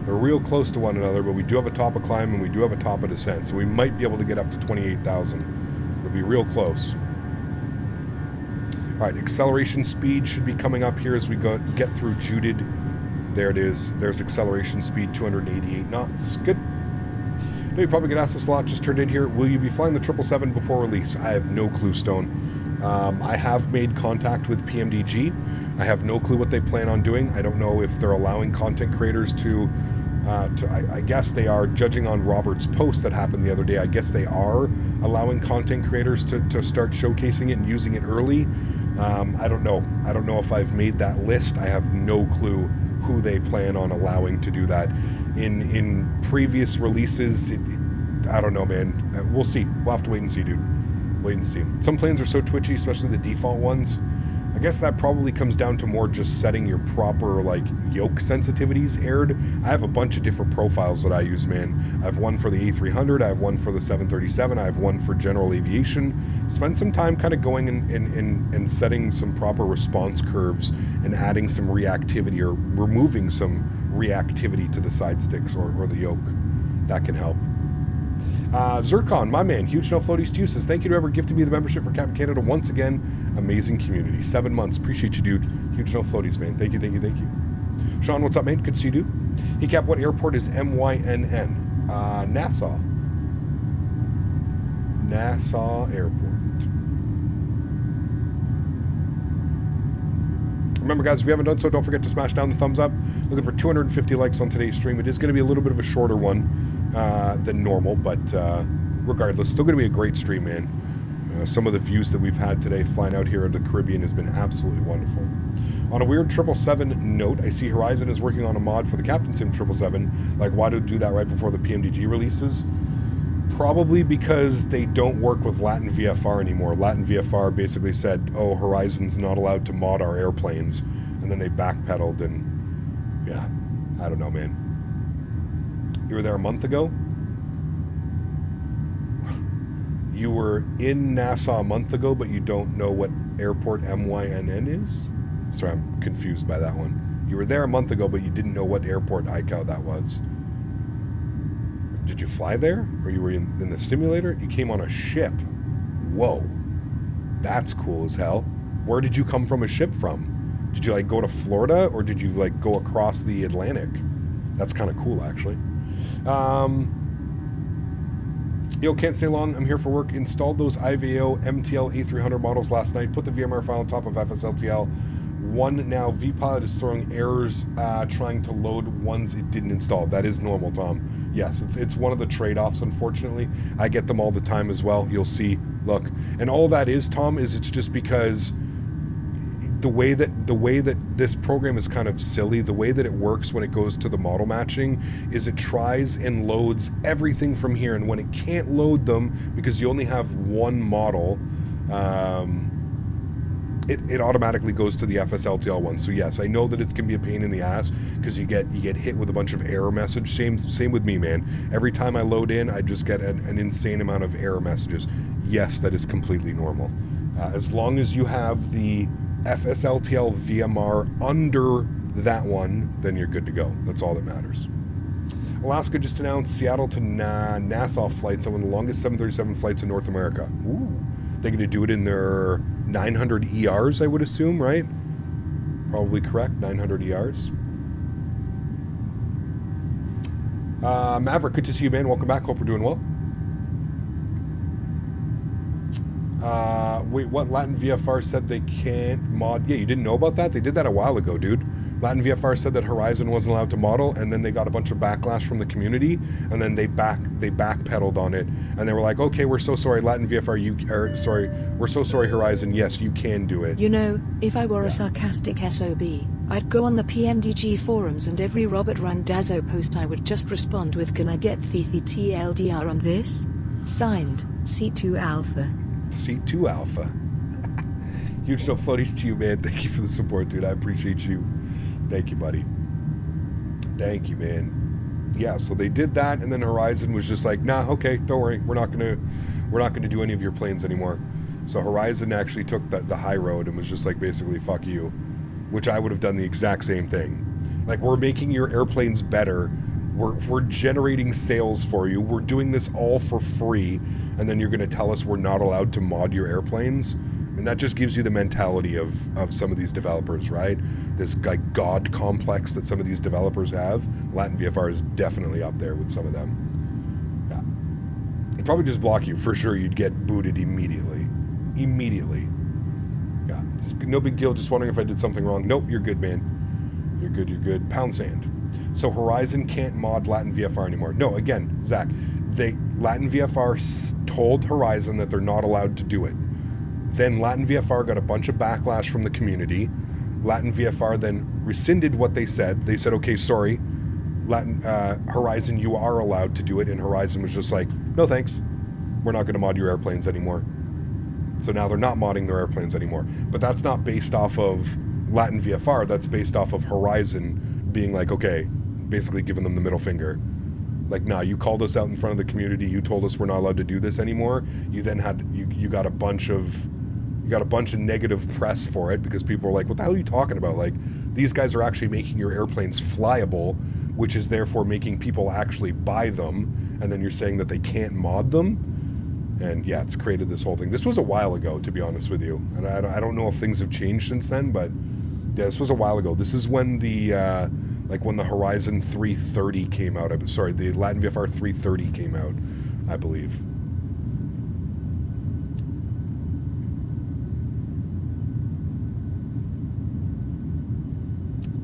They're real close to one another, but we do have a top of climb and we do have a top of descent, so we might be able to get up to 28,000. It'll be real close. All right, acceleration speed should be coming up here as we get through Juted. There it is. There's acceleration speed, 288 knots. Good. Now, you probably get asked this a lot, just turned in here. Will you be flying the 777 before release? I have no clue, Stone. I have made contact with PMDG. I have no clue what they plan on doing. I don't know if they're allowing content creators to I guess they are, judging on Robert's post that happened the other day, I guess they are allowing content creators to start showcasing it and using it early. I don't know. I don't know if I've made that list. I have no clue who they plan on allowing to do that. In previous releases, I don't know, man. We'll see. We'll have to wait and see, dude. Wait and see. Some planes are so twitchy, especially the default ones. I guess that probably comes down to more just setting your proper, like, yoke sensitivities aired. I have a bunch of different profiles that I use, man. I have one for the A300, I have one for the 737, I have one for general aviation. Spend some time kind of going and setting some proper response curves and adding some reactivity or removing some reactivity to the side sticks or the yoke. That can help. Zircon, my man, huge no floaties to you, says thank you to whoever gifted me the membership for Captain Canada once again. Amazing community. 7 months. Appreciate you, dude. Huge no floaties, man. Thank you, thank you, thank you. Sean, what's up, man? Good to see you, dude. Hey, Cap, what airport is MYNN? Nassau. Nassau Airport. Remember, guys, if you haven't done so, don't forget to smash down the thumbs up. Looking for 250 likes on today's stream. It is going to be a little bit of a shorter one than normal, but regardless, still going to be a great stream, man. Some of the views that we've had today flying out here in the Caribbean has been absolutely wonderful. On a weird 777 note, I see Horizon is working on a mod for the Captain Sim 777. Like, why do that right before the PMDG releases? Probably because they don't work with Latin VFR anymore. Latin VFR basically said, oh, Horizon's not allowed to mod our airplanes. And then they backpedaled and, yeah, I don't know, man. You were there a month ago? You were in Nassau a month ago, but you don't know what airport MYNN is? Sorry, I'm confused by that one. You were there a month ago, but you didn't know what airport ICAO that was. Did you fly there? Or you were in the simulator? You came on a ship. Whoa. That's cool as hell. Where did you come from a ship from? Did you, like, go to Florida? Or did you, like, go across the Atlantic? That's kind of cool, actually. Yo, can't stay long. I'm here for work. Installed those IVAO MTL A300 models last night. Put the VMR file on top of FSLTL. One now, VPilot is throwing errors trying to load ones it didn't install. That is normal, Tom. Yes, it's one of the trade-offs, unfortunately. I get them all the time as well. You'll see. Look. And all that is, Tom, is it's just because the way that this program is kind of silly, the way that it works when it goes to the model matching is it tries and loads everything from here, and when it can't load them because you only have one model, it automatically goes to the FSLTL one. So yes, I know that it can be a pain in the ass because you get hit with a bunch of error message. Same with me, man. Every time I load in, I just get an insane amount of error messages. Yes, that is completely normal. As long as you have the FSLTL VMR under that one, then you're good to go. That's all that matters. Alaska just announced Seattle to Nassau flights, one of the longest 737 flights in North America. Ooh. They're going to do it in their 900 ERs, I would assume, right? Probably correct, 900 ERs. Maverick, good to see you, man. Welcome back. Hope we're doing well. Wait, what? Latin VFR said they can't mod? Yeah, you didn't know about that? They did that a while ago, dude. Latin VFR said that Horizon wasn't allowed to model, and then they got a bunch of backlash from the community, and then they backpedaled on it, and they were like, okay, we're so sorry, Latin VFR, we're so sorry, Horizon, yes, you can do it. You know, if I were a sarcastic SOB, I'd go on the PMDG forums and every Robert Randazzo post I would just respond with, can I get TLDR on this? Signed, C2 Alpha. C2 Alpha. Huge no floaties to you, man. Thank you for the support, dude. I appreciate you. Thank you, buddy. Thank you, man. Yeah, so they did that, and then Horizon was just like, nah, okay, don't worry, we're not gonna do any of your planes anymore. So Horizon actually took the high road and was just like, basically, fuck you, which I would have done the exact same thing. Like, we're making your airplanes better. We're generating sales for you. We're doing this all for free, and then you're gonna tell us we're not allowed to mod your airplanes? And that just gives you the mentality of some of these developers, right? This like god complex that some of these developers have. Latin VFR is definitely up there with some of them. Yeah. They'd probably just block you. For sure, you'd get booted immediately. Immediately. Yeah. It's no big deal. Just wondering if I did something wrong. Nope, you're good, man. You're good, you're good. Pound sand. So Horizon can't mod Latin VFR anymore. No, again, Zach, Latin VFR told Horizon that they're not allowed to do it. Then Latin VFR got a bunch of backlash from the community. Latin VFR then rescinded what they said. They said, okay, sorry, Horizon, you are allowed to do it. And Horizon was just like, no thanks. We're not going to mod your airplanes anymore. So now they're not modding their airplanes anymore. But that's not based off of Latin VFR. That's based off of Horizon being like, okay, basically giving them the middle finger. Like, nah, you called us out in front of the community. You told us we're not allowed to do this anymore. You then had, you got a bunch of negative press for it because people were like, what the hell are you talking about? Like, these guys are actually making your airplanes flyable, which is therefore making people actually buy them. And then you're saying that they can't mod them. And yeah, it's created this whole thing. This was a while ago, to be honest with you. And I don't know if things have changed since then, but yeah, this was a while ago. This is when the, when the Horizon 330 came out. Sorry, the Latin VFR 330 came out, I believe.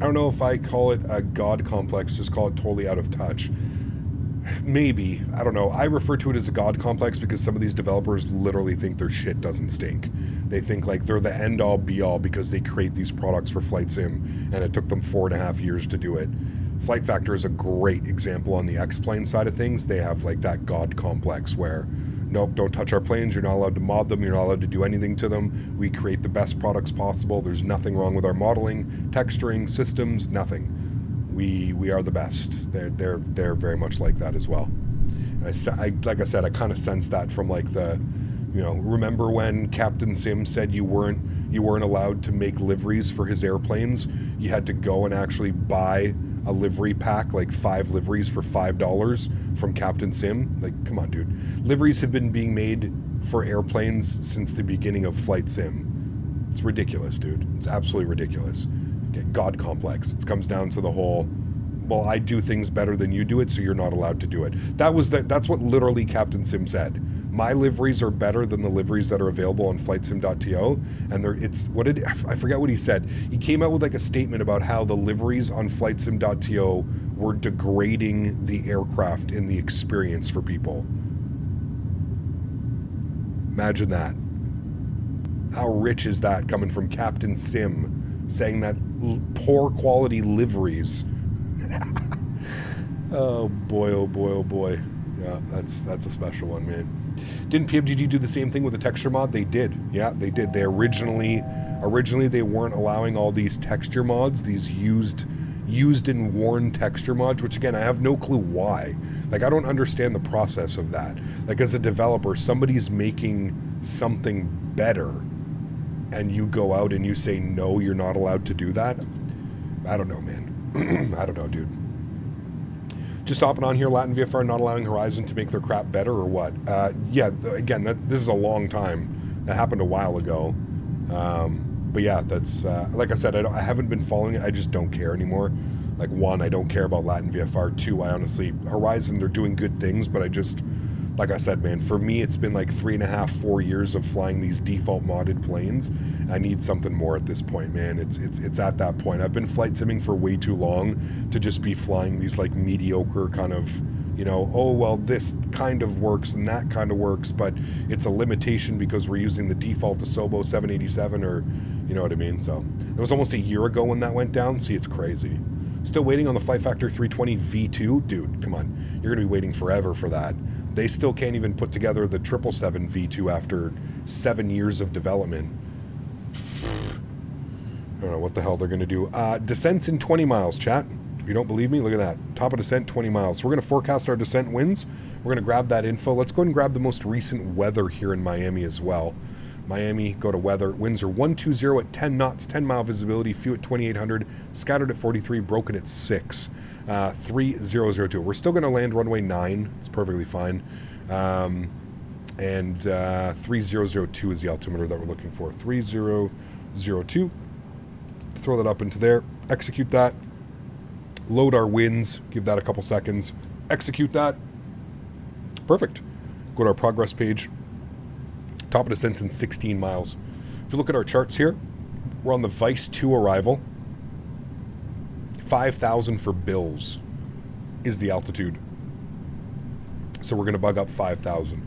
I don't know if I call it a god complex, just call it totally out of touch. Maybe. I don't know. I refer to it as a god complex because some of these developers literally think their shit doesn't stink. They think like they're the end-all be-all because they create these products for FlightSim, and it took them 4.5 years to do it. Flight Factor is a great example on the X-Plane side of things. They have like that god complex where, nope, don't touch our planes. You're not allowed to mod them. You're not allowed to do anything to them. We create the best products possible. There's nothing wrong with our modeling, texturing, systems, nothing. We are the best. They're very much like that as well. And like I said, I kind of sense that from like the, remember when Captain Sim said you weren't allowed to make liveries for his airplanes? You had to go and actually buy a livery pack, like 5 liveries for $5 from Captain Sim. Like, come on, dude. Liveries have been being made for airplanes since the beginning of Flight Sim. It's ridiculous, dude. It's absolutely ridiculous. God complex. It comes down to the whole, well, I do things better than you do it, so you're not allowed to do it. That's what literally Captain Sim said. My liveries are better than the liveries that are available on FlightSim.to, and I forget what he said. He came out with like a statement about how the liveries on FlightSim.to were degrading the aircraft in the experience for people. Imagine that. How rich is that coming from Captain Sim? Saying that poor quality liveries. Oh boy, oh boy, oh boy. Yeah, that's a special one, man. Didn't PMDG do the same thing with the texture mod? They did. Yeah, they did. They originally they weren't allowing all these texture mods, these used and worn texture mods, which again, I have no clue why. Like, I don't understand the process of that. Like, as a developer, somebody's making something better, and you go out and you say, no, you're not allowed to do that? I don't know, man. I don't know, dude. Just hopping on here, Latin VFR not allowing Horizon to make their crap better or what? Yeah, again, this is a long time. That happened a while ago. But yeah, that's, like I said, I haven't been following it. I just don't care anymore. Like, 1, I don't care about Latin VFR. 2, I honestly, Horizon, they're doing good things, but I just, like I said, man, for me, it's been like 3.5, 4 years of flying these default modded planes. I need something more at this point, man. It's at that point. I've been flight simming for way too long to just be flying these like mediocre kind of, oh, well, this kind of works and that kind of works, but it's a limitation because we're using the default Asobo 787 or, you know what I mean? So it was almost a year ago when that went down. See, it's crazy. Still waiting on the Flight Factor 320 V2? Dude, come on. You're going to be waiting forever for that. They still can't even put together the 777 V2 after 7 years of development. I don't know what the hell they're going to do. Descents in 20 miles, chat. If you don't believe me, look at that. Top of descent, 20 miles. So we're going to forecast our descent winds. We're going to grab that info. Let's go ahead and grab the most recent weather here in Miami as well. Miami, go to weather. Winds are 120 at 10 knots, 10-mile visibility, few at 2,800, scattered at 43, broken at 6. 3002. We're still going to land runway 9. It's perfectly fine. And 3002 is the altimeter that we're looking for. 3002. Throw that up into there. Execute that. Load our winds. Give that a couple seconds. Execute that. Perfect. Go to our progress page. Top of descent in 16 miles. If you look at our charts here, we're on the Vice 2 arrival. 5,000 for Bills is the altitude. So we're going to bug up 5,000.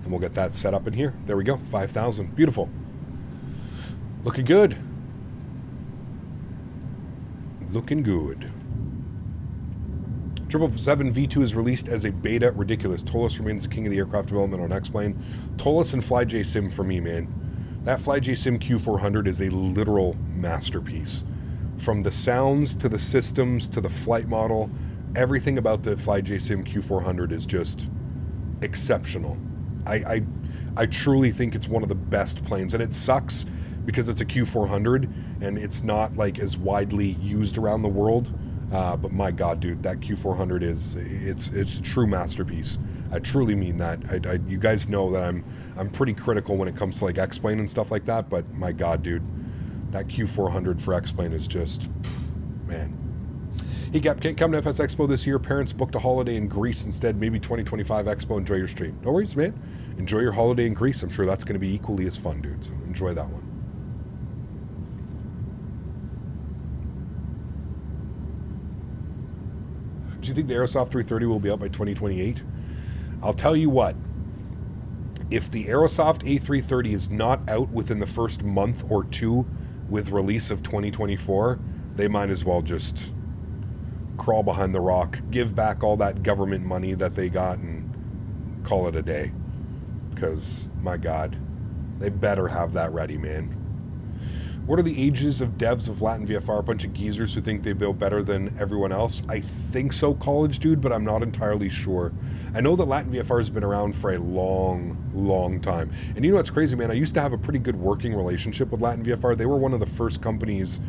And we'll get that set up in here. There we go. 5,000. Beautiful. Looking good. Looking good. 777 V2 is released as a beta. Ridiculous. Tolis remains the king of the aircraft development on X-Plane. Tolis and FlyJSim for me, man. That FlyJSim Q400 is a literal masterpiece. From the sounds to the systems to the flight model, everything about the FlyJSim Q400 is just exceptional. I truly think it's one of the best planes, and it sucks because it's a Q400 and it's not like as widely used around the world. But my God, dude, that Q400 it's a true masterpiece. I truly mean that. You guys know that I'm pretty critical when it comes to like X-Plane and stuff like that. But my God, dude, that Q400 for X-Plane is just, man. Hey, Gap, can't come to FS Expo this year. Parents booked a holiday in Greece instead. Maybe 2025 Expo. Enjoy your stream. No worries, man. Enjoy your holiday in Greece. I'm sure that's going to be equally as fun, dude. So enjoy that one. Do you think the Aerosoft 330 will be out by 2028? I'll tell you what. If the Aerosoft A330 is not out within the first month or two with release of 2024, they might as well just crawl behind the rock, give back all that government money that they got, and call it a day. Because, my God, they better have that ready, man. What are the ages of devs of Latin VFR? A bunch of geezers who think they build better than everyone else? I think so, college dude, but I'm not entirely sure. I know that Latin VFR has been around for a long, long time. And you know what's crazy, man? I used to have a pretty good working relationship with Latin VFR. They were one of the first companies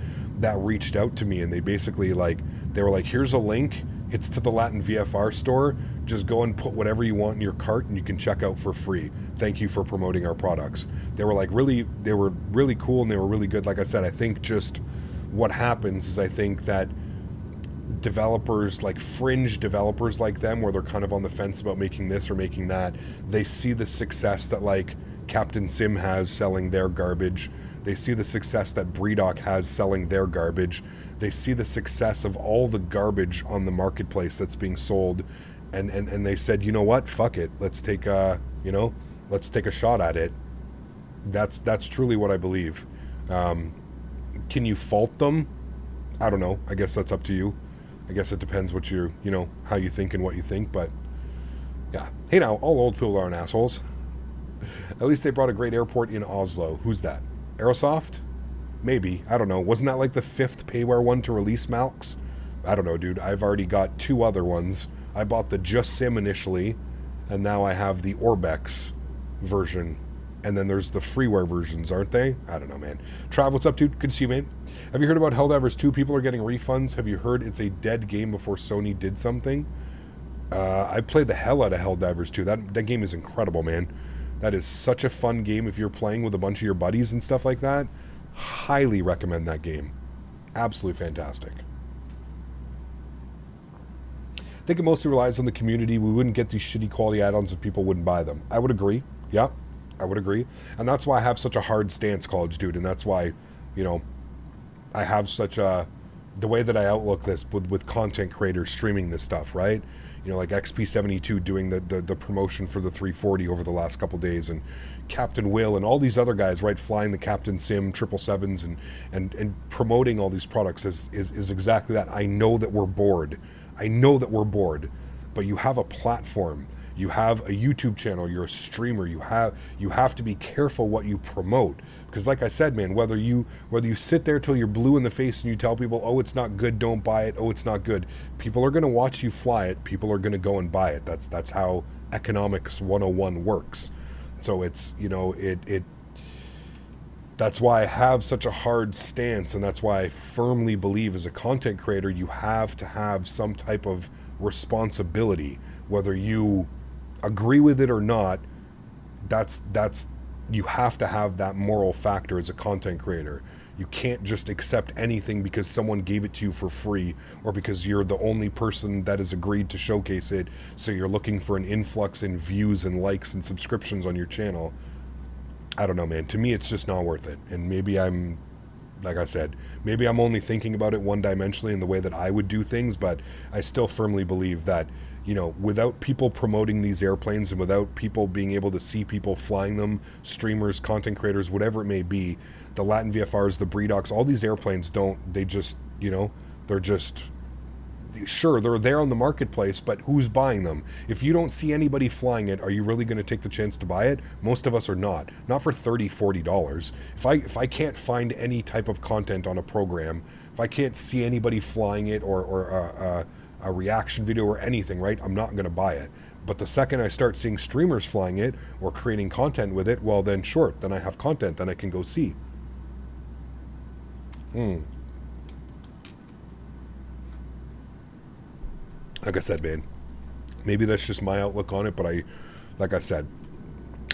that reached out to me, and they basically they were like, here's a link. It's to the Latin VFR store. Just go and put whatever you want in your cart and you can check out for free. Thank you for promoting our products. They were really cool and they were really good. Like I said, I think just what happens is I think that developers, like fringe developers like them, where they're kind of on the fence about making this or making that, they see the success that like Captain Sim has selling their garbage. They see the success that BreeDoc has selling their garbage. They see the success of all the garbage on the marketplace that's being sold, and they said, you know what, fuck it, let's take a shot at it. That's truly what I believe. Can you fault them? I don't know. I guess that's up to you. I guess it depends what how you think and what you think, but yeah. Hey now, all old people aren't assholes. At least they brought a great airport in Oslo. Who's that? Aerosoft? Maybe. I don't know. Wasn't that like the 5th payware one to release, Malks? I don't know, dude. I've already got 2 other ones. I bought the Just Sim initially, and now I have the Orbex version. And then there's the freeware versions, aren't they? I don't know, man. Trav, what's up, dude? Good to see you, man. Have you heard about Helldivers 2? People are getting refunds. Have you heard it's a dead game before Sony did something? I played the hell out of Helldivers 2. That game is incredible, man. That is such a fun game if you're playing with a bunch of your buddies and stuff like that. Highly recommend that game. Absolutely fantastic. I think it mostly relies on the community. We wouldn't get these shitty quality add-ons if people wouldn't buy them. I would agree. Yeah, I would agree. And that's why I have such a hard stance, college dude. And that's why, I have such a... the way that I outlook this with content creators streaming this stuff, right? Like XP72 doing the promotion for the 340 over the last couple days, and Captain Will and all these other guys, right, flying the Captain Sim 777s and promoting all these products is exactly that. I know that we're bored. But you have a platform. You have a YouTube channel. You're a streamer. You have to be careful what you promote, because like I said, man, whether you sit there till you're blue in the face and you tell people, oh, it's not good, don't buy it, oh, it's not good, people are going to watch you fly it. People are going to go and buy it. That's how economics 101 works. So it's that's why I have such a hard stance, and that's why I firmly believe as a content creator you have to have some type of responsibility, whether you agree with it or not. That's you have to have that moral factor as a content creator. You can't just accept anything because someone gave it to you for free, or because you're the only person that has agreed to showcase it, so you're looking for an influx in views and likes and subscriptions on your channel. I don't know, man. To me, it's just not worth it. And maybe I'm, like I said, maybe I'm only thinking about it one-dimensionally in the way that I would do things, but I still firmly believe that, without people promoting these airplanes and without people being able to see people flying them, streamers, content creators, whatever it may be, the Latin VFRs, the BreeDocs, all these airplanes they're just, sure, they're there on the marketplace, but who's buying them? If you don't see anybody flying it, are you really going to take the chance to buy it? Most of us are not for $30, $40. If I can't find any type of content on a program, if I can't see anybody flying it or a reaction video or anything, right, I'm not going to buy it. But the second I start seeing streamers flying it or creating content with it, well then sure, then I have content, then I can go see. Like I said, man, maybe that's just my outlook on it, but like I said,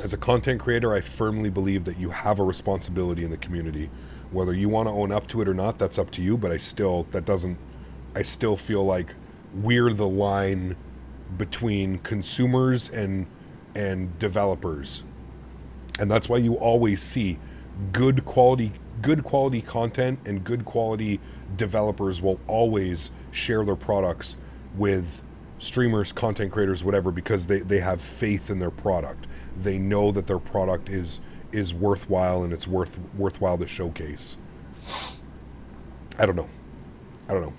as a content creator, I firmly believe that you have a responsibility in the community. Whether you want to own up to it or not, that's up to you, but I still feel like we're the line between consumers and developers. And that's why you always see good quality content, and good quality developers will always share their products with streamers, content creators, whatever, because they have faith in their product. They know that their product is worthwhile, and it's worthwhile to showcase. I don't know.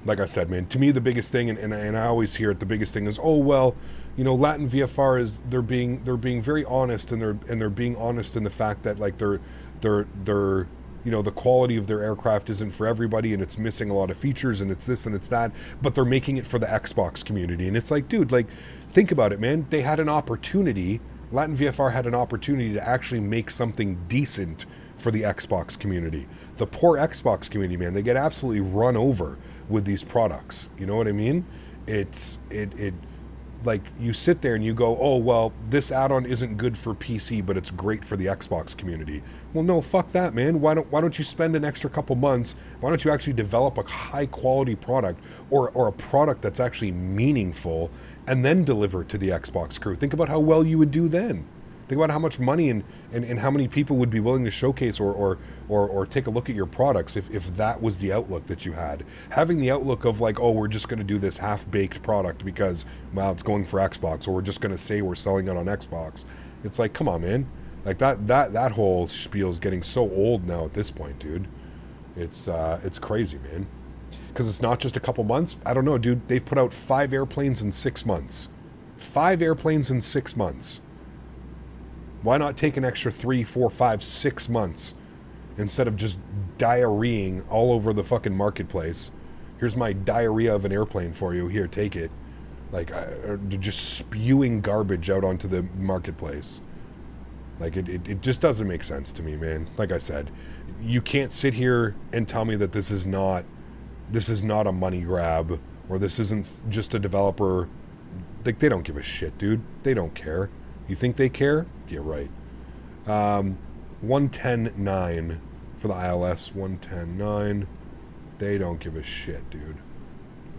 Like I said, man, to me the biggest thing, and I always hear it, the biggest thing is, oh well, you know, Latin VFR is they're being very honest, and they're being honest in the fact that like they're you know, the quality of their aircraft isn't for everybody, and it's missing a lot of features, and it's this and it's that, but they're making it for the Xbox community. And it's like, dude, like, think about it, man. They had an opportunity, Latin VFR had an opportunity to actually make something decent for the Xbox community. The poor Xbox community, man, they get absolutely run over with these products. You know what I mean? It like, you sit there and you go, oh well, this add-on isn't good for PC, but it's great for the Xbox community. Well, no, fuck that, man. Why don't you spend an extra couple months? Why don't you actually develop a high quality product, or a product that's actually meaningful, and then deliver it to the Xbox crew? Think about how well you would do then. Think about how much money and how many people would be willing to showcase or take a look at your products if that was the outlook that you had. Having the outlook of like, oh, we're just going to do this half-baked product because, well, it's going for Xbox, or we're just going to say we're selling it on Xbox. It's like, come on, man. Like that whole spiel is getting so old now at this point, dude. It's crazy, man. Because it's not just a couple months. I don't know, dude. They've put out 5 airplanes in 6 months. 5 airplanes in 6 months. Why not take an extra 3, 4, 5, 6 months instead of just diarrheaing all over the fucking marketplace? Here's my diarrhea of an airplane for you. Here, take it. Like, just spewing garbage out onto the marketplace. Like, it just doesn't make sense to me, man. Like I said, you can't sit here and tell me that this is not a money grab, or this isn't just a developer. Like, they don't give a shit, dude. They don't care. You think they care? Yeah, right. 110.9 for the ILS. 110.9. They don't give a shit, dude.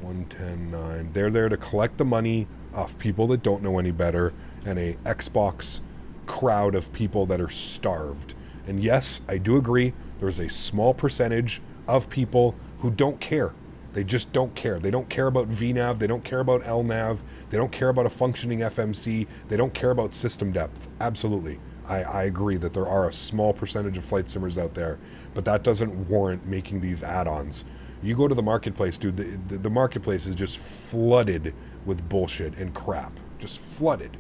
110.9. They're there to collect the money off people that don't know any better, and a Xbox crowd of people that are starved. And yes, I do agree, there's a small percentage of people who don't care. They just don't care. They don't care about VNAV. They don't care about LNAV. They don't care about a functioning FMC. They don't care about system depth. Absolutely. I agree that there are a small percentage of flight simmers out there, but that doesn't warrant making these add-ons. You go to the marketplace, dude, the marketplace is just flooded with bullshit and crap. Just flooded.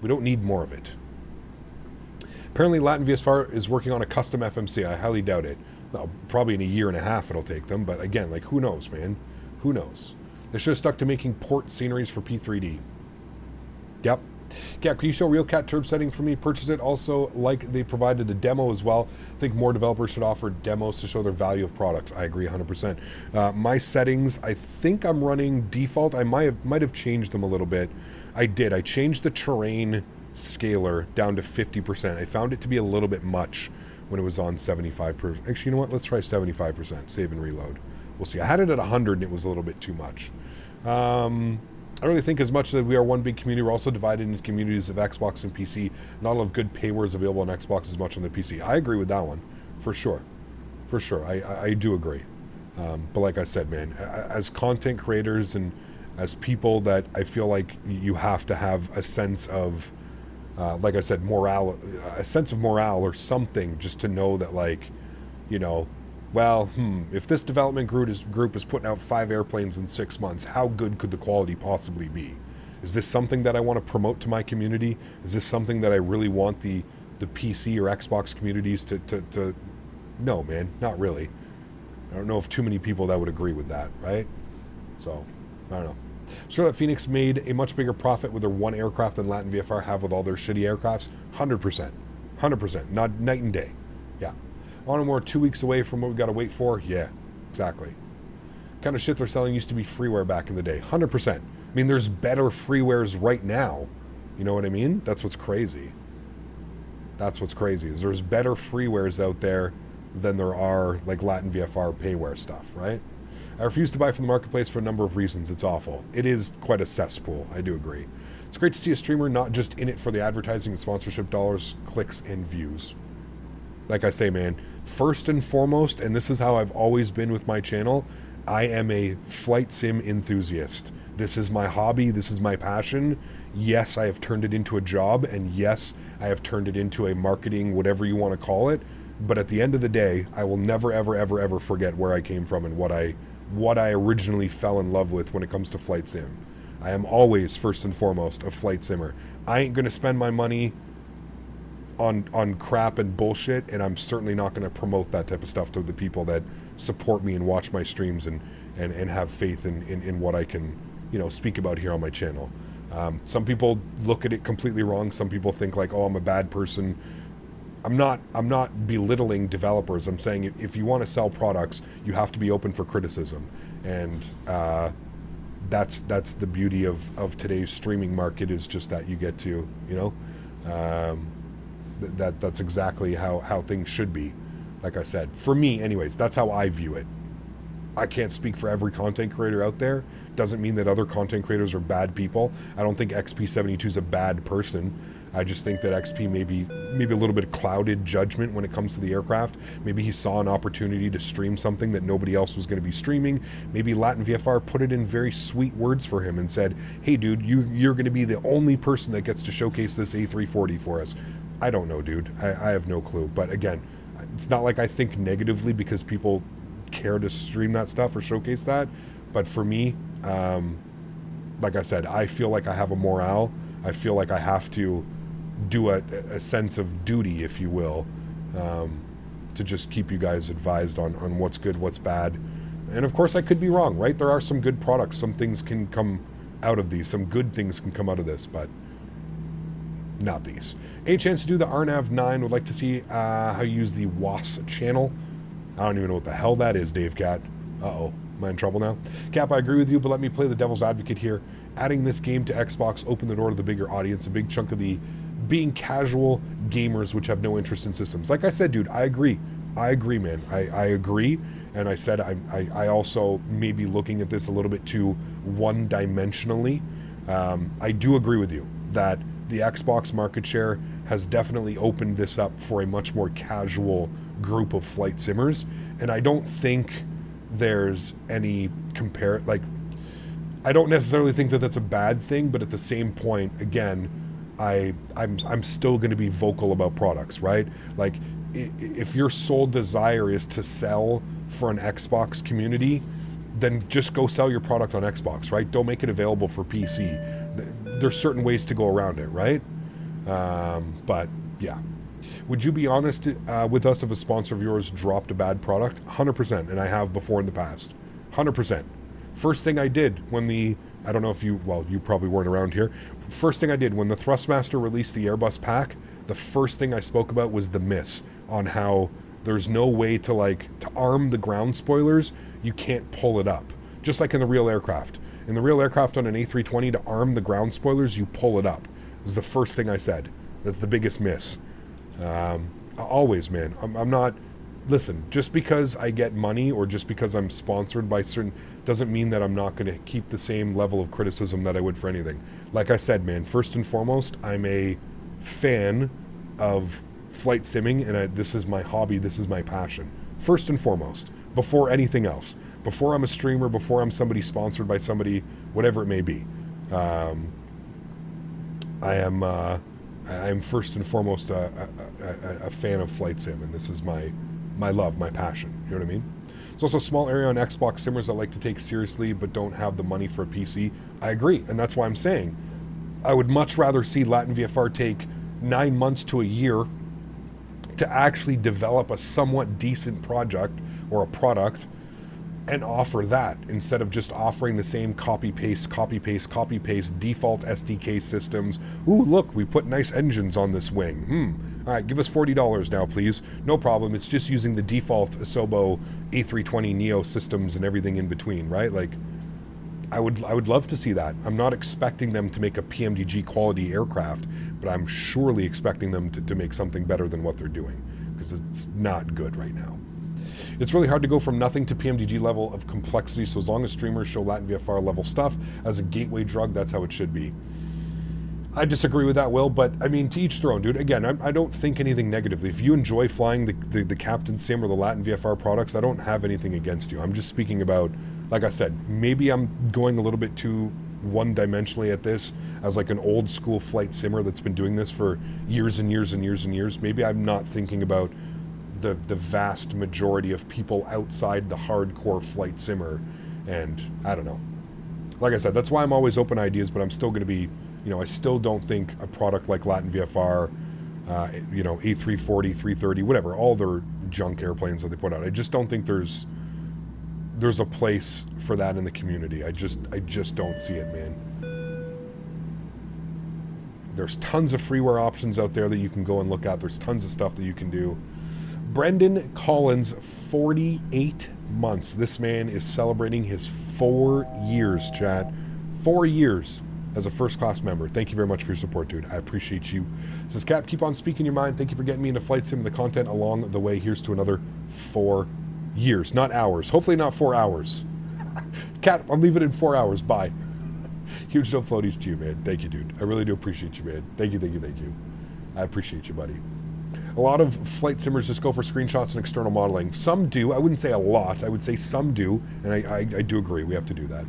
We don't need more of it. Apparently Latin VSFR is working on a custom FMC. I highly doubt it. Well, probably in a year and a half it'll take them, but again, like, who knows, man? Who knows? They should have stuck to making port sceneries for P3D. Yep. Yeah, can you show RealCat turb setting for me? Purchase it. Also, like, they provided a demo as well. I think more developers should offer demos to show their value of products. I agree 100%. My settings, I think I'm running default. I might have changed them a little bit. I did. I changed the terrain scaler down to 50%. I found it to be a little bit much when it was on 75%. Actually, you know what? Let's try 75%. Save and reload. We'll see. I had it at 100 and it was a little bit too much. I really think as much as we are one big community, we're also divided into communities of Xbox and PC. Not a lot of good paywords available on Xbox as much on the PC. I agree with that one, for sure. For sure. I do agree. But like I said, man, as content creators and as people that I feel like you have to have a sense of, like I said, morale, a sense of morale or something, just to know that, like, you know, well, if this development group is putting out 5 airplanes in 6 months, how good could the quality possibly be? Is this something that I want to promote to my community? Is this something that I really want the PC or Xbox communities to... No, man, not really. I don't know if too many people that would agree with that, right? So, I don't know. Sure that Phoenix made a much bigger profit with their one aircraft than Latin VFR have with all their shitty aircrafts? 100%. 100%. Not night and day. Yeah. On and more 2 weeks away from what we got to wait for? Yeah, exactly. Kind of shit they're selling used to be freeware back in the day. 100%. I mean, there's better freewares right now. You know what I mean? That's what's crazy. That's what's crazy. Is there's better freewares out there than there are like Latin VFR payware stuff, right? I refuse to buy from the marketplace for a number of reasons. It's awful. It is quite a cesspool. I do agree. It's great to see a streamer not just in it for the advertising and sponsorship dollars, clicks, and views. Like I say, man, first and foremost, and this is how I've always been with my channel, I am a flight sim enthusiast. This is my hobby. This is my passion. Yes, I have turned it into a job, and yes, I have turned it into a marketing, whatever you want to call it. But at the end of the day, I will never, ever, ever, ever forget where I came from and what I originally fell in love with when it comes to flight sim. I am always, first and foremost, a flight simmer. I ain't going to spend my money on crap and bullshit, and I'm certainly not going to promote that type of stuff to the people that support me and watch my streams and have faith in what I can, speak about here on my channel. Some people look at it completely wrong. Some people think like, oh, I'm a bad person. I'm not belittling developers. I'm saying if you want to sell products, you have to be open for criticism, and that's the beauty of today's streaming market, is just that you get to, that's exactly how things should be. Like I said, for me anyways, that's how I view it. I can't speak for every content creator out there. Doesn't mean that other content creators are bad people. I don't think XP72 is a bad person. I just think that XP maybe a little bit clouded judgment when it comes to the aircraft. Maybe he saw an opportunity to stream something that nobody else was going to be streaming. Maybe Latin VFR put it in very sweet words for him and said, hey dude, you're going to be the only person that gets to showcase this A340 for us. I don't know, dude. I have no clue. But again, it's not like I think negatively because people care to stream that stuff or showcase that. But for me, like I said, I feel like I have a morale. I feel like I have to do a sense of duty, if you will, to just keep you guys advised on what's good, what's bad. And of course I could be wrong, right? There are some good products. Some things can come out of these. Some good things can come out of this, but not these. Any chance to do the RNAV 9? Would like to see how you use the WAS channel. I don't even know what the hell that is, Dave Cat. Uh-oh. Am I in trouble now? Cap, I agree with you, but let me play the devil's advocate here. Adding this game to Xbox opened the door to the bigger audience, a big chunk of the being casual gamers which have no interest in systems. Like I said, dude, I agree. I agree, man. I agree. And I said I also may be looking at this a little bit too one-dimensionally. I do agree with you that the Xbox market share has definitely opened this up for a much more casual group of flight simmers. And I don't think there's any I don't necessarily think that that's a bad thing, but at the same point, again, I'm still going to be vocal about products, right? Like, if your sole desire is to sell for an Xbox community, then just go sell your product on Xbox, right? Don't make it available for PC. There's certain ways to go around it, right? But yeah. Would you be honest with us if a sponsor of yours dropped a bad product? 100%, and I have before in the past. 100%. First thing I did when I don't know if you probably weren't around here. First thing I did when the Thrustmaster released the Airbus pack, the first thing I spoke about was the miss on how there's no way to arm the ground spoilers. You can't pull it up. Just like in the real aircraft. In the real aircraft on an A320, to arm the ground spoilers, you pull it up. It was the first thing I said. That's the biggest miss. Always, man. I'm not... Listen, just because I get money or just because I'm sponsored by certain... doesn't mean that I'm not going to keep the same level of criticism that I would for anything. Like I said, man, first and foremost, I'm a fan of flight simming, and this is my hobby, this is my passion. First and foremost, before anything else. Before I'm a streamer, before I'm somebody sponsored by somebody, whatever it may be. I'm first and foremost a fan of flight sim, and this is my my love, my passion. You know what I mean? There's also a small area on Xbox simmers that like to take seriously but don't have the money for a PC. I agree, and that's why I'm saying I would much rather see Latin VFR take 9 months to a year to actually develop a somewhat decent project or a product and offer that instead of just offering the same copy paste default SDK systems. Ooh, look, we put nice engines on this wing. All right, give us $40 now, please. No problem. It's just using the default Asobo A320 Neo systems and everything in between, right? Like, I would love to see that. I'm not expecting them to make a PMDG quality aircraft, but I'm surely expecting them to make something better than what they're doing, because it's not good right now. It's really hard to go from nothing to PMDG level of complexity, so as long as streamers show Latin VFR level stuff as a gateway drug, that's how it should be. I disagree with that, Will, but I mean, to each their own, dude. Again, I don't think anything negatively. If you enjoy flying the Captain Sim or the Latin VFR products, I don't have anything against you. I'm just speaking about, like I said, maybe I'm going a little bit too one-dimensionally at this as like an old school flight simmer that's been doing this for years and years and years and years. Maybe I'm not thinking about the vast majority of people outside the hardcore flight simmer, and I don't know. Like I said, that's why I'm always open to ideas, but I'm still going to be, you know, I still don't think a product like Latin VFR, you know, A340, 330, whatever, all their junk airplanes that they put out, I just don't think there's a place for that in the community. I just don't see it, man. There's tons of freeware options out there that you can go and look at. There's tons of stuff that you can do. Brendan Collins, 48 months. This man is celebrating his 4 years, chat. 4 years as a first-class member. Thank you very much for your support, dude. I appreciate you. Says, Cap, keep on speaking your mind. Thank you for getting me into flight sim and the content along the way. Here's to another 4 years, not hours. Hopefully not 4 hours. Cat, I'm leaving it in 4 hours. Bye. Huge no floaties to you, man. Thank you, dude. I really do appreciate you, man. Thank you. I appreciate you, buddy. A lot of flight simmers just go for screenshots and external modeling. Some do. I wouldn't say a lot. I would say some do, and I do agree. We have to do that.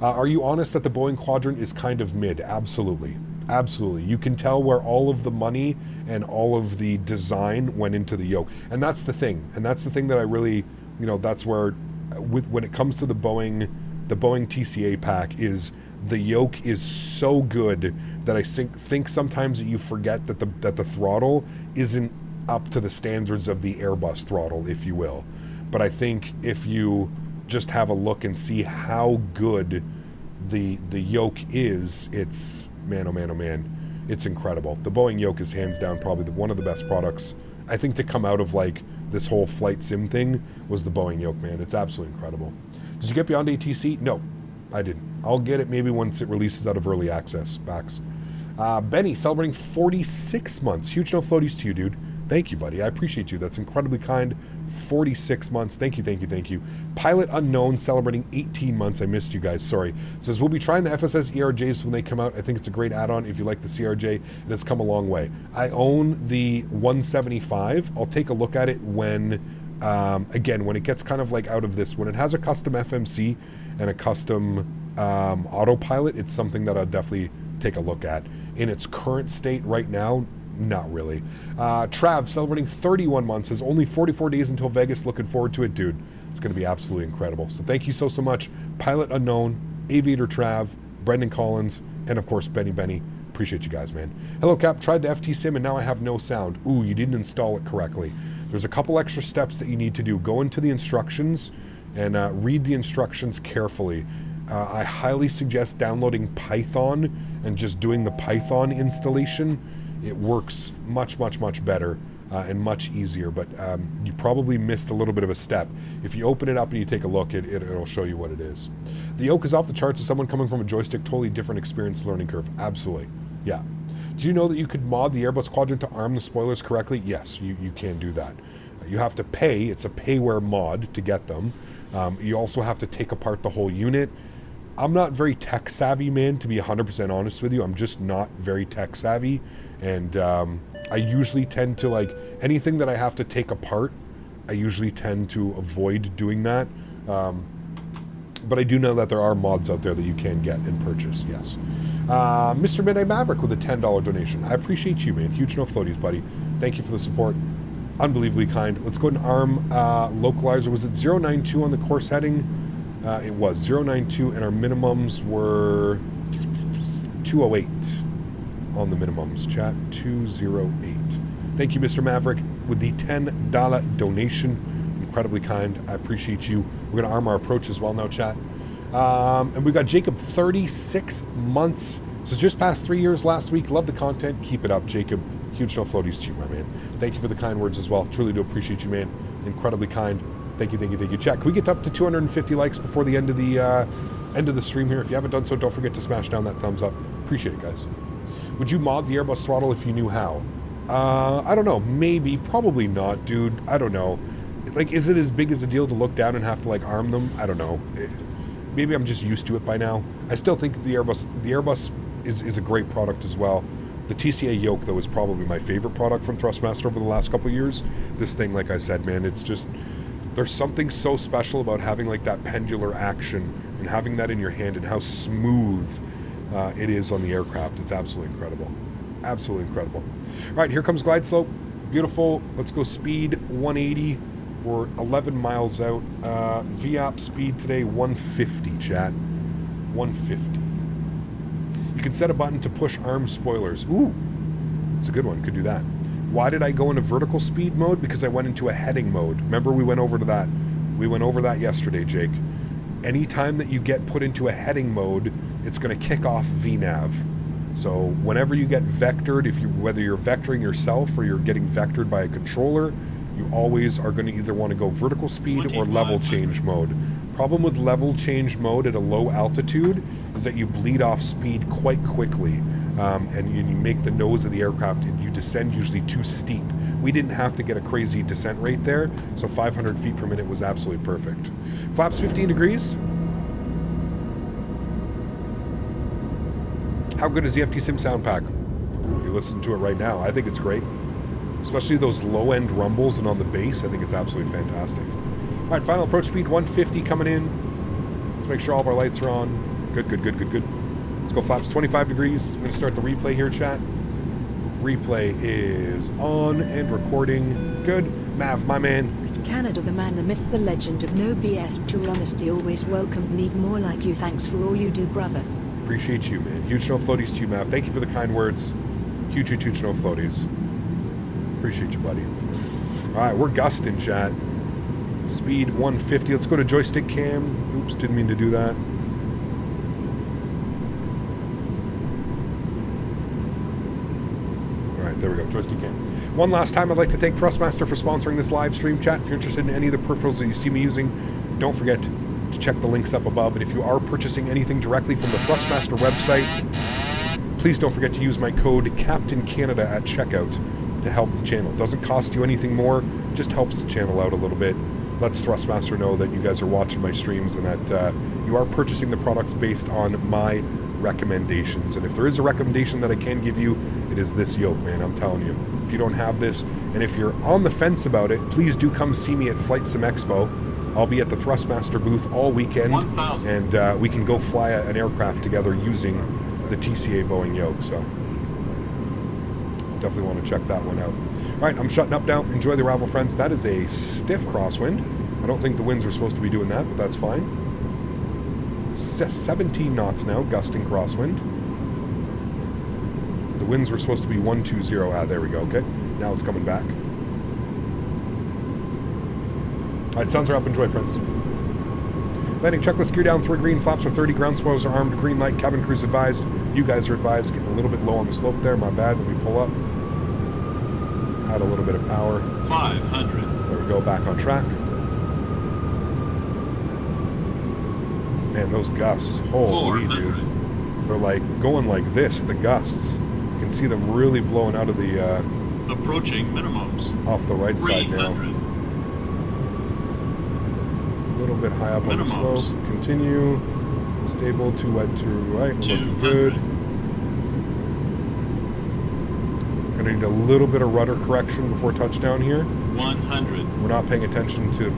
Are you honest that the Boeing quadrant is kind of mid? Absolutely. Absolutely. You can tell where all of the money and all of the design went into the yoke. And that's the thing. And that's the thing that I really, you know, that's where, when it comes to the Boeing TCA pack, is the yoke is so good that I think sometimes that you forget that the throttle isn't up to the standards of the Airbus throttle, if you will. But I think if you just have a look and see how good the yoke is, it's, man, oh man, oh man, it's incredible. The Boeing yoke is hands down probably one of the best products, I think, to come out of like this whole flight sim thing was the Boeing yoke, man. It's absolutely incredible. Did you get beyond ATC? No, I didn't. I'll get it maybe once it releases out of early access. Backs. Benny, celebrating 46 months. Huge no floaties to you, dude. Thank you, buddy. I appreciate you. That's incredibly kind. 46 months. Thank you. Pilot Unknown, celebrating 18 months. I missed you guys. Sorry. Says, we'll be trying the FSS ERJs when they come out. I think it's a great add-on if you like the CRJ. It has come a long way. I own the 175. I'll take a look at it when, again, when it gets kind of like out of this, when it has a custom FMC and a custom autopilot, it's something that I'll definitely take a look at. In its current state right now, not really. Trav, celebrating 31 months, says only 44 days until Vegas. Looking forward to it, dude. It's going to be absolutely incredible. So thank you so much. Pilot Unknown, Aviator Trav, Brendan Collins, and of course, Benny. Appreciate you guys, man. Hello, Cap. Tried the FTSIM and now I have no sound. Ooh, you didn't install it correctly. There's a couple extra steps that you need to do. Go into the instructions and read the instructions carefully. I highly suggest downloading Python and just doing the Python installation. It works much better and much easier, but you probably missed a little bit of a step. If you open it up and you take a look, it'll show you what it is. The yoke is off the charts as someone coming from a joystick, totally different experience, learning curve. Absolutely. Yeah. Do you know that you could mod the Airbus quadrant to arm the spoilers correctly? Yes, you can do that. You have to pay. It's a payware mod to get them. You also have to take apart the whole unit. I'm not very tech savvy, man, to be 100% honest with you. I'm just not very tech savvy. And I usually tend to, like, anything that I have to take apart, I usually tend to avoid doing that. But I do know that there are mods out there that you can get and purchase, yes. Mr. Midnight Maverick with a $10 donation. I appreciate you, man. Huge no floaties, buddy. Thank you for the support. Unbelievably kind. Let's go ahead and arm localizer. Was it 092 on the course heading? It was 092, and our minimums were 208 on the minimums. Chat 208. Thank you, Mr. Maverick, with the $10 donation. Incredibly kind. I appreciate you. We're going to arm our approach as well now, chat. And we got Jacob, 36 months. So just past 3 years last week. Love the content. Keep it up, Jacob. Huge no floaties to you, my man. Thank you for the kind words as well. Truly do appreciate you, man. Incredibly kind. Thank you, thank you, thank you. Chat, can we get up to 250 likes before the end of the stream here? If you haven't done so, don't forget to smash down that thumbs up. Appreciate it, guys. Would you mod the Airbus throttle if you knew how? I don't know. Maybe. Probably not, dude. I don't know. Like, is it as big as a deal to look down and have to, like, arm them? I don't know. Maybe I'm just used to it by now. I still think the Airbus is a great product as well. The TCA Yoke, though, is probably my favorite product from Thrustmaster over the last couple of years. This thing, like I said, man, it's just... There's something so special about having, like, that pendular action and having that in your hand and how smooth it is on the aircraft. It's absolutely incredible. Absolutely incredible. All right, here comes glide slope. Beautiful. Let's go speed 180. We're 11 miles out. VAP speed today, 150, chat. 150. You can set a button to push arm spoilers. Ooh, it's a good one. Could do that. Why did I go into vertical speed mode? Because I went into a heading mode. Remember, we went over to that. We went over that yesterday, Jake. Anytime that you get put into a heading mode, it's going to kick off VNAV. So whenever you get vectored, whether you're vectoring yourself or you're getting vectored by a controller, you always are going to either want to go vertical speed or level change mode. Problem with level change mode at a low altitude is that you bleed off speed quite quickly, and you make the nose of the aircraft, and you descend usually too steep. We didn't have to get a crazy descent rate there, so 500 feet per minute was absolutely perfect. Flaps 15 degrees. How good is the FTSIM Soundpack? You listen to it right now. I think it's great. Especially those low-end rumbles and on the bass, I think it's absolutely fantastic. All right, final approach speed, 150 coming in. Let's make sure all of our lights are on. Good, good, good, good, good. Let's go flaps 25 degrees. I'm going to start the replay here, chat. Replay is on and recording. Good. Mav, my man. Canada, the man, the myth, the legend of no BS, true honesty, always welcomed. Need more like you. Thanks for all you do, brother. Appreciate you, man. Huge no floaties to you, Mav. Thank you for the kind words. Huge no floaties. Appreciate you, buddy. All right, we're gusting, chat. Speed 150. Let's go to joystick cam. Oops, didn't mean to do that. All right, there we go. Joystick cam. One last time, I'd like to thank Thrustmaster for sponsoring this live stream, chat. If you're interested in any of the peripherals that you see me using, don't forget to check the links up above. And if you are purchasing anything directly from the Thrustmaster website, please don't forget to use my code CaptainCanada at checkout to help the channel. It doesn't cost you anything more, just helps the channel out a little bit. Lets Thrustmaster know that you guys are watching my streams and that you are purchasing the products based on my recommendations. And if there is a recommendation that I can give you, it is this yoke, man. I'm telling you. If you don't have this, and if you're on the fence about it, please do come see me at FlightSim Expo. I'll be at the Thrustmaster booth all weekend, and we can go fly an aircraft together using the TCA Boeing Yoke. So definitely want to check that one out. All right, I'm shutting up now. Enjoy the arrival, friends. That is a stiff crosswind. I don't think the winds are supposed to be doing that, but that's fine. 17 knots now, gusting crosswind. The winds were supposed to be 120. Ah, there we go. Okay, now it's coming back. All right, sounds are up. Enjoy, friends. Landing checklist, gear down, 3 green, flaps are 30, ground spoilers are armed, green light, cabin crews advised. You guys are advised. Getting a little bit low on the slope there. My bad. Let me pull up. Add a little bit of power. 500. There we go, back on track. Man, those gusts, holy dude. They're like going like this, the gusts. You can see them really blowing out of the... Approaching minimums. Off the right side now. A little bit high up on the slope. Continue. Stable, too wet, too right. We're looking good. Gonna need a little bit of rudder correction before touchdown here. 100. We're not paying attention to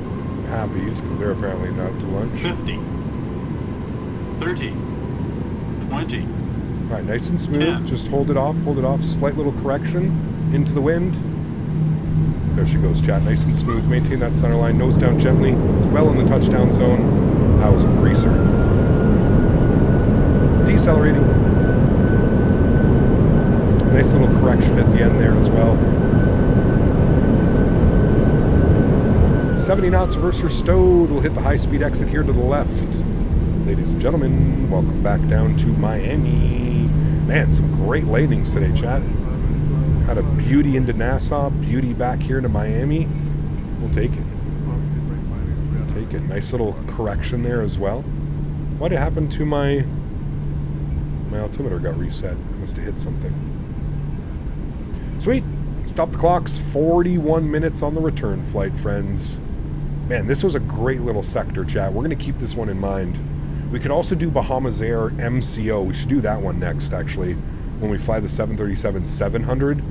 Happies because they're apparently not to lunch. 50. 30. 20. All right, nice and smooth. 10. Just hold it off, hold it off. Slight little correction into the wind. There she goes, chat. Nice and smooth. Maintain that center line. Nose down gently. Well in the touchdown zone. That was a greaser. Decelerating. Nice little correction at the end there as well. 70 knots, reverser stowed. We'll hit the high-speed exit here to the left. Ladies and gentlemen, welcome back down to Miami. Man, some great landings today, chat. Had a beauty into Nassau, beauty back here to Miami. We'll take it. We'll take it. Nice little correction there as well. What happened to my altimeter? Got reset. I must have hit something. Sweet. Stop the clocks. 41 minutes on the return flight, friends. Man, this was a great little sector, chat. We're going to keep this one in mind. We could also do Bahamas Air MCO. We should do that one next, actually, when we fly the 737-700.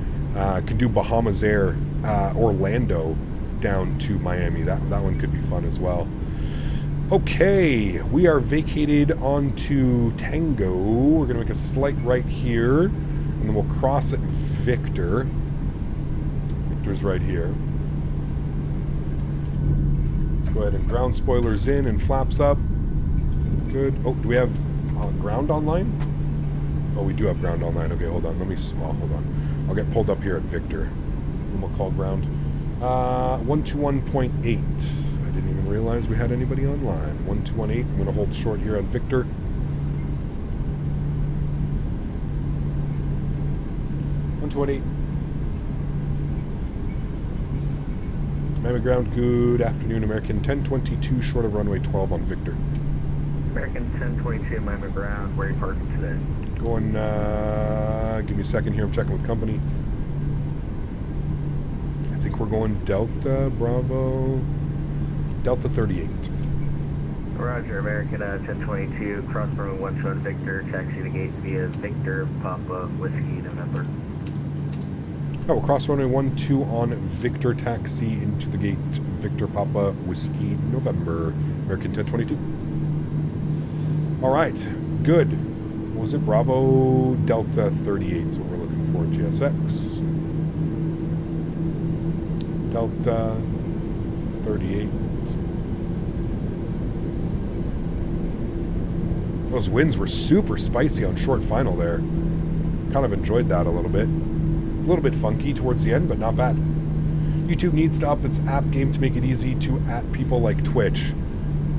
Could do Bahamas Air Orlando down to Miami. That one could be fun as well. Okay, we are vacated onto Tango. We're going to make a slight right here, and then we'll cross at Victor. Victor's right here. Let's go ahead and ground spoilers in and flaps up. Good. Oh, do we have ground online? Oh, we do have ground online. Okay, hold on. Let me... Oh, hold on. I'll get pulled up here at Victor. And we'll call ground. 121.8. I didn't even realize we had anybody online. 1218. I'm going to hold short here at Victor. Miami ground, good afternoon, American 1022, short of runway 12 on Victor. American 1022, Miami ground. Where are you parking today? Going, give me a second here, I'm checking with company. I think we're going Delta, Bravo, Delta 38. Roger, American 1022, cross runway 12 Victor, taxi to gate via Victor, Papa, Whiskey, November. Oh, we'll cross runway 12 on Victor, taxi into the gate, Victor, Papa, Whiskey, November, American 1022. All right, good. What was it? Bravo, Delta 38 is what we're looking for, GSX. Delta 38. Those winds were super spicy on short final there. Kind of enjoyed that a little bit. A little bit funky towards the end, but not bad. YouTube needs to up its app game to make it easy to at people like Twitch.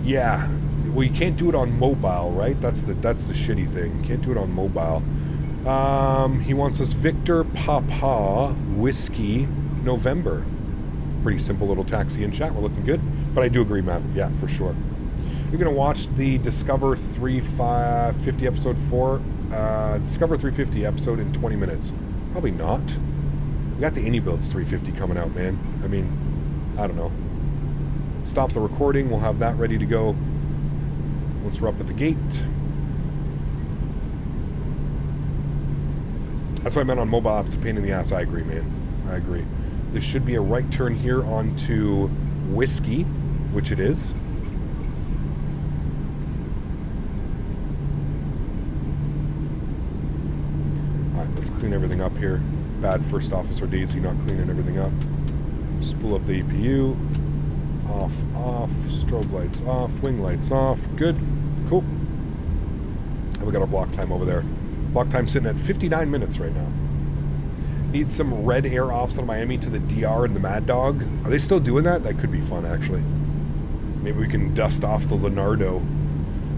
Yeah. Well, you can't do it on mobile, right? That's the shitty thing. You can't do it on mobile. He wants us Victor, Papa, Whiskey, November. Pretty simple little taxi in chat. We're looking good. But I do agree, Matt. Yeah, for sure. You're going to watch the Discover 350 episode 4. Discover 350 episode in 20 minutes. Probably not. We got the Any Builds 350 coming out, man. I mean, I don't know. Stop the recording. We'll have that ready to go once we're up at the gate. That's what I meant on mobile apps. It's a pain in the ass. I agree, man. I agree. There should be a right turn here onto Whiskey, which it is. Alright, let's clean everything up here. Bad First Officer Daisy not cleaning everything up. Spool up the APU. Off, off. Strobe lights off. Wing lights off. Good. Cool. And we got our block time over there. Block time sitting at 59 minutes right now. Need some red air ops out of Miami to the DR and the Mad Dog. Are they still doing that? That could be fun, actually. Maybe we can dust off the Leonardo.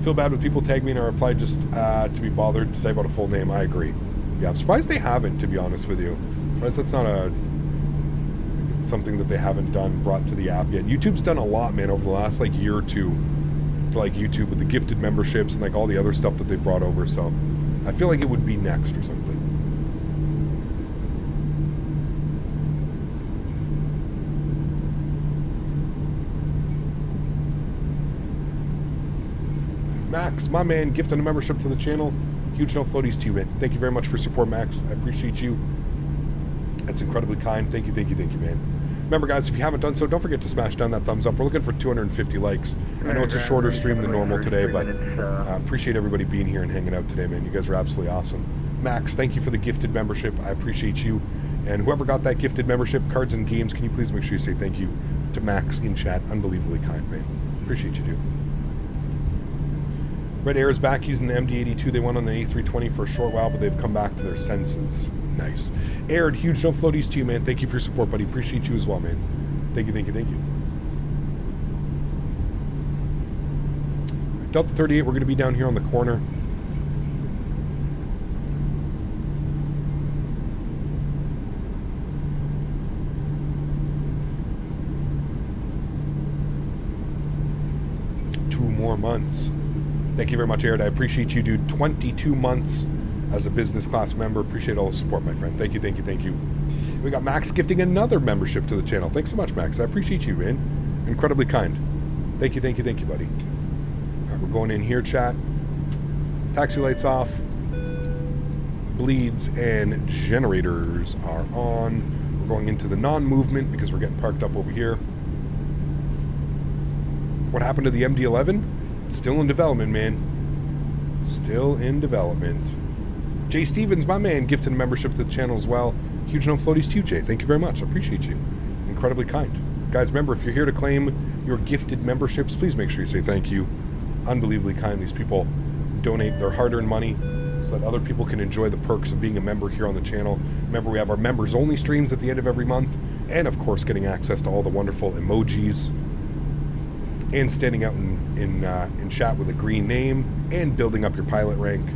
Feel bad with people tag me and I reply just to be bothered to type out a full name. I agree. Yeah, I'm surprised they haven't, to be honest with you. Surprised that's not something that they haven't done, brought to the app yet. YouTube's done a lot, man, over the last like year or two to like YouTube with the gifted memberships and like all the other stuff that they brought over. So I feel like it would be next or something. Max, my man, gifted a membership to the channel. Huge no floaties to you, man. Thank you very much for support, Max. I appreciate you. That's incredibly kind. Thank you, thank you, thank you, man. Remember, guys, if you haven't done so, don't forget to smash down that thumbs up. We're looking for 250 likes. I know it's a shorter stream than normal today, but I appreciate everybody being here and hanging out today, man. You guys are absolutely awesome. Max, thank you for the gifted membership. I appreciate you. And whoever got that gifted membership, Cards and Games, can you please make sure you say thank you to Max in chat? Unbelievably kind, man. Appreciate you, dude. Red Air is back using the MD-82. They went on the A320 for a short while, but they've come back to their senses. Nice. Aaron, huge no floaties to you, man. Thank you for your support, buddy. Appreciate you as well, man. Thank you, thank you, thank you. Delta 38, we're going to be down here on the corner. More months. Thank you very much, Aaron. I appreciate you, dude. 22 months as a business class member. Appreciate all the support, my friend. Thank you, thank you, thank you. We got Max gifting another membership to the channel. Thanks so much, Max. I appreciate you, man. Incredibly kind. Thank you, thank you, thank you, buddy. All right, we're going in here, chat. Taxi lights off. Bleeds and generators are on. We're going into the non-movement because we're getting parked up over here. What happened to the MD-11? Still in development, man. Still in development. Jay Stevens, my man, gifted a membership to the channel as well. Huge no floaties to you, Jay. Thank you very much. I appreciate you. Incredibly kind. Guys, remember, if you're here to claim your gifted memberships, please make sure you say thank you. Unbelievably kind. These people donate their hard-earned money so that other people can enjoy the perks of being a member here on the channel. Remember, we have our members-only streams at the end of every month, and, of course, getting access to all the wonderful emojis, and standing out in chat with a green name, and building up your pilot rank.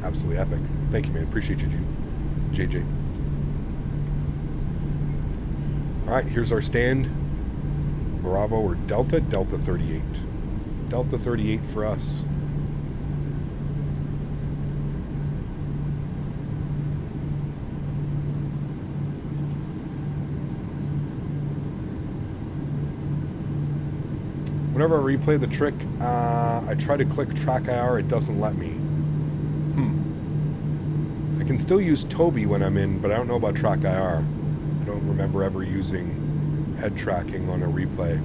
Absolutely epic. Thank you, man. Appreciate you, JJ. All right, here's our stand. Bravo or Delta? Delta 38. Delta 38 for us. Whenever I replay the trick, I try to click track IR, it doesn't let me. I can still use Toby when I'm in, but I don't know about track IR. I don't remember ever using head tracking on a replay.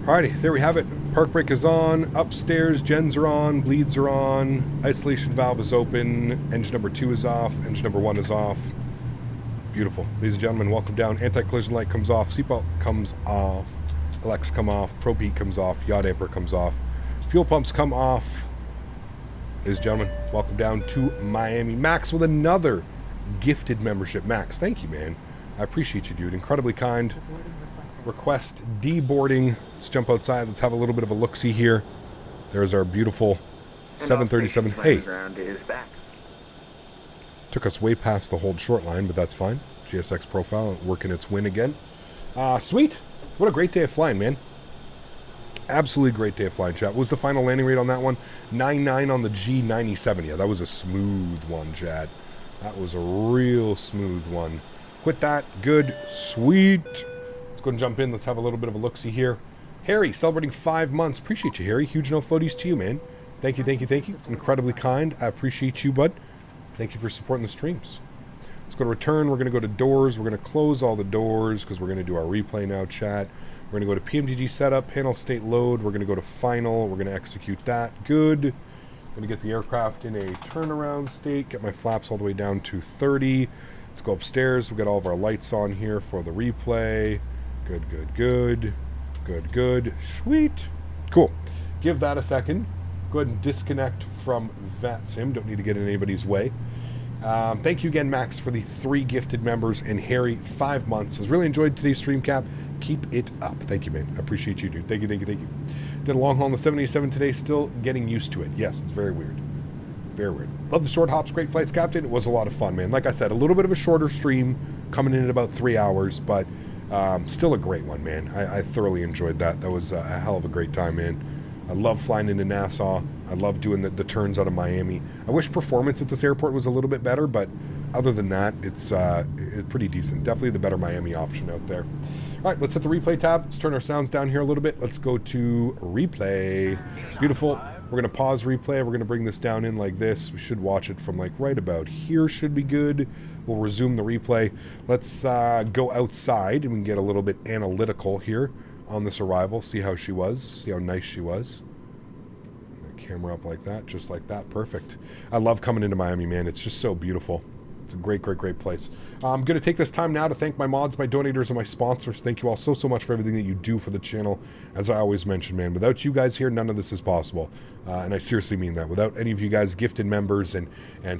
Alrighty, there we have it. Park brake is on, upstairs, gens are on, bleeds are on, isolation valve is open, engine number 2 is off, engine number 1 is off. Beautiful. Ladies and gentlemen, welcome down. Anti-collision light comes off, seatbelt comes off, Alex come off, probe heat comes off, yaw damper comes off, fuel pumps come off. Ladies and gentlemen, welcome down to Miami. Max with another gifted membership. Max, thank you, man. I appreciate you, dude. Incredibly kind. Request deboarding. Let's jump outside. Let's have a little bit of a look-see here. There's our beautiful 737. Hey, took us way past the hold short line, but that's fine. GSX profile working its win again. Sweet. What a great day of flying, man. Absolutely great day of flying, chat. What was the final landing rate on that one? 9.9 on the G97. Yeah, that was a smooth one, Chad. That was a real smooth one. Quit that. Good. Sweet. Go and jump in. Let's have a little bit of a look-see here. Harry, celebrating 5 months. Appreciate you, Harry. Huge no floaties to you, man. Thank you, thank you, thank you. Incredibly kind. I appreciate you, bud. Thank you for supporting the streams. Let's go to return. We're going to go to doors. We're going to close all the doors because we're going to do our replay now, chat. We're going to go to PMDG setup, panel state load. We're going to go to final. We're going to execute that. Good. I'm going to get the aircraft in a turnaround state. Get my flaps all the way down to 30. Let's go upstairs. We've got all of our lights on here for the replay. Good, good, good. Good, good. Sweet. Cool. Give that a second. Go ahead and disconnect from FTSIM. Don't need to get in anybody's way. Thank you again, Max, for the 3 gifted members, and Harry, 5 months. Has really enjoyed today's stream cap. Keep it up. Thank you, man. I appreciate you, dude. Thank you, thank you, thank you. Did a long haul on the 787 today. Still getting used to it. Yes, it's very weird. Very weird. Love the short hops. Great flights, Captain. It was a lot of fun, man. Like I said, a little bit of a shorter stream, coming in at about 3 hours, but still a great one, man. I thoroughly enjoyed that. That was a hell of a great time, man. I love flying into Nassau. I love doing the turns out of Miami. I wish performance at this airport was a little bit better, but other than that, it's pretty decent. Definitely the better Miami option out there. All right, let's hit the replay tab. Let's turn our sounds down here a little bit. Let's go to replay. Beautiful. We're going to pause replay. We're going to bring this down in like this. We should watch it from like right about here should be good. We'll resume the replay. Let's go outside and we can get a little bit analytical here on this arrival. See how she was. See how nice she was. The camera up like that, just like that. Perfect. I love coming into Miami, man. It's just so beautiful. It's a great, great, great place. I'm going to take this time now to thank my mods, my donators, and my sponsors. Thank you all so, so much for everything that you do for the channel. As I always mention, man, without you guys here, none of this is possible. And I seriously mean that. Without any of you guys gifted members and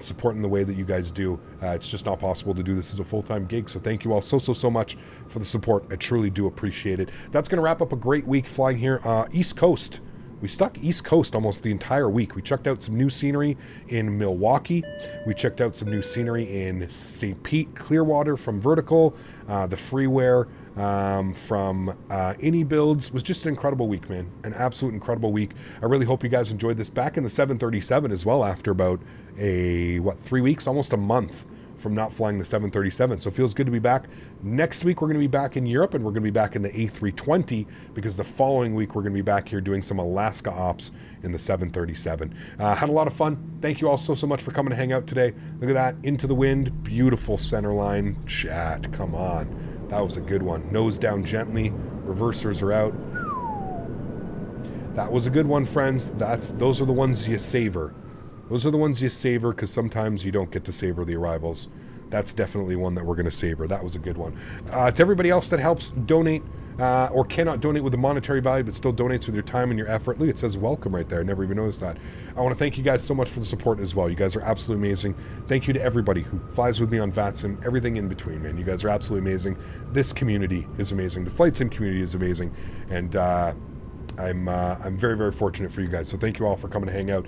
supporting the way that you guys do, it's just not possible to do this as a full-time gig. So thank you all so, so, so much for the support. I truly do appreciate it. That's going to wrap up a great week flying here. East Coast. We stuck East Coast almost the entire week. We checked out some new scenery in Milwaukee. We checked out some new scenery in St. Pete, Clearwater from Vertical, the Freeware from Any Builds. It was just an incredible week, man. An absolute incredible week. I really hope you guys enjoyed this. Back in the 737 as well after about 3 weeks, almost a month from not flying the 737. So it feels good to be back. Next week, we're going to be back in Europe, and we're going to be back in the A320 because the following week, we're going to be back here doing some Alaska ops in the 737. Had a lot of fun. Thank you all so, so much for coming to hang out today. Look at that. Into the wind. Beautiful center line. Chat. Come on. That was a good one. Nose down gently. Reversers are out. That was a good one, friends. Those are the ones you savor. Those are the ones you savor because sometimes you don't get to savor the arrivals. That's definitely one that we're going to savor. That was a good one. To everybody else that helps donate or cannot donate with a monetary value but still donates with your time and your effort. Look, it says welcome right there. I never even noticed that. I want to thank you guys so much for the support as well. You guys are absolutely amazing. Thank you to everybody who flies with me on FTSIM, everything in between, man. You guys are absolutely amazing. This community is amazing. The FlightSim community is amazing. And I'm very, very fortunate for you guys. So thank you all for coming to hang out.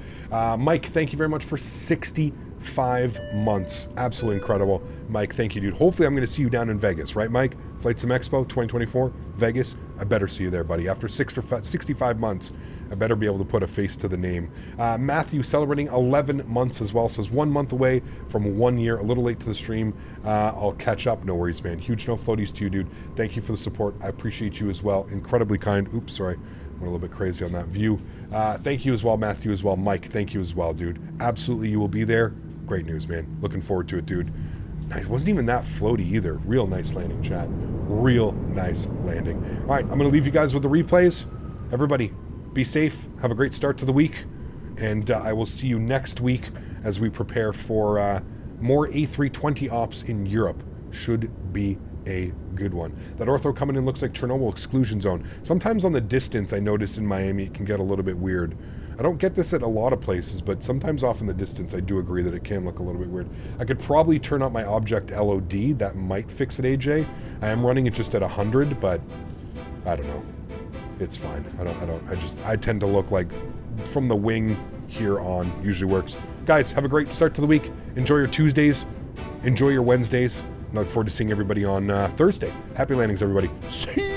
Mike, thank you very much for 65 months. Absolutely incredible. Mike, thank you, dude. Hopefully I'm going to see you down in Vegas, right, Mike? FlightSim Expo 2024, Vegas. I better see you there, buddy. After 65 months, I better be able to put a face to the name. Matthew, celebrating 11 months as well. Says 1 month away from 1 year. A little late to the stream. I'll catch up. No worries, man. Huge no floaties to you, dude. Thank you for the support. I appreciate you as well. Incredibly kind. Oops, sorry. Went a little bit crazy on that view. Thank you as well, Matthew as well. Mike, thank you as well, dude. Absolutely, you will be there. Great news, man. Looking forward to it, dude. Nice. Wasn't even that floaty either. Real nice landing, chat. Real nice landing. All right, I'm going to leave you guys with the replays. Everybody, be safe. Have a great start to the week. And I will see you next week as we prepare for more A320 ops in Europe. Should be a good one. That ortho coming in looks like Chernobyl exclusion zone. Sometimes on the distance, I notice in Miami, it can get a little bit weird. I don't get this at a lot of places, but sometimes off in the distance, I do agree that it can look a little bit weird. I could probably turn up my object LOD. That might fix it, AJ. I am running it just at 100, but I don't know. It's fine. I tend to look like from the wing here on usually works. Guys, have a great start to the week. Enjoy your Tuesdays. Enjoy your Wednesdays. I look forward to seeing everybody on Thursday. Happy landings, everybody. See you.